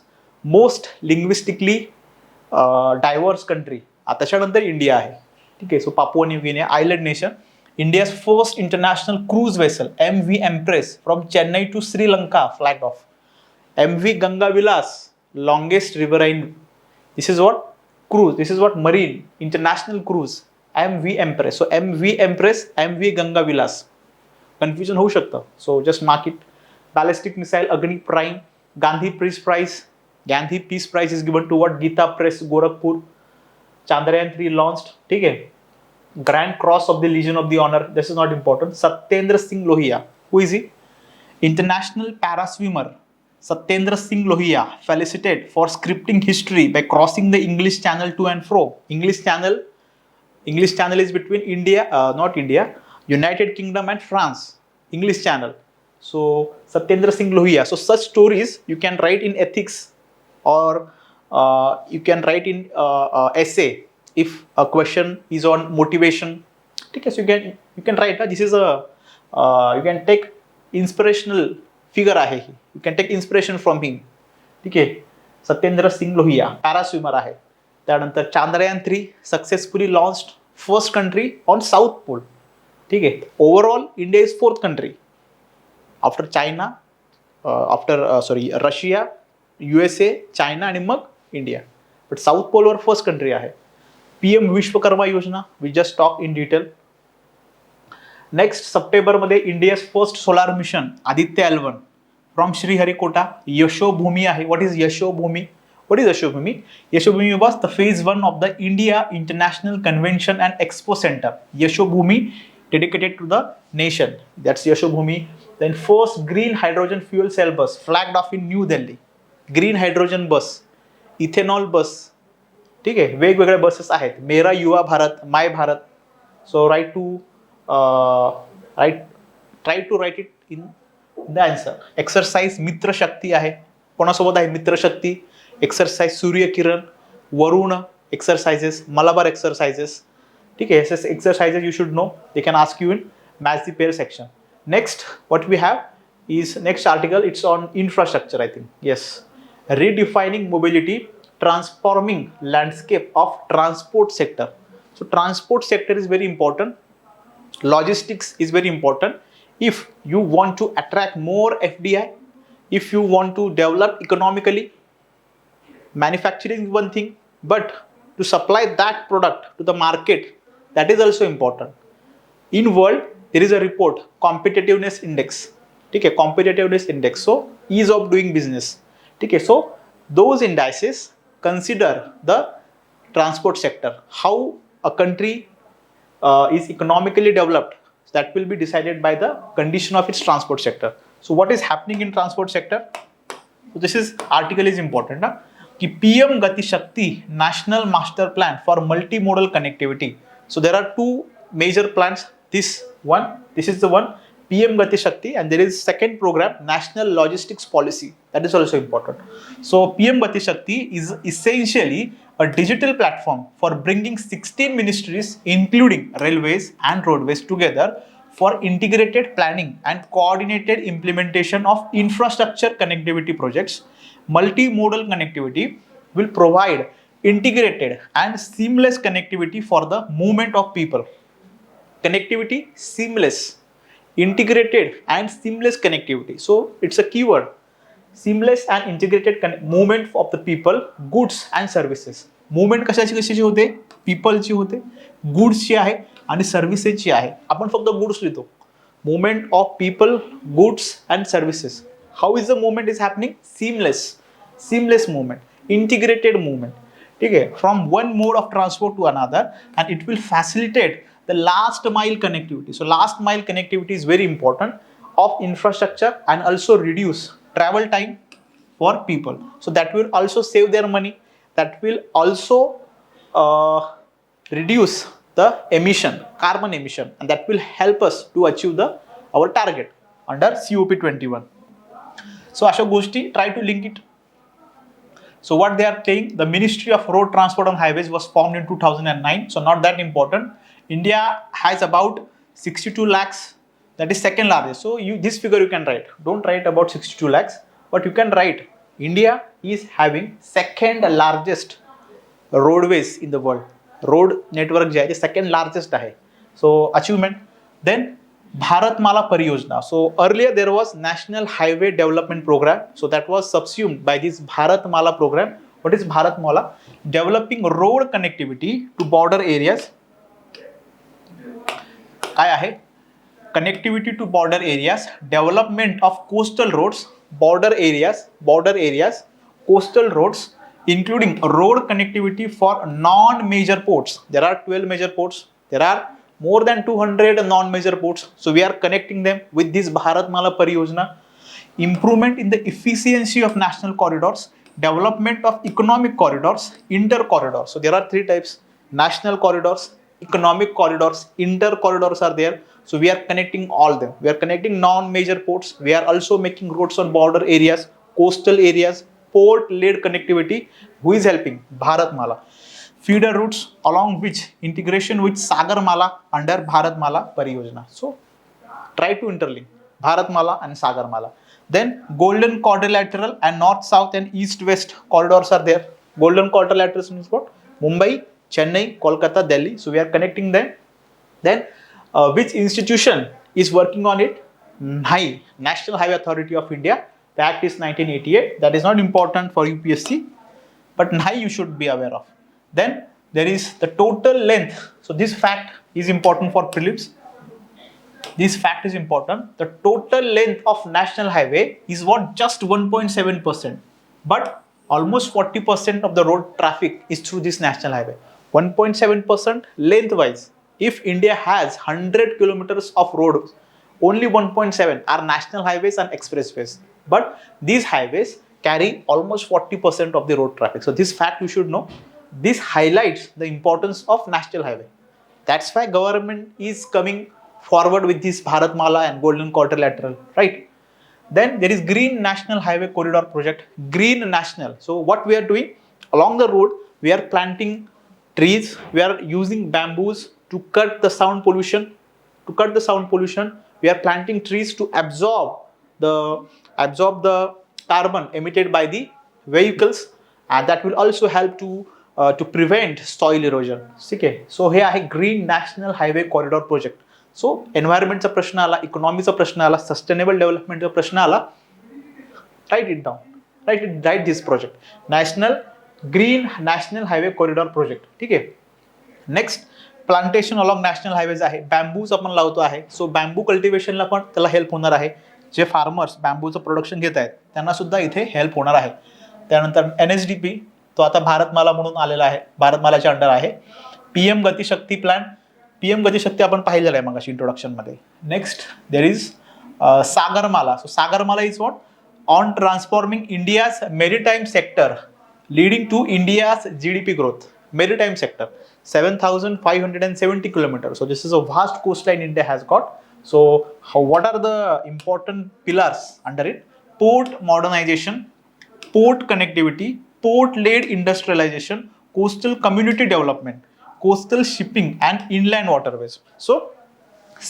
most linguistically diverse country. त्याच्यानंतर इंडिया आहे. ठीक आहे. So Papua New Guinea, island nation. India's first international cruise vessel, MV Empress, from Chennai to Sri Lanka, flagged off. MV Ganga Vilas, longest riverine. This is what? Cruise. This is what? Marine, international cruise. MV Empress. So MV Empress, MV Ganga Vilas. Confusion होऊ शकतं. So just mark it. Ballistic missile, Agni Prime, Gandhi Peace Prize. Gandhi Peace Prize is given to what? Gita Press, Gorakhpur. Chandrayaan 3 launched. ठीक है. Grand Cross of the Legion of the Honor. This is not important. Satyendra Singh Lohia. Who is he? International paraswimmer. Satyendra Singh Lohia, felicited for scripting history by crossing the English Channel to and fro. English Channel is between India, not India, United Kingdom and France. English Channel. So Satyendra Singh Lohia. So such stories you can write in ethics, or you can write in essay. If a question is on motivation, okay, so you can write. This is a you can take inspirational figure आहे. You can take inspiration from him. ठीक आहे. सत्येंद्र सिंग Lohia, para swimmer आहे. त्यानंतर Chandrayaan 3 successfully launched, first country on south pole. ठीक आहे. Overall India is 4th country after China, Russia, USA, China आणि मग India. But south पोलवर फर्स्ट कंट्री आहे. PM Vishwakarma Yojana, we just talk in detail. Next सप्टेंबरमध्ये India's first solar mission Aditya L1 from Sriharikota, Yashobhoomi आहे. What is Yashobhoomi? What is Yashobhoomi? Yashobhoomi was the phase 1 of the India International Convention and Expo Center. Yashobhumi dedicated to the nation. That's Yashobhumi. Then first green hydrogen fuel cell bus flagged off in New Delhi. Green hydrogen bus, ethanol bus. ठीक आहे. वेगवेगळ्या buses आहेत. Mera Yuva Bharat, my Bharat. So try to write it in the answer. Exercise Mitra Shakti आहे. कोणासोबत आहे Mitra Shakti? Exercise Suryakiran, Varun exercises, Malabar exercises. ठीक आहे. Exercises you should know. They can ask you in match the pair section. Next, what we have is next article. It's on infrastructure, I think. Yes, redefining mobility, transforming landscape of transport sector. So transport sector is very important. Logistics is very important. If you want to attract more FDI, if you want to develop economically, manufacturing is one thing, but to supply that product to the market, that is also important. In world, there is a report, competitiveness index. Okay, competitiveness index. So ease of doing business. Okay, so those indices consider the transport sector, how a country is economically developed. That will be decided by the condition of its transport sector. So what is happening in transport sector? So this is article is important ना कि PM Gati Shakti National Master Plan for Multimodal Connectivity. So there are two major plans. This is the one, PM Gati Shakti, and there is second program, National Logistics Policy. That is also important. So PM Gati Shakti is essentially a digital platform for bringing 16 ministries, including railways and roadways, together for integrated planning and coordinated implementation of infrastructure connectivity projects. Multimodal connectivity will provide integrated and seamless connectivity for the movement of people. Connectivity, seamless, integrated and seamless connectivity. So it's a keyword. Seamless and integrated movement of the people, goods and services. Movement कशाची कशाची होते? पीपलची होते, गुड्सची आहे आणि सर्व्हिसेसची आहे. आपण फक्त goods लिहितो. Movement of people, goods and services. How is the movement is happening? Seamless movement, integrated movement. ठीक है? From one mode of transport to another, and it will facilitate the last mile connectivity. So last mile connectivity is very important of infrastructure and also reduce travel time for people. So that will also save their money. That will also reduce the emission, carbon emission, and that will help us to achieve our target under COP21. So Ashok Goshti, try to link it. So what they are saying, the Ministry of Road Transport and Highways was formed in 2009. So not that important. India has about 62 lakhs. That is second largest. So this figure you can write. Don't write about 62 lakhs, but you can write India is having second largest roadways in the world. Road network जे आहे ते second largest आहे. So achievement. Then Bharatmala Pariyojana. So earlier there was National Highway Development Program. So that was subsumed by this Bharatmala program. What is Bharatmala? Developing road connectivity to border areas. काय आहे? Connectivity to border areas, development of coastal roads, border areas, coastal roads, including road connectivity for non-major ports. There are 12 major ports. There are more than 200 non-major ports. So we are connecting them with this Bharatmala Pariyojana. Improvement in the efficiency of national corridors, development of economic corridors, inter-corridors. So there are three types: national corridors, economic corridors, inter-corridors are there. So we are connecting all them. We are connecting non-major ports. We are also making roads on border areas, coastal areas, port-led connectivity. Who is helping? Bharatmala. Feeder routes along which integration with Sagarmala under Bharatmala Pariyojana. So try to interlink Bharatmala and Sagarmala. Then Golden Quadrilateral and North-South and East-West corridors are there. Golden Quadrilateral means what? Mumbai, Chennai, Kolkata, Delhi. So we are connecting them. Then which institution is working on it? NHAI, National Highway Authority of India. The act is 1988. That is not important for UPSC, but NHAI you should be aware of. Then there is the total length. So this fact is important for prelims. This fact is important. The total length of national highway is what? Just 1.7%. But almost 40% of the road traffic is through this national highway. 1.7% lengthwise. If India has 100 kilometers of road, only 1.7 are national highways and expressways. But these highways carry almost 40% of the road traffic. So this fact you should know. This highlights the importance of national highway. That's why government is coming forward with this Bharatmala and Golden Quadrilateral, right? Then there is Green National Highway Corridor Project. Green National. So what we are doing along the road, we are planting trees. We are using bamboos to cut the sound pollution. To cut the sound pollution, we are planting trees to absorb the carbon emitted by the vehicles, and that will also help to prevent soil erosion. ठीक आहे. सो हे आहे green national highway corridor project. So एन्व्हायरमेंटचा प्रश्न आला, इकॉनॉमीचा प्रश्न आला, sustainable डेव्हलपमेंटचा प्रश्न आला, write it down. Write this project. Green National Highway Corridor Project. ठीक आहे. Next plantation along national highways आहे. बॅम्बूज आपण लावतो आहे. सो बॅम्बू कल्टिवेशनला पण त्याला हेल्प होणार आहे. जे फार्मर्स बॅम्बूचं प्रोडक्शन घेत आहेत त्यांना सुद्धा इथे हेल्प होणार आहे. त्यानंतर NSDP, तो आता भारतमाला म्हणून आलेला आहे, भारतमालाच्या अंडर आहे. PM Gatishakti plan, PM Gatishakti आपण पाहिलेलं आहे मगाशी इंट्रोडक्शनमध्ये. Next there is Sagarmala. So Sagarmala is what? On transforming India's maritime sector leading to India's GDP growth. Maritime sector, 7,570 kilometers. So this is a vast coastline India has got. So what are the important pillars under it? Port modernization, port connectivity, port-led industrialization, coastal community development, coastal shipping and inland waterways. So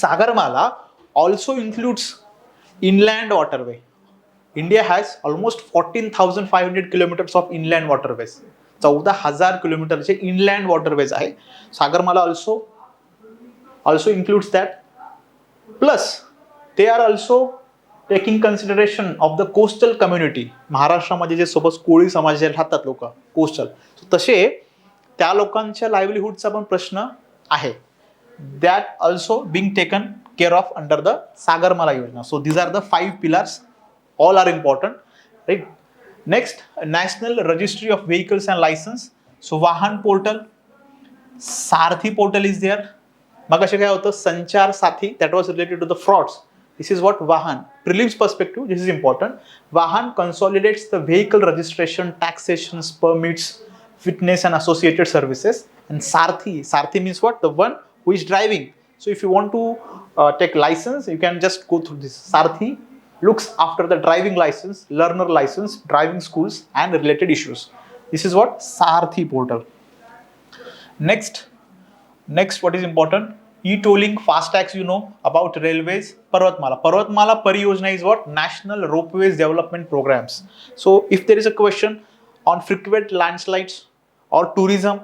Sagarmala also includes inland waterway. India has almost 14,500 kilometers of inland waterways. 14,000 किलोमीटरचे inland waterways आहे. Sagarmala also includes that. Plus they are also taking consideration of the coastal community. महाराष्ट्रामध्ये जे सोबत कोळी समाज राहतात लोक coastal, तसे त्या लोकांच्या लाईव्हलीहूडचा पण प्रश्न आहे. That also being taken care of under the Sagarmala Yojana. So these are the 5 pillars. All are important, right? Next, National Registry of Vehicles and License. So Vahan portal, Sarthi portal is there. मगाशी काय होतं? संचार साथी, that was related to the frauds. This is what Vahan. Prelims perspective, this is important. Vahan consolidates the vehicle registration, taxations, permits, fitness and associated services. And Sarthi means what? The one who is driving. So if you want to take license, you can just go through this. Sarthi looks after the driving license, learner license, driving schools and related issues. This is what? Sarthi portal. Next what is important? E-tolling, fast tags, you know about railways. Parvatmala Pariyojana is what? National Ropeways Development Programs. So if there is a question on frequent landslides or tourism,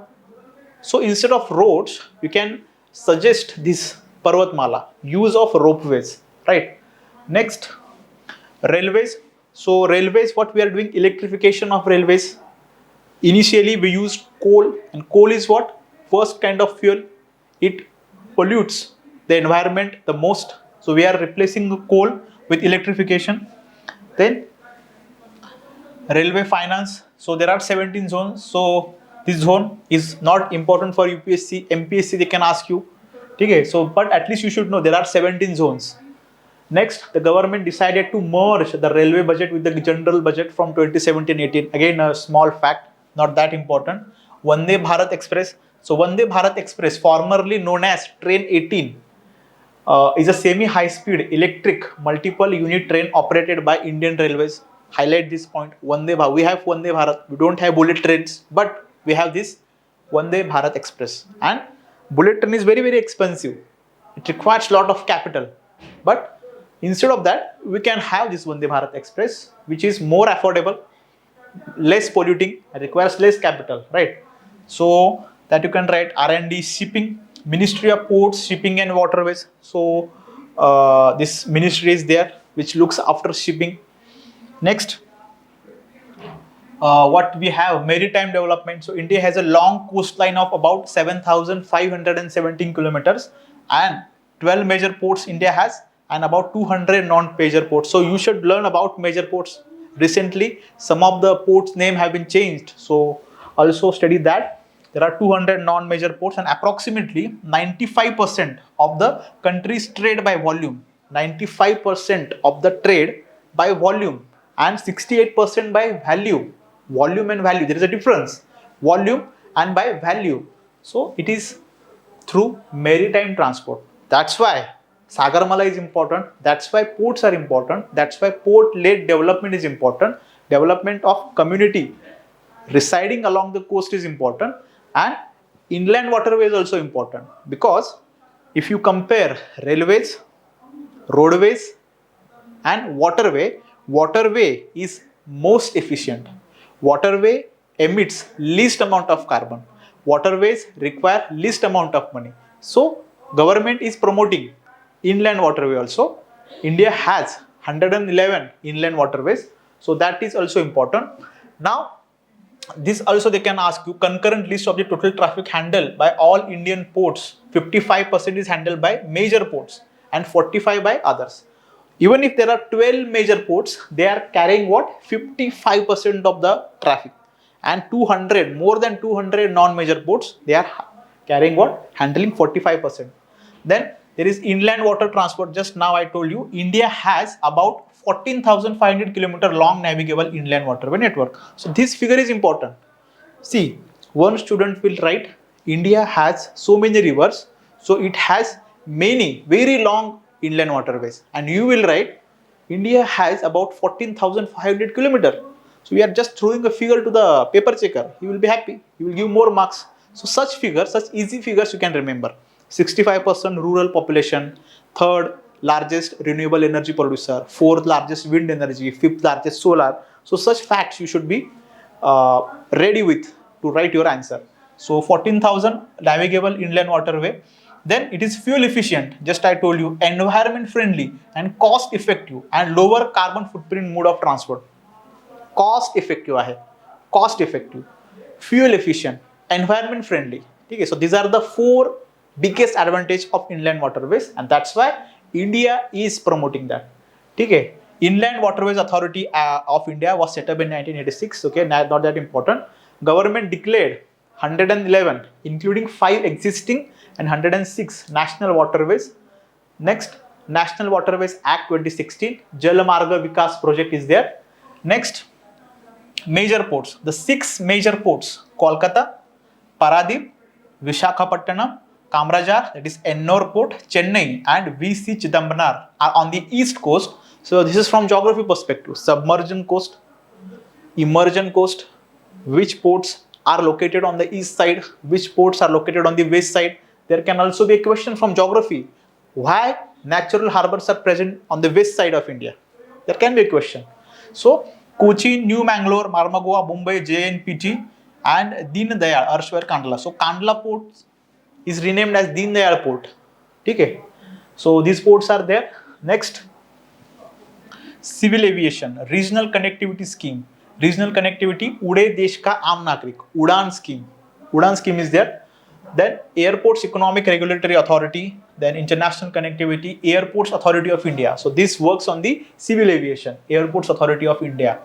so instead of roads, you can suggest this Parvatmala, use of ropeways, right? Next, railways. So railways, what we are doing? Electrification of railways. Initially we used coal, and coal is what? First kind of fuel. It pollutes the environment the most. So we are replacing the coal with electrification. Then railway finance. So there are 17 zones. So this zone is not important for UPSC, MPSC they can ask you. Okay, so but at least you should know there are 17 zones. Next, the government decided to merge the railway budget with the general budget from 2017-18. Again, a small fact, not that important. Vande Bharat Express. So Vande Bharat Express, formerly known as Train 18, is a semi-high-speed electric multiple unit train operated by Indian Railways. Highlight this point. Vande Bharat. We have Vande Bharat. We don't have bullet trains, but we have this Vande Bharat Express. And bullet train is very, very expensive. It requires a lot of capital, but instead of that, we can have this Vande Bharat Express, which is more affordable, less polluting, and requires less capital, right? So that you can write R&D, shipping, Ministry of Ports, Shipping and Waterways. So this ministry is there, which looks after shipping. Next, what we have? Maritime development. So India has a long coastline of about 7,517 kilometers, and 12 major ports India has, and about 200 non-major ports. So you should learn about major ports. Recently, some of the ports' name have been changed. So also study that. There are 200 non-major ports, and approximately 95% of the country's trade by volume. 95% of the trade by volume, and 68% by value. Volume and value. There is a difference. Volume and by value. So it is through maritime transport. That's why Sagarmala is important. That's why ports are important. That's why port-led development is important. Development of community residing along the coast is important, and inland waterway is also important, because if you compare railways, roadways, and waterway is most efficient. Waterway emits least amount of carbon. Waterways require least amount of money. So government is promoting inland waterway also. India has 111 inland waterways. So that is also important. Now this also they can ask you concurrent list of the total traffic handled by all Indian ports. 55% is handled by major ports and 45 by others. Even if there are 12 major ports, they are carrying what? 55% of the traffic. And 200, more than 200 non-major ports, they are carrying what? Handling 45%. Then there is inland water transport. Just now I told you, India has about 14,500 kilometer long navigable inland waterway network. So this figure is important. See, one student will write, India has so many rivers, so it has many very long inland waterways. And you will write, India has about 14,500 kilometer. So we are just throwing a figure to the paper checker. He will be happy. He will give more marks. So such figures, such easy figures you can remember. 65% rural population, third largest renewable energy producer, fourth largest wind energy, fifth largest solar. So such facts you should be ready with to write your answer. So 14,000 navigable inland waterway. Then it is fuel efficient. Just I told you, environment friendly and cost effective and lower carbon footprint mode of transport. Cost effective आहे, cost effective, fuel efficient, environment friendly. Okay, so these are the four biggest advantage of inland waterways, and that's why India is promoting that. Okay, Inland Waterways Authority of India was set up in 1986. Okay, not that important. Government declared 111, including 5 existing and 106 national waterways. Next, National Waterways Act 2016, Jal Marga Vikas project is there. Next, major ports. The 6 major ports: Kolkata, Paradip, Vishakhapatnam, Kamarajar, that is Ennore Port, Chennai, and VC Chidambaram are on the east coast. So this is from geography perspective. Submerged coast, immersion coast. Which ports are located on the east side? Which ports are located on the west side? There can also be a question from geography. Why natural harbors are present on the west side of India? There can be a question. So Kochi, New Mangalore, Marmagua, Mumbai, JNPT, and Deen Dayal, Arshwar Kandla. So Kandla port is renamed as Deen Dayal port. Okay. So these ports are there. Next, civil aviation, regional connectivity scheme. Regional connectivity, Ude Desh Ka Aam Nagrik, Udan scheme. Udan scheme is there. Then Airports Economic Regulatory Authority, then International Connectivity, Airports Authority of India. So this works on the civil aviation, Airports Authority of India.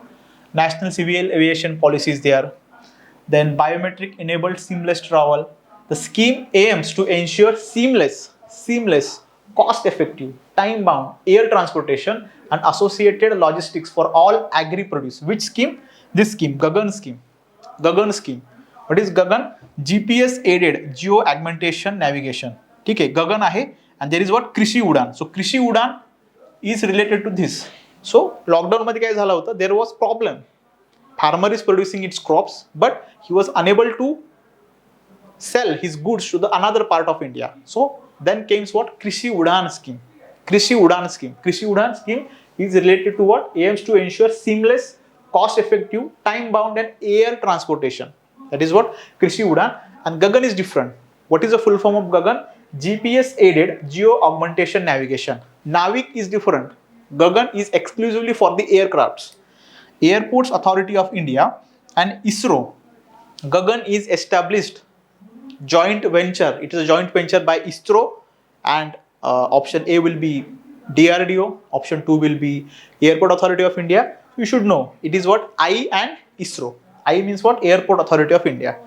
National Civil Aviation Policy is there. Then biometric enabled seamless travel. The scheme aims to ensure seamless, cost-effective, time-bound air transportation and associated logistics for all agri-produce. Which scheme? This scheme, Gagan scheme. Gagan scheme. What is Gagan? GPS-aided geo-augmentation navigation. Okay, Gagan ahe, and there is what? Krishi Udan. So Krishi Udan is related to this. So lockdown मध्ये काय झालं होतं? There was problem. Farmer is producing its crops, but he was unable to sell his goods to the another part of India. So then came what? Krishi Udan scheme. Krishi Udan scheme. Krishi Udan scheme is related to what? Aims to ensure seamless, cost-effective, time-bound and air transportation. That is what? Krishi Udan. And Gagan is different. What is the full form of Gagan? GPS-aided geo-augmentation navigation. Navik is different. Gagan is exclusively for the aircrafts. Airports Authority of India and ISRO. Gagan is established joint venture. It is a joint venture by ISRO, and option A will be DRDO, option 2 will be Airport Authority of India. You should know it is what? I and ISRO. I means what? Airport Authority of India.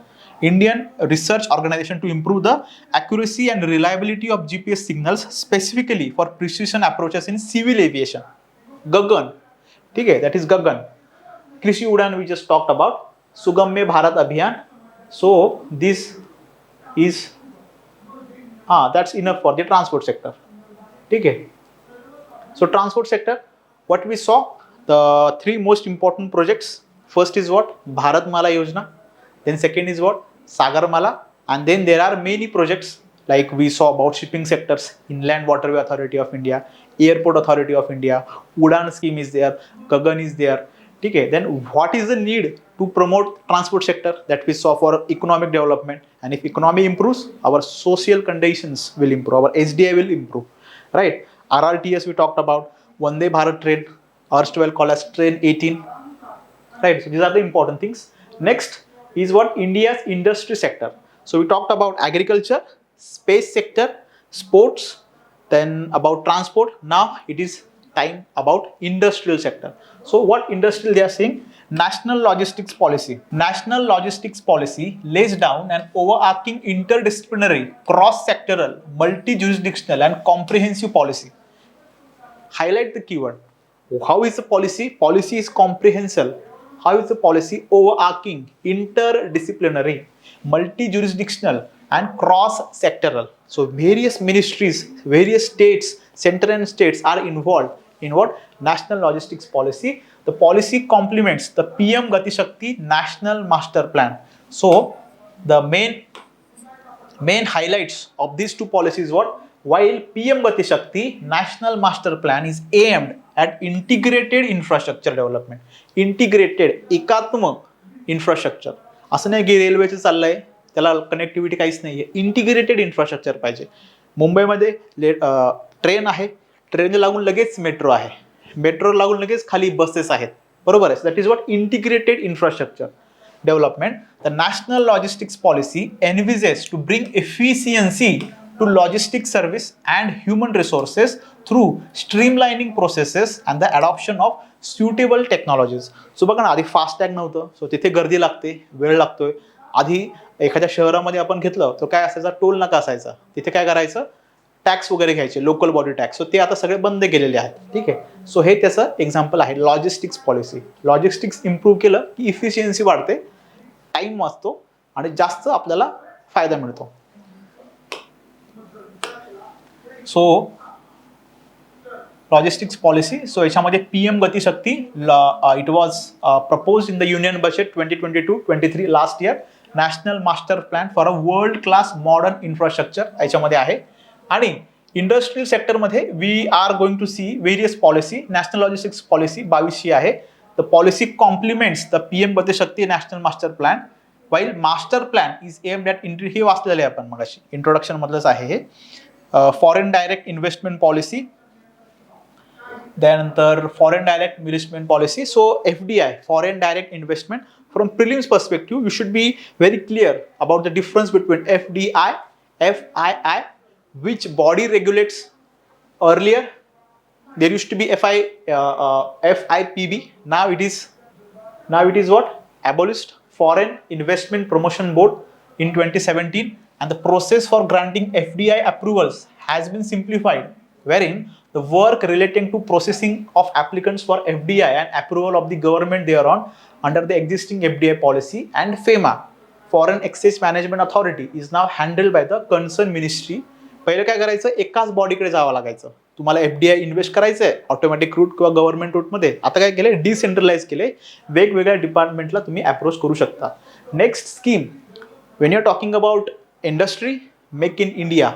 Indian research organization to improve the accuracy and reliability of GPS signals, specifically for precision approaches in civil aviation. Gagan. Okay, that is Gagan. Krishi Udan we just talked about. Sugamya Bharat Abhiyan. So this is that's enough for the transport sector. Okay. So transport sector, what we saw, the 3 most important projects. First is what? Bharat Mala Yojana. Then second is what? Sagar Mala. And then there are many projects like we saw about shipping sectors, Inland Waterway Authority of India, Airport Authority of India, Udan scheme is there, Gagan is there. Okay, then what is the need to promote transport sector? That we saw for economic development, and if economy improves, our social conditions will improve, our SDI will improve, right? RRTS we talked about, Vande Bharat train, erstwhile called as train 18, right? So these are the important things. Next is what India's industry sector. So we talked about agriculture, space sector, sports, then about transport. Now it is time about industrial sector. So what industrial they are saying? National logistics policy. National logistics policy lays down an overarching interdisciplinary, cross-sectoral, multi-jurisdictional and comprehensive policy. Highlight the keyword. How is the policy? Policy is comprehensive. How is the policy? Overarching, interdisciplinary, multi-jurisdictional and cross-sectoral. So various ministries, various states, center and states are involved in what? National logistics policy. The policy complements the PM Gati Shakti National Master Plan. So the main highlights of these two policies what? While PM Gati Shakti National Master Plan is aimed at integrated infrastructure development, integrated एकात्मक infrastructure, असं नाही की रेल्वेचं चाललंय त्याला connectivity काहीच नाहीये, integrated infrastructure पाहिजे. मुंबईमध्ये ट्रेन आहे, ट्रेन लागून लगेच मेट्रो आहे, मेट्रो लागून लगेच खाली बसेस आहेत, बरोबर आहे. That is what integrated infrastructure development. The national logistics policy envisages to bring efficiency to logistics service and human resources through streamlining processes and the adoption of suitable technologies. So बघा ना, आधी फास्टॅग नव्हतं, सो तिथे गर्दी लागते, वेळ लागतोय. आधी एखाद्या शहरामध्ये आपण घेतलं तर काय असायचा, टोल नाका असायचा, तिथे काय करायचं, टॅक्स वगैरे घ्यायचे, लोकल बॉडी टॅक्स. सो ते आता सगळे बंद केलेले आहेत. ठीक आहे. सो हे त्याचं एक्झाम्पल आहे लॉजिस्टिक्स पॉलिसी. लॉजिस्टिक्स इम्प्रूव्ह केलं की इफिशियन्सी वाढते, टाइम वाचतो आणि जास्त आपल्याला फायदा मिळतो. सो लॉजिस्टिक्स पॉलिसी, सो याच्यामध्ये PM Gati Shakti, it was propose in the union budget 2022-23 last year. National master plan for a world class modern infrastructure याच्यामध्ये आहे. आणि इंडस्ट्रियल सेक्टरमध्ये we are going to see various policy. National logistics policy 2200 आहे. The policy complements the PM Gati Shakti National Master Plan, while Master Plan is aimed at हे वाचलेलं आहे आपण मगाशी, introduction मधलंच आहे हे. फॉरेन डायरेक्ट इन्व्हेस्टमेंट पॉलिसी, त्यानंतर foreign direct investment policy. So FDI, foreign direct investment. From prelims perspective you should be very clear about the difference between FDI, FII, which body regulates earlier. There used to be FIPB. Now it is what? Abolished. Foreign Investment Promotion Board in 2017, and the process for granting FDI approvals has been simplified, wherein the work relating to processing of applicants for FDI and approval of the government thereon under the existing FDI policy and FEMA, Foreign Exchange Management Authority, is now handled by the concerned ministry. पहिले काय करायचं, एकाच बॉडीकडे जावं लागायचं. तुम्हाला FDI invest करायचंय automatic root किंवा government रूटमध्ये, आता काय केलंय, डिसेंट्रलाइज केले, वेगवेगळ्या डिपार्टमेंटला तुम्ही अप्रोच करू शकता. Next scheme, when you are talking about industry, make in India,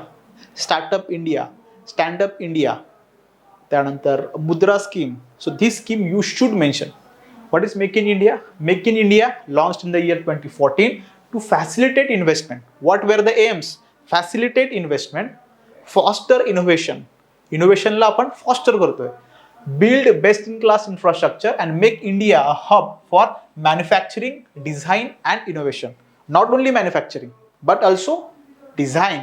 startup India, standup India, त्यानंतर Mudra scheme. So this scheme you should mention. What is make in India? Make in India launched in the year 2014 to facilitate investment. What were the aims? Facilitate investment, foster innovation, इनोव्हेशनला आपण foster करतोय, build best in class infrastructure and make India a hub for manufacturing, design and innovation. Not only manufacturing but also design,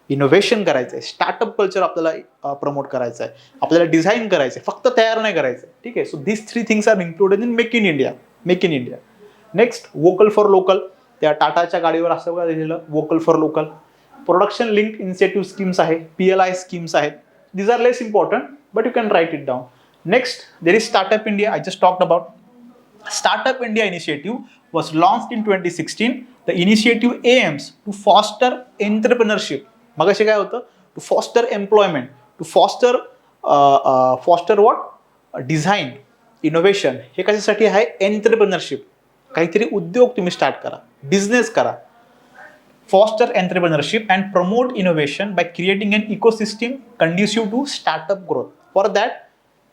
innovation करायचं आहे. Startup culture आपल्याला promote करायचं आहे, आपल्याला design करायचं आहे, फक्त तयार नाही करायचं. ठीक आहे. So this 3 things are included in make in India. Make in India. Next, vocal for local. त्या टाटाच्या गाडीवर असं बघा लिहिलेलं, vocal for local. Production linked incentive schemes आहे, PLI स्कीम्स आहेत. These are less important, but you can write it down. Next, there is Startup India. I just talked about. Startup India initiative was launched in 2016. The initiative aims to foster entrepreneurship. मगाशी काय होतं? To foster employment, to foster what? Design, innovation. हे कशासाठी आहे? Entrepreneurship. काहीतरी उद्योग तुम्ही start करा, business करा. foster entrepreneurship and promote innovation by creating an ecosystem conducive to startup growth. For that,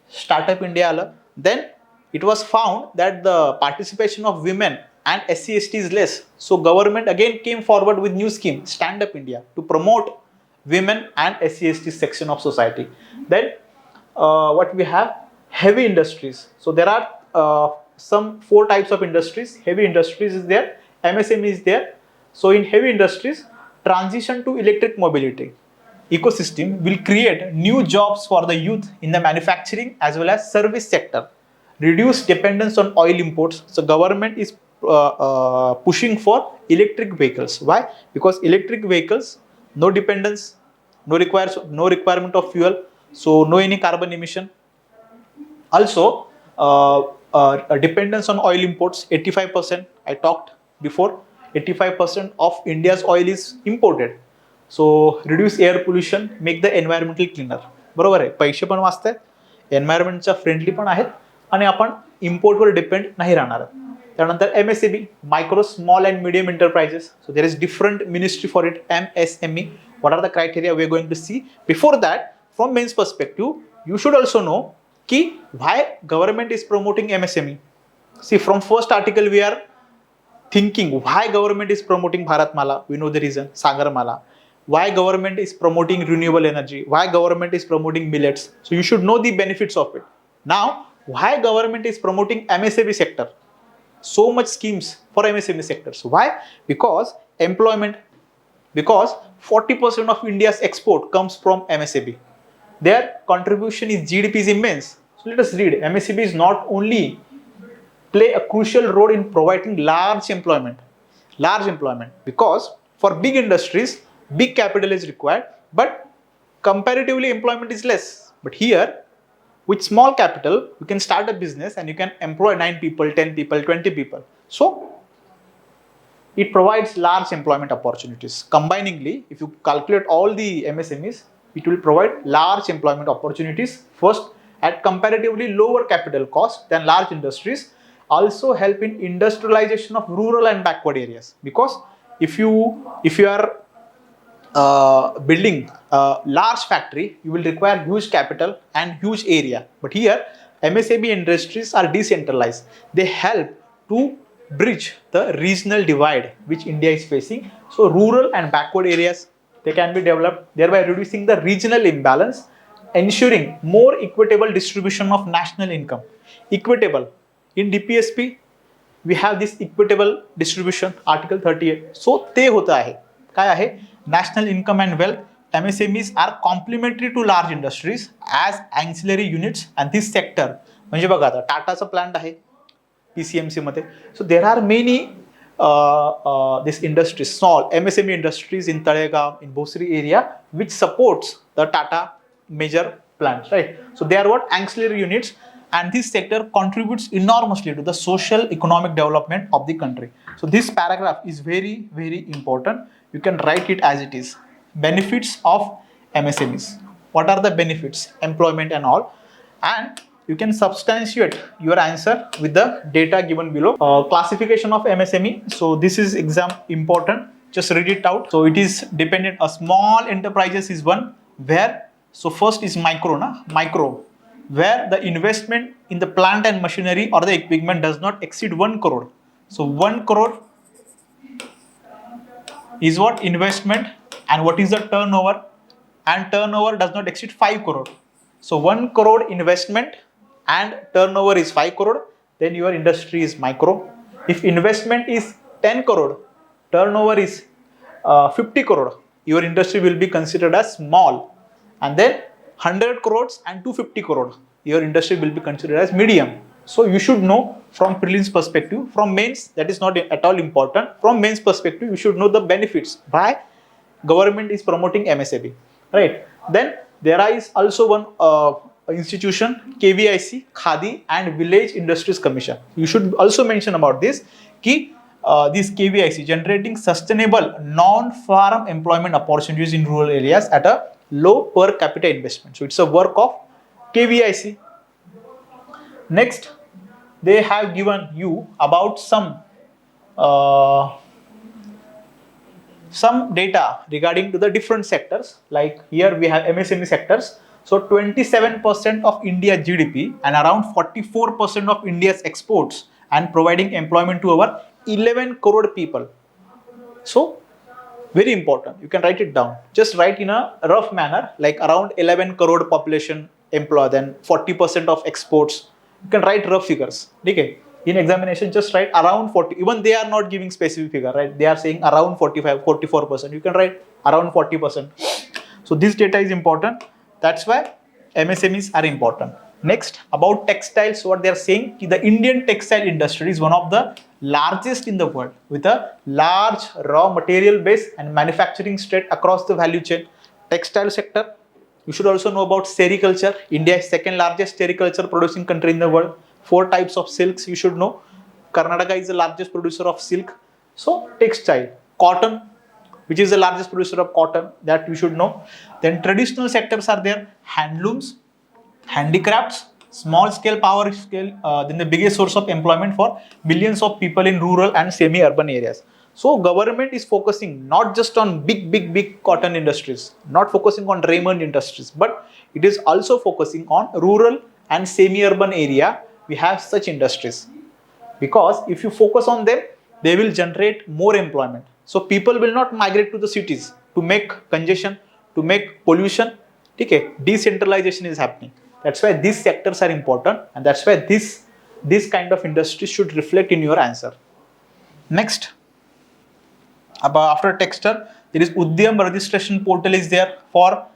Startup India आलं. Then it was found that the participation of women and SC/ST is less. So government again came forward with new scheme, Stand Up India, to promote women and SC/ST section of society. Then what we have, heavy industries. So there are some 4 types of industries. Heavy industries is there, MSME is there. So in heavy industries, transition to electric mobility ecosystem will create new jobs for the youth in the manufacturing as well as service sector, reduce dependence on oil imports. So government is pushing for electric vehicles. Why? Because electric vehicles, no dependence, no requirement of fuel, so no any carbon emission. Also a dependence on oil imports, 85%. I talked before, 85% of India's oil is imported. So reduce air pollution, make the environmental cleaner. बरोबर आहे, पैसे पण वाचत आहेत, एन्व्हायरमेंटच्या friendly पण आहेत आणि आपण इम्पोर्टवर डिपेंड नाही राहणार. त्यानंतर MSME, micro small and medium enterprises. So there is different ministry for it, MSME. What are the criteria we are going to see. Before that, from mains perspective, you should also know की why government is promoting MSME. See, from first article we are thinking why government is promoting Bharatmala. We know the reason, Sagarmala. Why government is promoting renewable energy, why government is promoting millets. So you should know the benefits of it. Now, why government is promoting MSME sector, so much schemes for MSME sectors. Why? Because employment, because 40% of India's export comes from MSME. Their contribution is GDP is immense. So let us read. MSME is not only play a crucial role in providing large employment, because for big industries big capital is required, but comparatively employment is less. But here, with small capital, you can start a business and you can employ 9 people, 10 people, 20 people. So it provides large employment opportunities. Combiningly, if you calculate all the MSMEs, it will provide large employment opportunities, first at comparatively lower capital cost than large industries. Also help in industrialization of rural and backward areas, because if you are building a large factory, you will require huge capital and huge area. But here, MSME industries are decentralized. They help to bridge the regional divide which India is facing. So rural and backward areas, they can be developed, thereby reducing the regional imbalance, ensuring more equitable distribution of national income. Equitable. In DPSP, we have this equitable distribution, Article 38. So ते होतं आहे, काय आहे, national income and wealth. MSMEs are complementary to large industries as ancillary units, and this sector, म्हणजे बघा आता टाटाचं plant आहे PCMC मध्ये. So there are many this industries, small MSME industries in Talegaon, in Bhosri area, which supports the Tata major plants, right? So they are what, ancillary units, and this sector contributes enormously to the social economic development of the country. So this paragraph is very, very important. You can write it as it is. Benefits of MSMEs. What are the benefits? Employment and all. And you can substantiate your answer with the data given below. Classification of MSME. So this is exam important. Just read it out. So it is dependent. A small enterprises is one, where, so first is micro, where the investment in the plant and machinery or the equipment does not exceed 1 crore. So 1 crore is what, investment, and what is the turnover, and turnover does not exceed 5 crore. So 1 crore investment and turnover is 5 crore, then your industry is micro. If investment is 10 crore, turnover is 50 crore, your industry will be considered as small. And then 100 crores and 250 crore, your industry will be considered as medium. So you should know from prelims perspective. From mains, that is not at all important. From mains perspective, you should know the benefits. Why government is promoting MSME, right? Then there is also one institution, KVIC, Khadi and Village Industries Commission. You should also mention about this, ki this KVIC generating sustainable non-farm employment opportunities in rural areas at a low per capita investment. So it's a work of KVIC. Next, they have given you about some some data regarding to the different sectors. Like here we have MSME sectors. So 27% of India GDP and around 44% of India's exports and providing employment to over 11 crore people. So very important. You can write it down. Just write in a rough manner, like around 11 crore population employed, then 40% of exports. You can write rough figures. Okay. In examination, just write around 40. Even they are not giving specific figure, right? They are saying around 45, 44%. You can write around 40%. So this data is important. That's why MSMEs are important. Next, about textiles, what they are saying, the Indian textile industry is one of the largest in the world with a large raw material base and manufacturing spread across the value chain. Textile sector, you should also know about sericulture. India is second largest sericulture producing country in the world. 4 types of silks you should know. Karnataka is the largest producer of silk. So textile, cotton, which is the largest producer of cotton, that you should know. Then traditional sectors are there, handlooms, handicrafts, small scale power scale, then the biggest source of employment for millions of people in rural and semi-urban areas. So government is focusing not just on big cotton industries, not focusing on Raymond industries, but it is also focusing on rural and semi-urban area. We have such industries, because if you focus on them, they will generate more employment. So people will not migrate to the cities to make congestion, to make pollution. Okay, decentralization is happening. That's why these sectors are important, and that's why this kind of industry should reflect in your answer. Next, after texture, there is Udyam registration portal is there for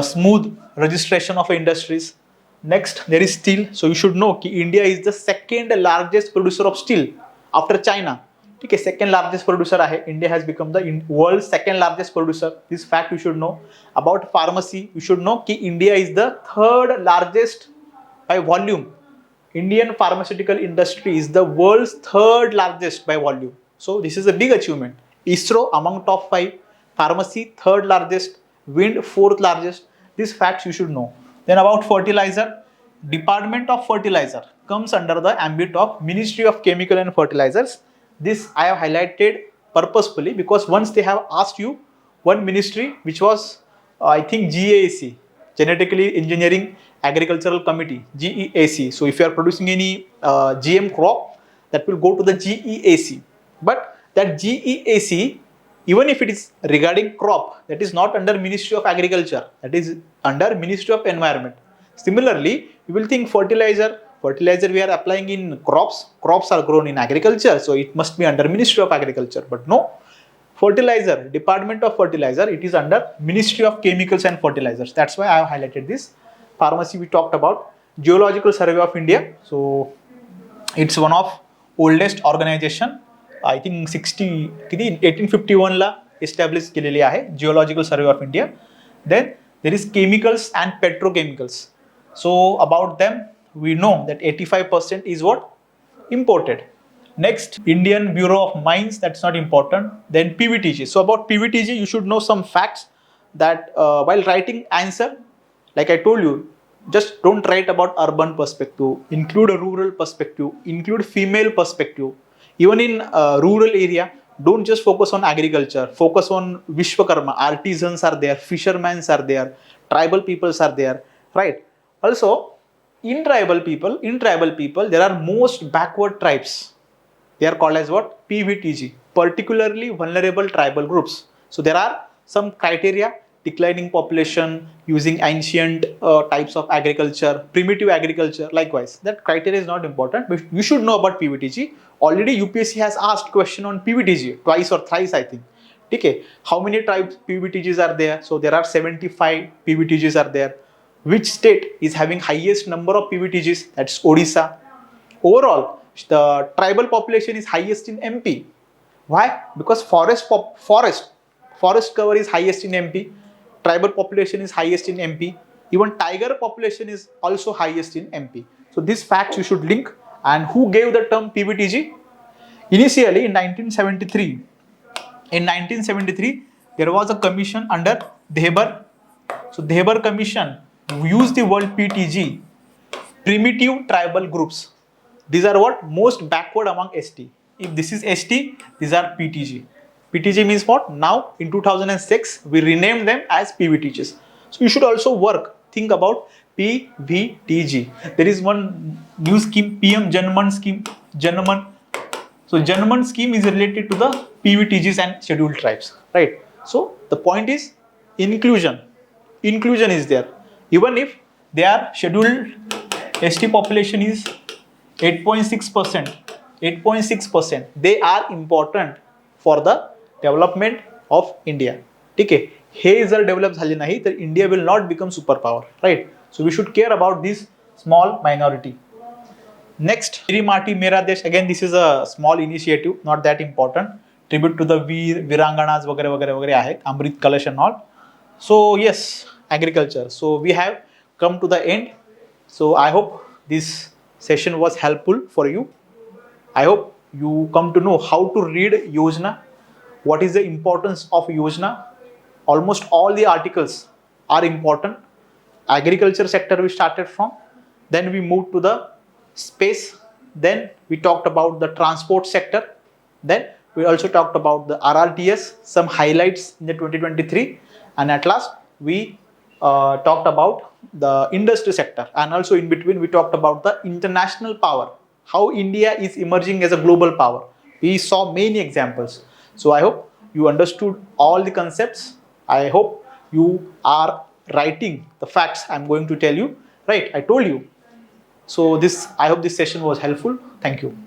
smooth registration of industries. Next, there is steel. So you should know that India is the second largest producer of steel after China. Okay, second largest producer. India has become the world's second largest producer. This fact you should know. About pharmacy, you should know that India is the third largest by volume. Indian pharmaceutical industry is the world's third largest by volume. So this is a big achievement. ISRO among top 5, pharmacy third largest, wind fourth largest. These facts you should know. Then about fertilizer, Department of Fertilizer comes under the ambit of Ministry of Chemical and Fertilizers. This I have highlighted purposefully because once they have asked you one ministry, which was I think GAC, Genetically Engineering Agricultural Committee, GEAC. So if you are producing any GM crop, that will go to the GEAC. But that GEAC, even if it is regarding crop, that is not under Ministry of Agriculture, that is under Ministry of Environment. Similarly, you will think fertilizer we are applying in crops are grown in agriculture, so it must be under Ministry of Agriculture. But no, fertilizer, Department of Fertilizer, it is under Ministry of Chemicals and Fertilizers. That's why I have highlighted this. Pharmacy we talked about. Geological Survey of India, so it's one of oldest organization. I think 1851 ला established केलेली आहे Geological Survey of India. Then there is chemicals and petrochemicals. So about them we know that 85% is what? Imported. Next, Indian Bureau of Mines, that's not important. Then PVTG. So about PVTG you should know some facts that while writing answer, like I told you, just don't write about urban perspective, include a rural perspective, include female perspective. Even in rural area, don't just focus on agriculture, focus on Vishwakarma, artisans are there, fishermen are there, tribal peoples are there, right? Also, in tribal people, there are most backward tribes. They are called as what? PVTG, particularly vulnerable tribal groups. So there are some criteria: declining population, using ancient types of agriculture, primitive agriculture. Likewise, that criteria is not important, but you should know about PVTG. Already UPSC has asked question on PVTG twice or thrice, I think. Okay, how many tribes PVTGs are there? So there are 75 PVTGs are there. Which state is having highest number of PVTGs? That's Odisha. Overall, the tribal population is highest in MP. Why? Because forest cover is highest in MP. Tribal population is highest in MP. Even tiger population is also highest in MP. So these facts you should link. And who gave the term PVTG? Initially in 1973. In 1973, there was a commission under Debar. So Debar Commission used the word PTG, primitive tribal groups. These are what? Most backward among ST. If this is ST, these are PTG. PTG means what? Now in 2006 we renamed them as PVTGs. So you should also think about PVTG. There is one new scheme, PM Janman scheme. Janman. So Janman scheme is related to the PVTGs and scheduled tribes, right? So the point is inclusion. Inclusion is there. Even if their scheduled ST population is 8.6%, 8.6%, they are important for the development of India. ठीक आहे, हे जर develop झाले नाही तर India will not become super power, right. So we should care about this small minority. Next, Meri Maati Mera Desh. Again this is a small initiative, not that important. Tribute to the वीर वीरांगणाज वगैरे वगैरे वगैरे आहेत, Amrit Kalash and all. So yes, agriculture. So we have come to the end. So I hope this session was helpful for you. I hope you come to know how to read Yojana, what is the importance of Yojana. Almost all the articles are important. Agriculture sector we started from, then we moved to the space, then we talked about the transport sector, then we also talked about the RRTS, some highlights in the 2023, and at last we talked about the industry sector, and also in between we talked about the international power, how India is emerging as a global power. We saw many examples. So I hope you understood all the concepts. I hope you are writing the facts I'm going to tell you, right? I told you. So I hope this session was helpful. Thank you.